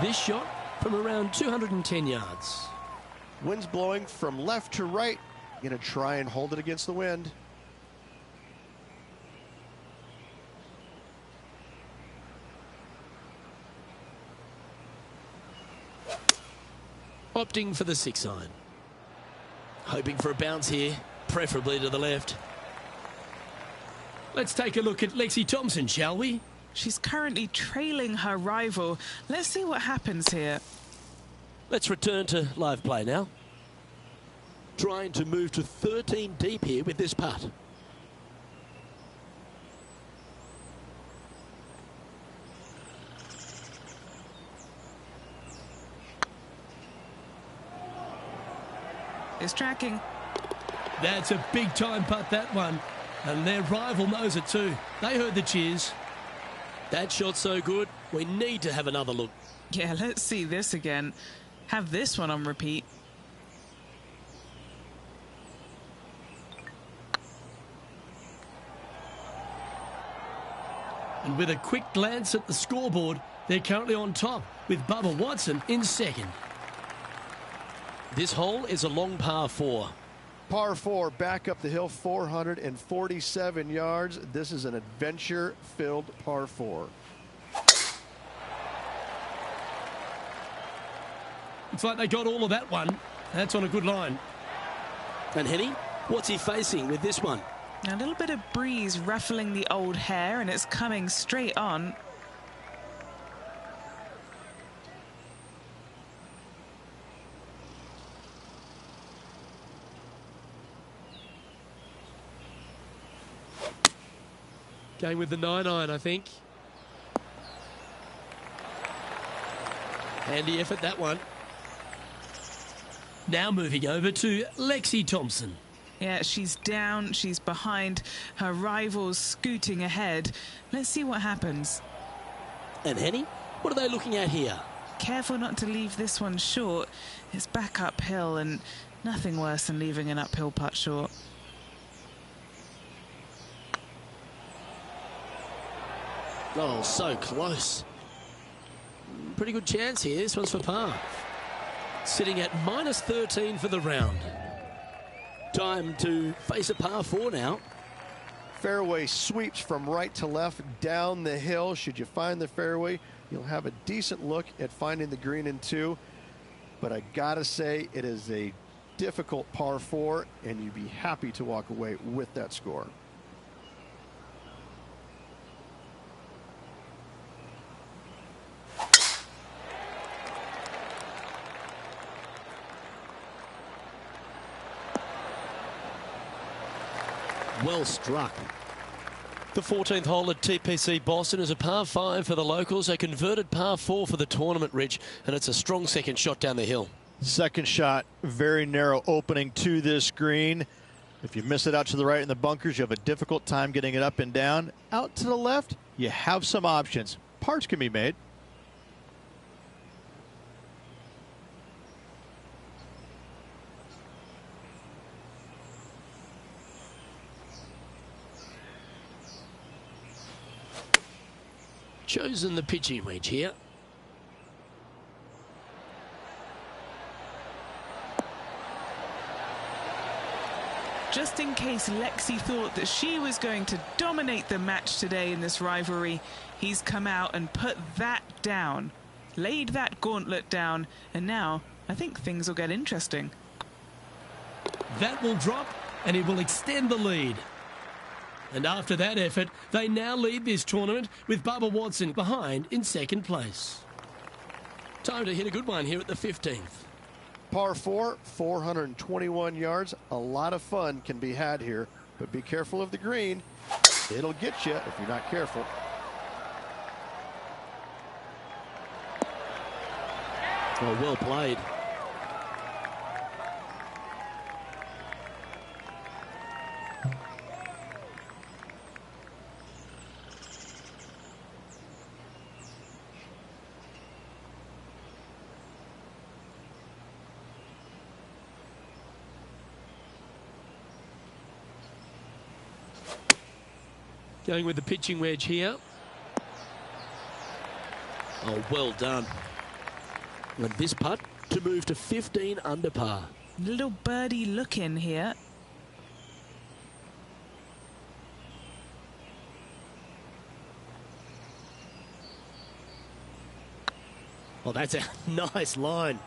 This shot from around 210 yards. Wind's blowing from left to right. Gonna try and hold it against the wind. Opting for the 6-iron. Hoping for a bounce here, preferably to the left. Let's take a look at Lexi Thompson, shall we? She's currently trailing her rival. Let's see what happens here. Let's return to live play now. Trying to move to 13 deep here with this putt. It's tracking. That's a big time putt, that one. And their rival knows it too. They heard the cheers. That shot's so good, we need to have another look. Yeah, let's see this again. Have this one on repeat. And with a quick glance at the scoreboard, they're currently on top with Bubba Watson in second. This hole is a long par 4. Par 4, back up the hill, 447 yards. This is an adventure-filled par 4. Looks like they got all of that one. That's on a good line. And Henny, what's he facing with this one? A little bit of breeze ruffling the old hair, and it's coming straight on. Going with the 9-iron, I think. Handy effort, that one. Now moving over to Lexi Thompson. Yeah, she's down, she's behind, her rival's scooting ahead. Let's see what happens. And Henny, what are they looking at here? Careful not to leave this one short. It's back uphill, and nothing worse than leaving an uphill putt short. Oh, so close. Pretty good chance here. This one's for par. Sitting at -13 for the round. Time to face a par 4 now. Fairway sweeps from right to left down the hill. Should you find the fairway, you'll have a decent look at finding the green in 2. But I gotta say, it is a difficult par 4, and you'd be happy to walk away with that score. Well struck. The 14th hole at TPC Boston is a par 5 for the locals, a converted par 4 for the tournament, Rich, and it's a strong second shot down the hill. Second shot, very narrow opening to this green. If you miss it out to the right in the bunkers, you have a difficult time getting it up and down. Out to the left, you have some options. Parts can be made. Chosen the pitching wedge here. Just in case Lexi thought that she was going to dominate the match today in this rivalry, he's come out and put that down, laid that gauntlet down, and now I think things will get interesting. That will drop, and it will extend the lead. And after that effort, they now lead this tournament with Bubba Watson behind in second place. Time to hit a good one here at the 15th. Par 4, 421 yards. A lot of fun can be had here, but be careful of the green. It'll get you if you're not careful. Oh, well played. Going with the pitching wedge here. Oh, well done. And this putt to move to 15 under par. Little birdie look in here. Well, that's a nice line.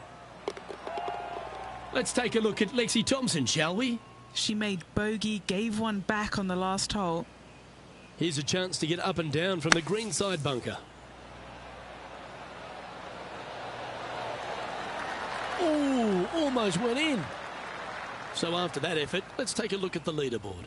Let's take a look at Lexi Thompson, shall we? She made bogey, gave one back on the last hole. Here's a chance to get up and down from the greenside bunker. Oh, almost went in. So after that effort, let's take a look at the leaderboard.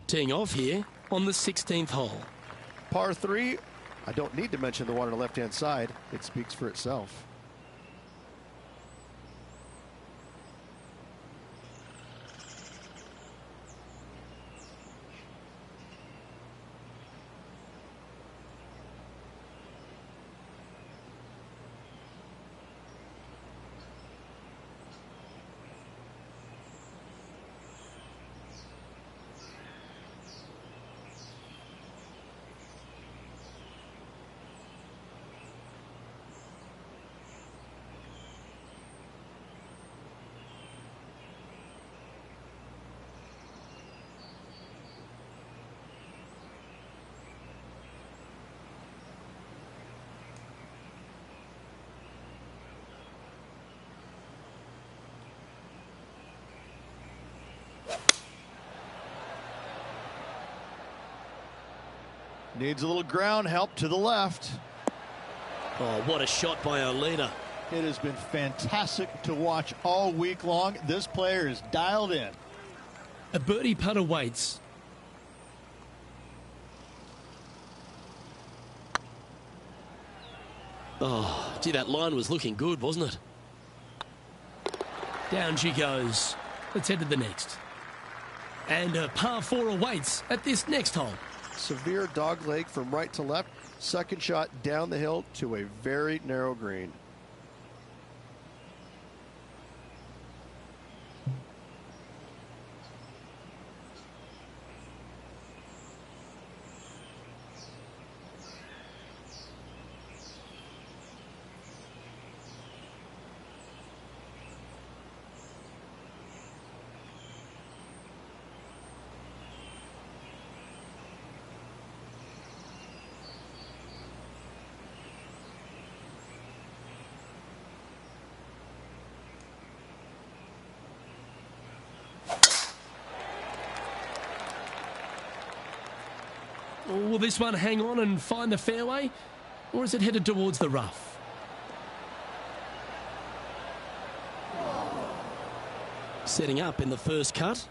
Teeing off here on the 16th hole. Par 3, I don't need to mention the one on the left-hand side. It speaks for itself. Needs a little ground help to the left. Oh, what a shot by Olina. It has been fantastic to watch all week long. This player is dialed in. A birdie putt awaits. Oh, gee, that line was looking good, wasn't it? Down she goes. Let's head to the next. And a par 4 awaits at this next hole. Severe dog leg from right to left. Second shot down the hill to a very narrow green. Will this one hang on and find the fairway? Or is it headed towards the rough? Setting up in the first cut.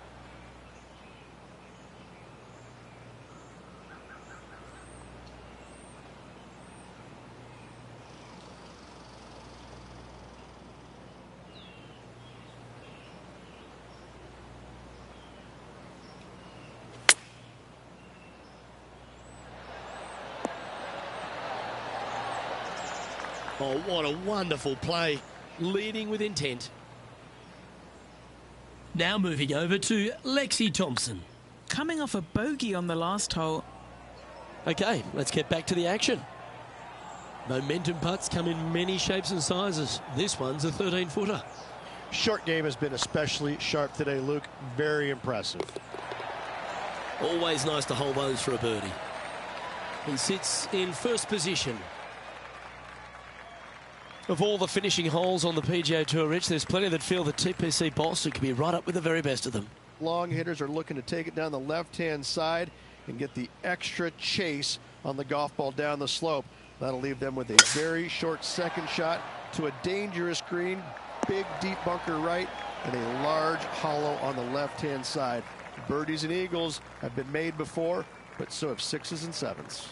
Oh, what a wonderful play. Leading with intent. Now moving over to Lexi Thompson. Coming off a bogey on the last hole. Okay, let's get back to the action. Momentum putts come in many shapes and sizes. This one's a 13-footer. Short game has been especially sharp today, Luke. Very impressive. Always nice to hold those for a birdie. He sits in first position. Of all the finishing holes on the PGA Tour, Rich, there's plenty that feel that TPC Boston could be right up with the very best of them. Long hitters are looking to take it down the left-hand side and get the extra chase on the golf ball down the slope. That'll leave them with a very short second shot to a dangerous green, big deep bunker right, and a large hollow on the left-hand side. Birdies and eagles have been made before, but so have sixes and sevens.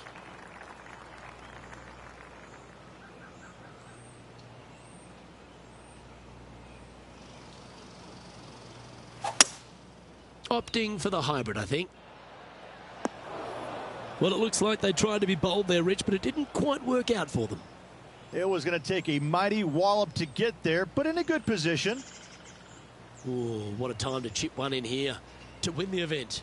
Opting for the hybrid, I think. Well, it looks like they tried to be bold there, Rich, but it didn't quite work out for them. It was going to take a mighty wallop to get there, but in a good position. Oh, what a time to chip one in here to win the event.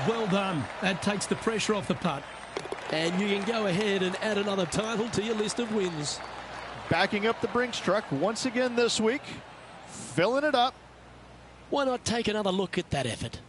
Well done. That takes the pressure off the putt. And you can go ahead and add another title to your list of wins. Backing up the Brinks truck once again this week. Filling it up. Why not take another look at that effort?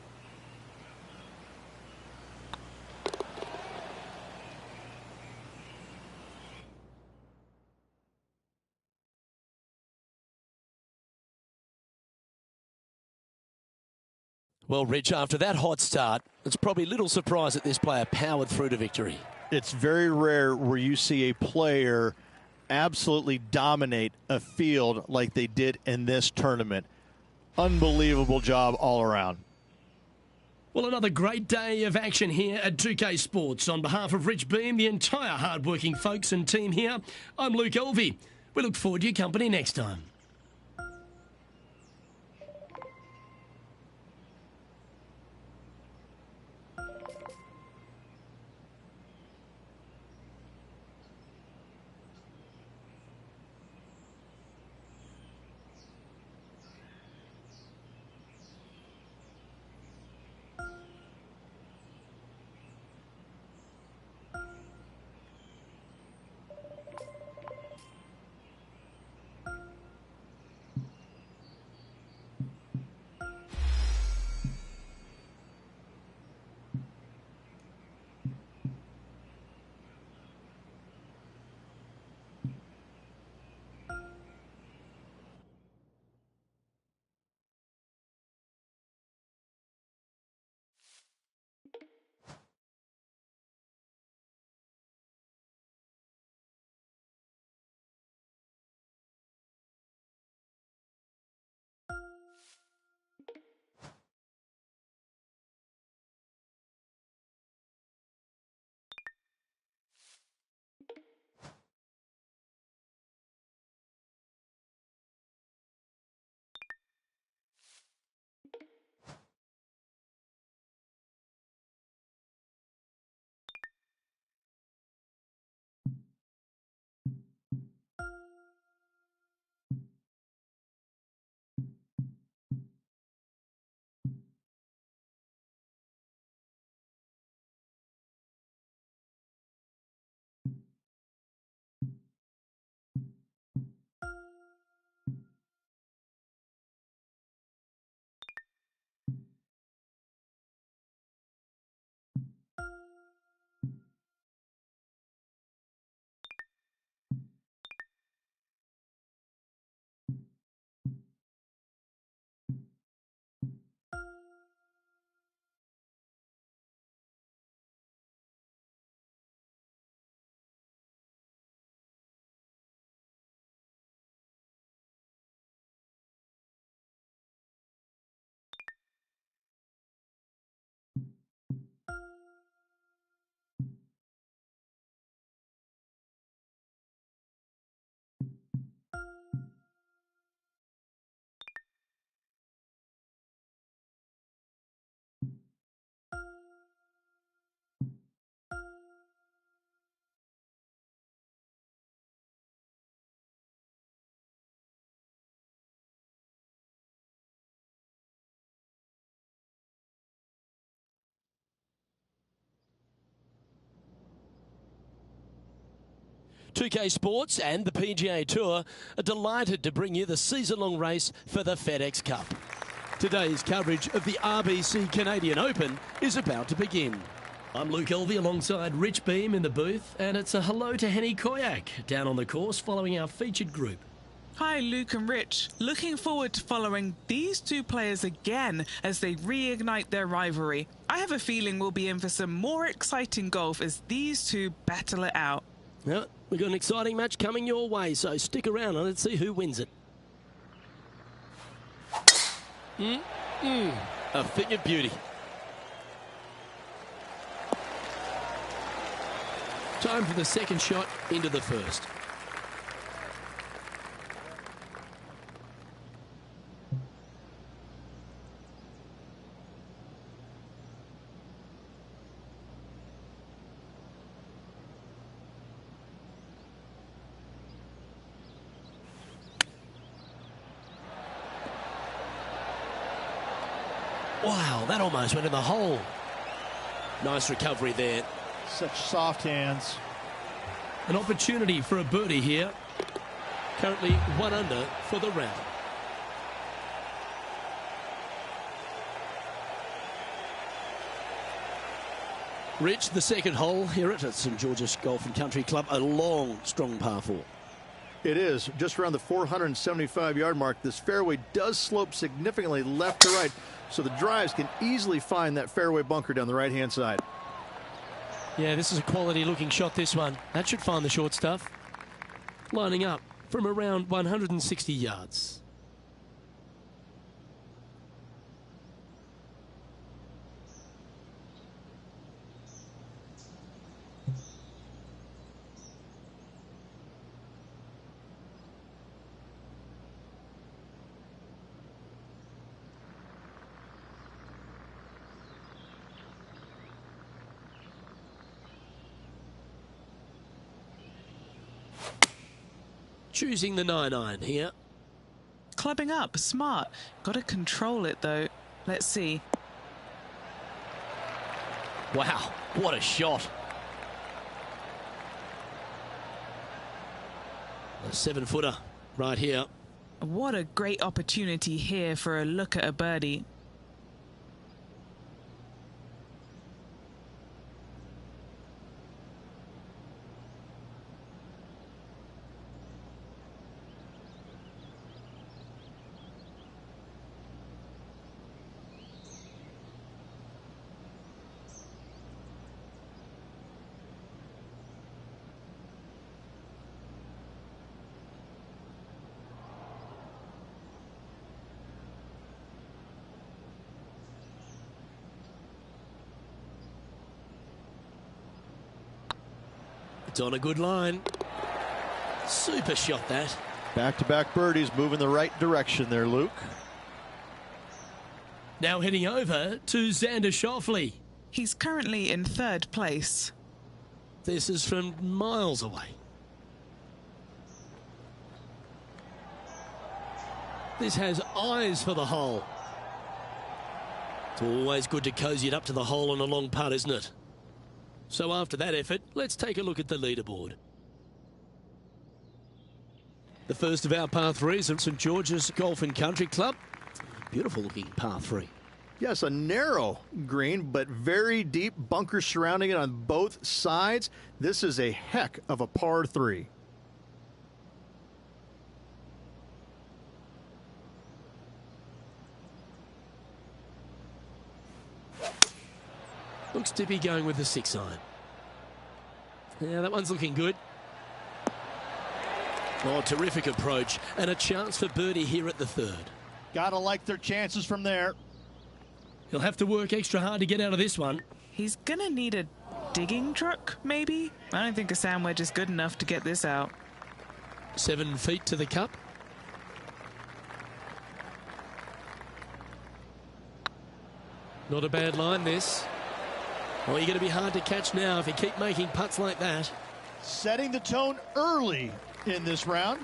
Well, Rich, after that hot start, it's probably little surprise that this player powered through to victory. It's very rare where you see a player absolutely dominate a field like they did in this tournament. Unbelievable job all around. Well, another great day of action here at 2K Sports. On behalf of Rich Beam, the entire hard-working folks and team here, I'm Luke Elvey. We look forward to your company next time. 2K Sports and the PGA Tour are delighted to bring you the season-long race for the FedEx Cup. Today's coverage of the RBC Canadian Open is about to begin. I'm Luke Elvey alongside Rich Beam in the booth, and it's a hello to Henny Koyak down on the course following our featured group. Hi, Luke and Rich. Looking forward to following these two players again as they reignite their rivalry. I have a feeling we'll be in for some more exciting golf as these two battle it out. Well, we've got an exciting match coming your way, so stick around and let's see who wins it. A thing of beauty. Time for the second shot into the first. Wow, that almost went in the hole. Nice recovery there. Such soft hands. An opportunity for a birdie here. Currently 1 under for the round. Rich, the second hole here at St George's Golf and Country Club. A long, strong par 4. It is just around the 475-yard mark. This fairway does slope significantly left to right, so the drives can easily find that fairway bunker down the right-hand side. Yeah, this is a quality-looking shot, this one. That should find the short stuff. Lining up from around 160 yards. Choosing the 9-iron here. Clubbing up, smart. Got to control it though. Let's see. Wow, what a shot. A 7-footer right here. What a great opportunity here for a look at a birdie. It's on a good line. Super shot, that. Back-to-back birdies moving the right direction there, Luke. Now heading over to Xander Schauffele. He's currently in 3rd place. This is from miles away. This has eyes for the hole. It's always good to cozy it up to the hole on a long putt, isn't it? So after that effort, let's take a look at the leaderboard. The first of our par 3s at St George's Golf and Country Club. Beautiful looking par 3. Yes, a narrow green, but very deep bunkers surrounding it on both sides. This is a heck of a par 3. Looks to be going with the 6-iron. Yeah, that one's looking good. Oh, terrific approach. And a chance for birdie here at the 3rd. Gotta like their chances from there. He'll have to work extra hard to get out of this one. He's gonna need a digging truck, maybe? I don't think a sand wedge is good enough to get this out. 7 feet to the cup. Not a bad line, this. Oh, you're going to be hard to catch now if you keep making putts like that. Setting the tone early in this round.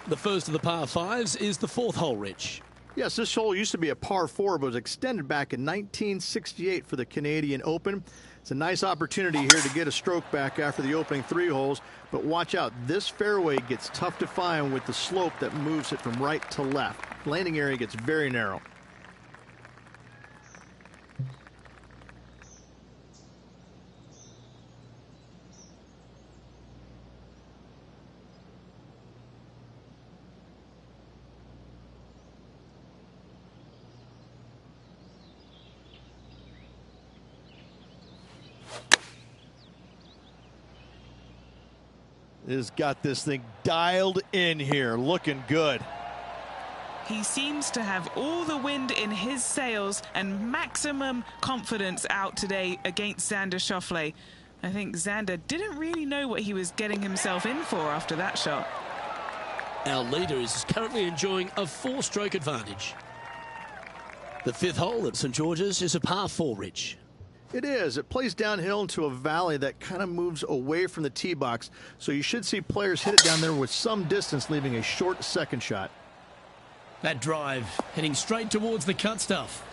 The first of the par 5s is the 4th hole, Rich. Yes, this hole used to be a par 4, but was extended back in 1968 for the Canadian Open. It's a nice opportunity here to get a stroke back after the opening 3 holes, but watch out. This fairway gets tough to find with the slope that moves it from right to left. Landing area gets very narrow. Has got this thing dialed in here, looking good. He seems to have all the wind in his sails and maximum confidence out today against Xander Schauffele. I think Xander didn't really know what he was getting himself in for after that shot. Our leader is currently enjoying a 4-stroke advantage. The 5th hole at St George's is a par 4, Rich. It is. It plays downhill into a valley that kind of moves away from the tee box, so you should see players hit it down there with some distance, leaving a short second shot. That drive heading straight towards the cut stuff.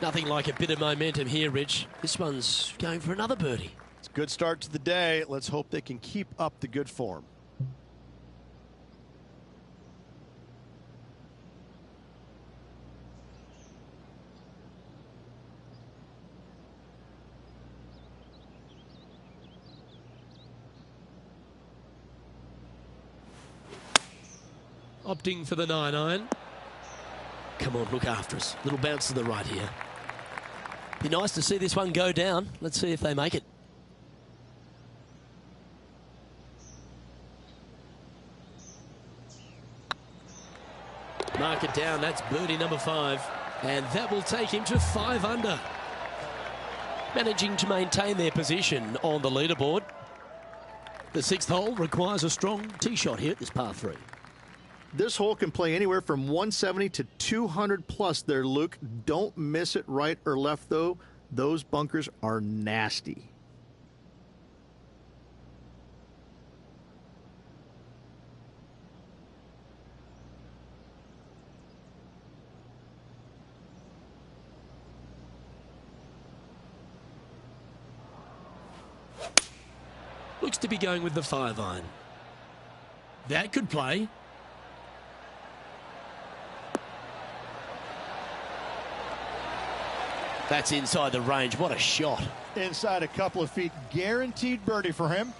Nothing like a bit of momentum here, Rich. This one's going for another birdie. It's a good start to the day. Let's hope they can keep up the good form. Opting for the 9-iron. Come on, look after us. Little bounce to the right here. Be nice to see this one go down. Let's see if they make it. Mark it down. That's birdie number 5. And that will take him to 5 under. Managing to maintain their position on the leaderboard. The 6th hole requires a strong tee shot here at this par 3. This hole can play anywhere from 170 to 200 plus there, Luke. Don't miss it right or left, though. Those bunkers are nasty. Looks to be going with the 5-iron. That could play. That's inside the range. What a shot. Inside a couple of feet. Guaranteed birdie for him.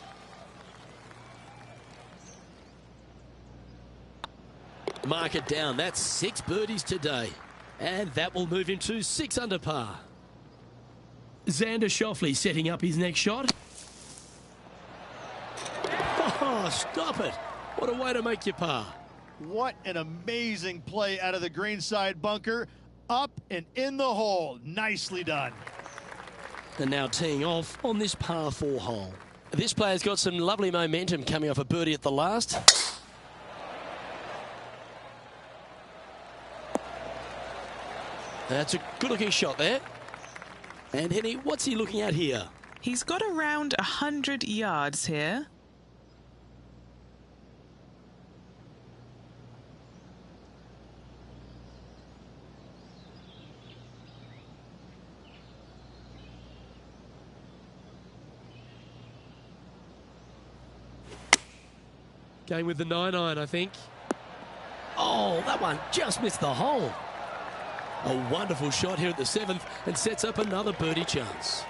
Mark it down. That's 6 birdies today. And that will move him to 6 under par. Xander Schauffele setting up his next shot. Oh, stop it. What a way to make your par. What an amazing play out of the greenside bunker. Up and in the hole. Nicely done. And now teeing off on this par 4 hole. This player's got some lovely momentum coming off a birdie at the last. That's a good-looking shot there. And Henny, what's he looking at here? He's got around 100 yards here. Going with the 9-iron, I think. Oh, that one just missed the hole. A wonderful shot here at the 7th and sets up another birdie chance.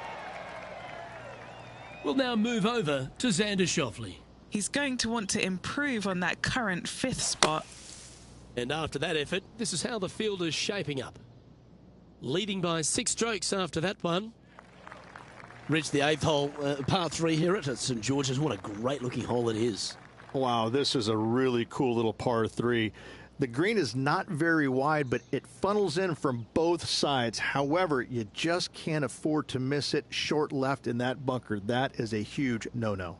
We'll now move over to Xander Schauffele. He's going to want to improve on that current 5th spot. And after that effort, this is how the field is shaping up. Leading by 6 strokes after that one. Reached the 8th hole, par 3 here at St George's. What a great looking hole it is. Wow, this is a really cool little par 3. The green is not very wide, but it funnels in from both sides. However, you just can't afford to miss it short left in that bunker. That is a huge no-no.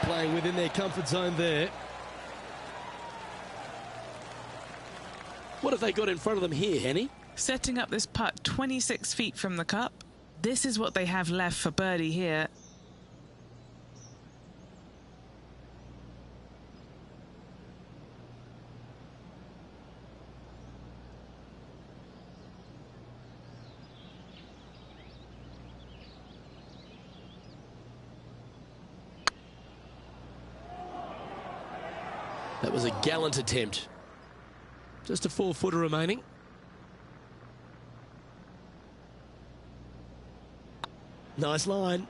Playing staying within their comfort zone there. What have they got in front of them here, Henny? Setting up this putt 26 feet from the cup. This is what they have left for birdie here. That was a gallant attempt. Just a 4-footer remaining. Nice line.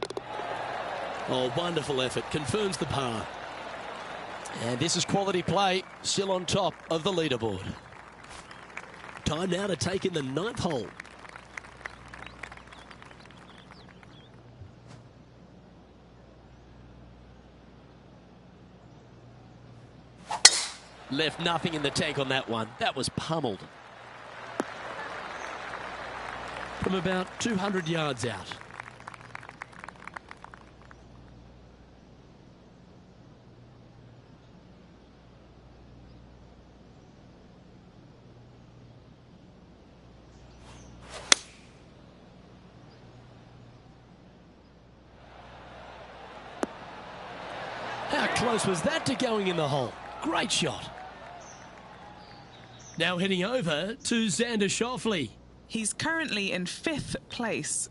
Oh, wonderful effort. Confirms the par. And this is quality play. Still on top of the leaderboard. Time now to take in the 9th hole. Left nothing in the tank on that one. That was pummeled. From about 200 yards out. How close was that to going in the hole? Great shot. Now heading over to Xander Schauffele. He's currently in 5th place.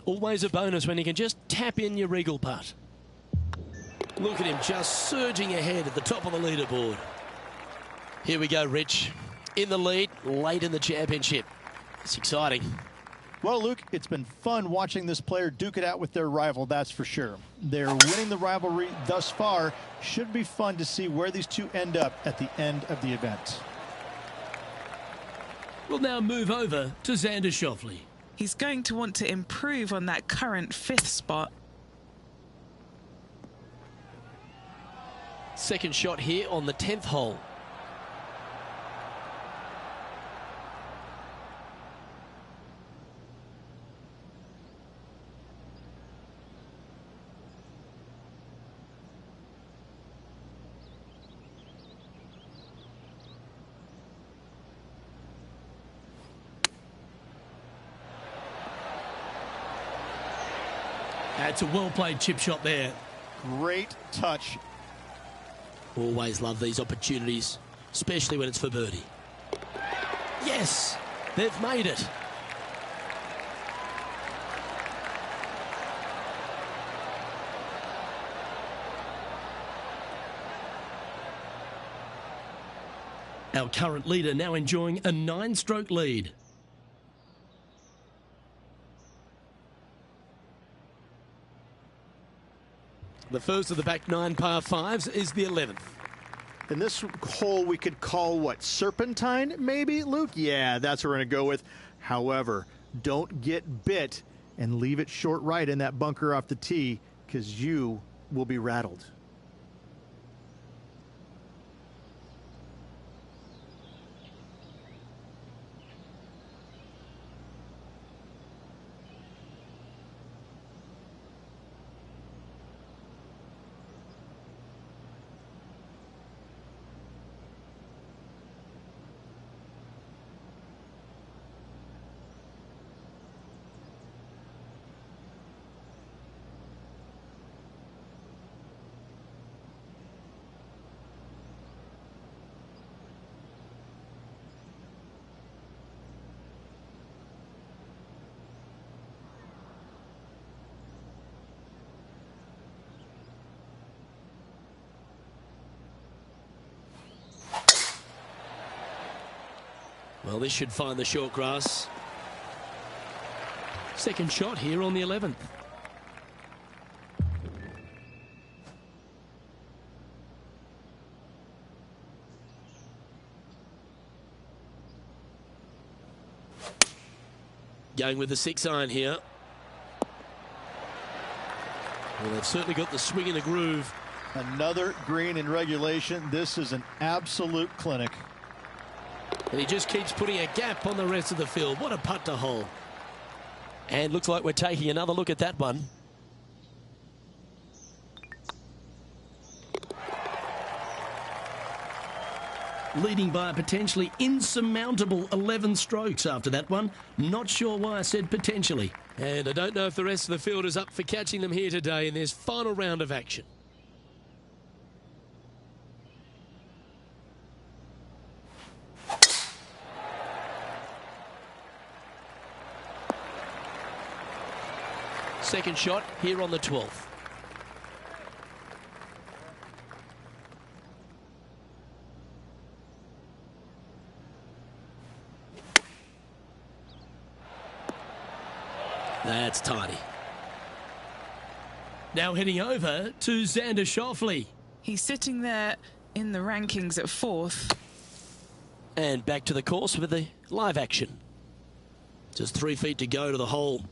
Always a bonus when you can just tap in your regal putt. Look at him just surging ahead at the top of the leaderboard. Here we go, Rich. In the lead, late in the championship. It's exciting. Well, Luke, it's been fun watching this player duke it out with their rival, that's for sure. They're winning the rivalry thus far. Should be fun to see where these two end up at the end of the event. We'll now move over to Xander Schauffele. He's going to want to improve on that current 5th spot. Second shot here on the 10th hole. That's a well-played chip shot there. Great touch. Always love these opportunities, especially when it's for birdie. Yes, they've made it. Our current leader now enjoying a 9-stroke lead. The first of the back 9 par 5s is the 11th. In this hole, we could call what, serpentine, maybe, Luke? Yeah, that's what we're going to go with. However, don't get bit and leave it short right in that bunker off the tee, because you will be rattled. Well, this should find the short grass. Second shot here on the 11th. Going with the 6-iron here. Well, they've certainly got the swing and the groove. Another green in regulation. This is an absolute clinic. And he just keeps putting a gap on the rest of the field. What a putt to hole. And looks like we're taking another look at that one. leading by a potentially insurmountable 11 strokes after that one. Not sure why I said potentially. And I don't know if the rest of the field is up for catching them here today in this final round of action. Second shot here on the 12th. That's tidy. Now heading over to Xander Schauffele. He's sitting there in the rankings at 4th. And back to the course with the live action. Just 3 feet to go to the hole.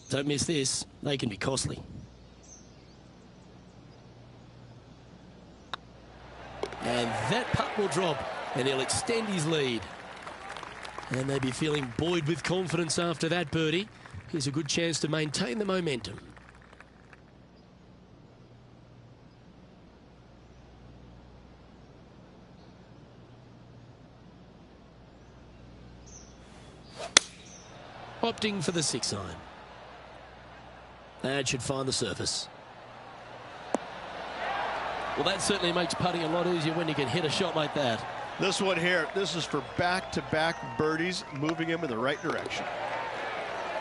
Don't miss this. They can be costly. And that putt will drop, and he'll extend his lead. And they'll be feeling buoyed with confidence after that birdie. Here's a good chance to maintain the momentum. Opting for the 6-iron. That should find the surface. Well, that certainly makes putting a lot easier when you can hit a shot like that. This one here, this is for back-to-back birdies, moving him in the right direction.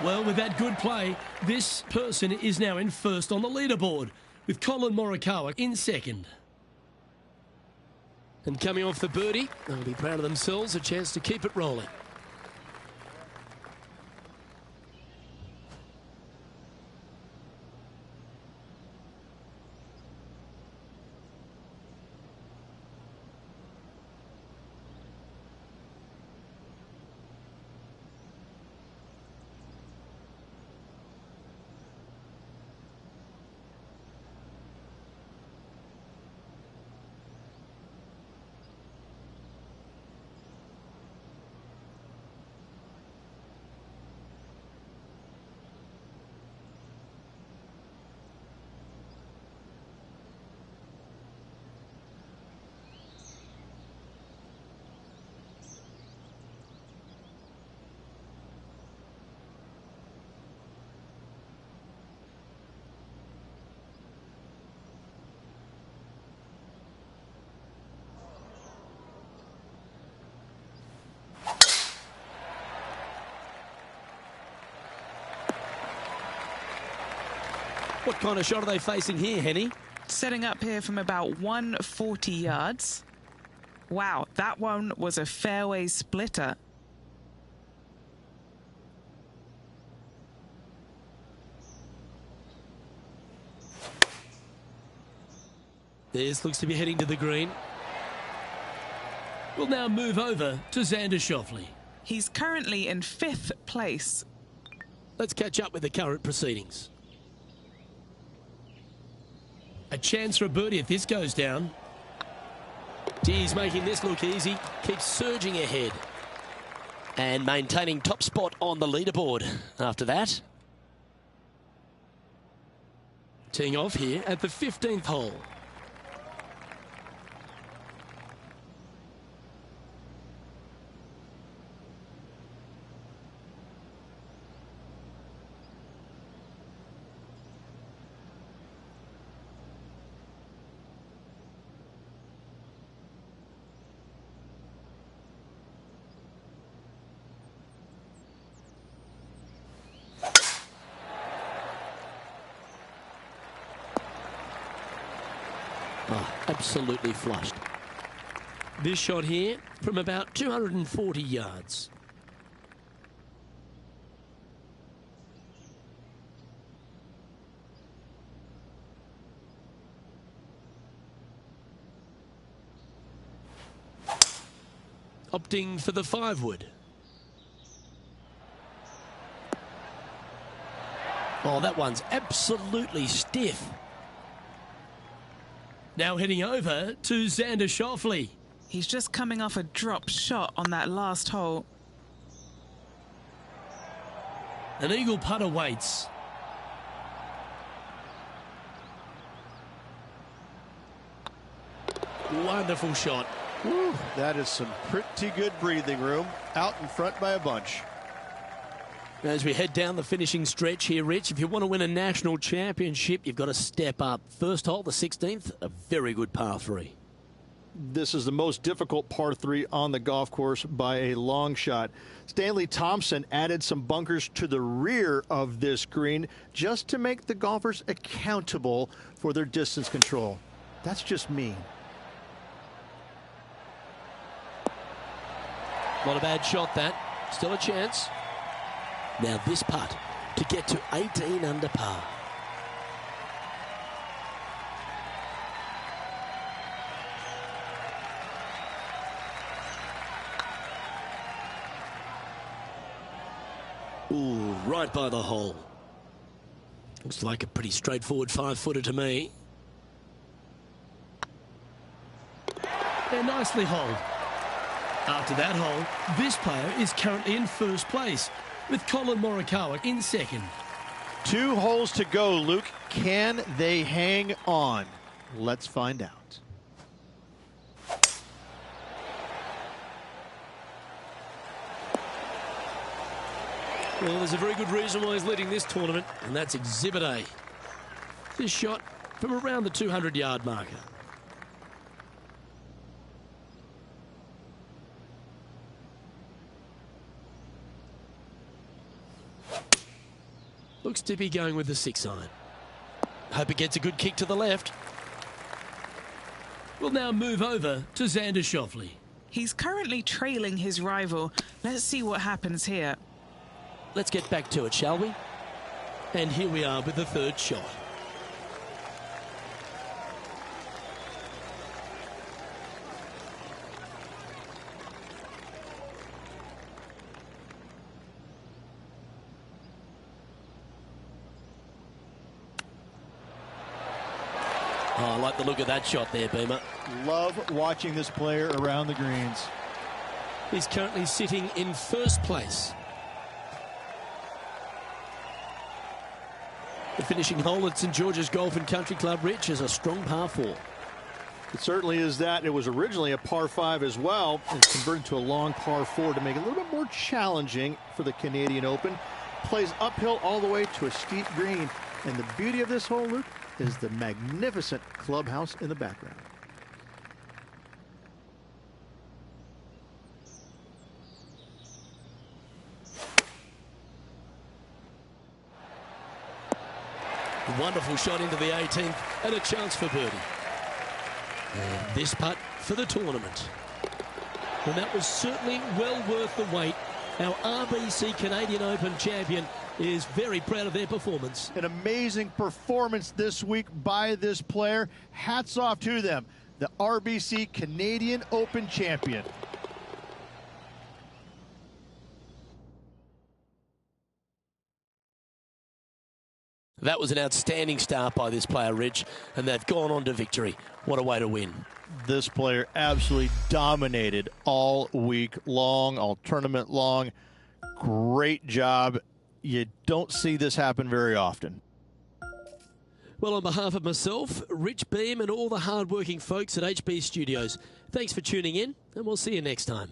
Well, with that good play, this person is now in first on the leaderboard, with Colin Morikawa in second. And coming off the birdie, they'll be proud of themselves, a chance to keep it rolling. What kind of shot are they facing here, Henny? Setting up here from about 140 yards. Wow, that one was a fairway splitter. This looks to be heading to the green. We'll now move over to Xander Schauffele. He's currently in 5th place. Let's catch up with the current proceedings. A chance for a birdie if this goes down. He's making this look easy. Keeps surging ahead. And maintaining top spot on the leaderboard after that. Teeing off here at the 15th hole. Oh, absolutely flushed. This shot here from about 240 yards. Opting for the 5-wood. Oh, that one's absolutely stiff. Now heading over to Xander Schauffele. He's just coming off a drop shot on that last hole. An eagle putt awaits. Wonderful shot. Whew, that is some pretty good breathing room. Out in front by a bunch. As we head down the finishing stretch here, Rich, if you want to win a national championship, you've got to step up. First hole, the 16th, a very good par 3. This is the most difficult par 3 on the golf course by a long shot. Stanley Thompson added some bunkers to the rear of this green just to make the golfers accountable for their distance control. That's just mean. Not a bad shot, that. Still a chance. Now this putt to get to 18 under par. Ooh, right by the hole. Looks like a pretty straightforward 5-footer to me. And nicely holed. After that hole, this player is currently in first place, with Colin Morikawa in second. 2 holes to go, Luke. Can they hang on? Let's find out. Well, there's a very good reason why he's leading this tournament, and that's Exhibit A. This shot from around the 200-yard marker. Looks to be going with the 6-iron. Hope it gets a good kick to the left. We'll now move over to Xander Schauffele. He's currently trailing his rival. Let's see what happens here. Let's get back to it, shall we? And here we are with the third shot. Oh, I like the look of that shot there, Beamer. Love watching this player around the greens. He's currently sitting in first place. The finishing hole at St George's Golf and Country Club, Rich, is a strong par 4. It certainly is that. It was originally a par 5 as well. It's converted to a long par 4 to make it a little bit more challenging for the Canadian Open. Plays uphill all the way to a steep green. And the beauty of this hole, Luke, is the magnificent clubhouse in the background. Wonderful shot into the 18th and a chance for birdie. And this putt for the tournament. And that was certainly well worth the wait. Our RBC Canadian Open champion is very proud of their performance. An amazing performance this week by this player. Hats off to them. The RBC Canadian Open champion. That was an outstanding start by this player, Rich, and they've gone on to victory. What a way to win. This player absolutely dominated all week long, all tournament long. Great job. You don't see this happen very often. Well, on behalf of myself, Rich Beam, and all the hard-working folks at HB Studios, thanks for tuning in, and we'll see you next time.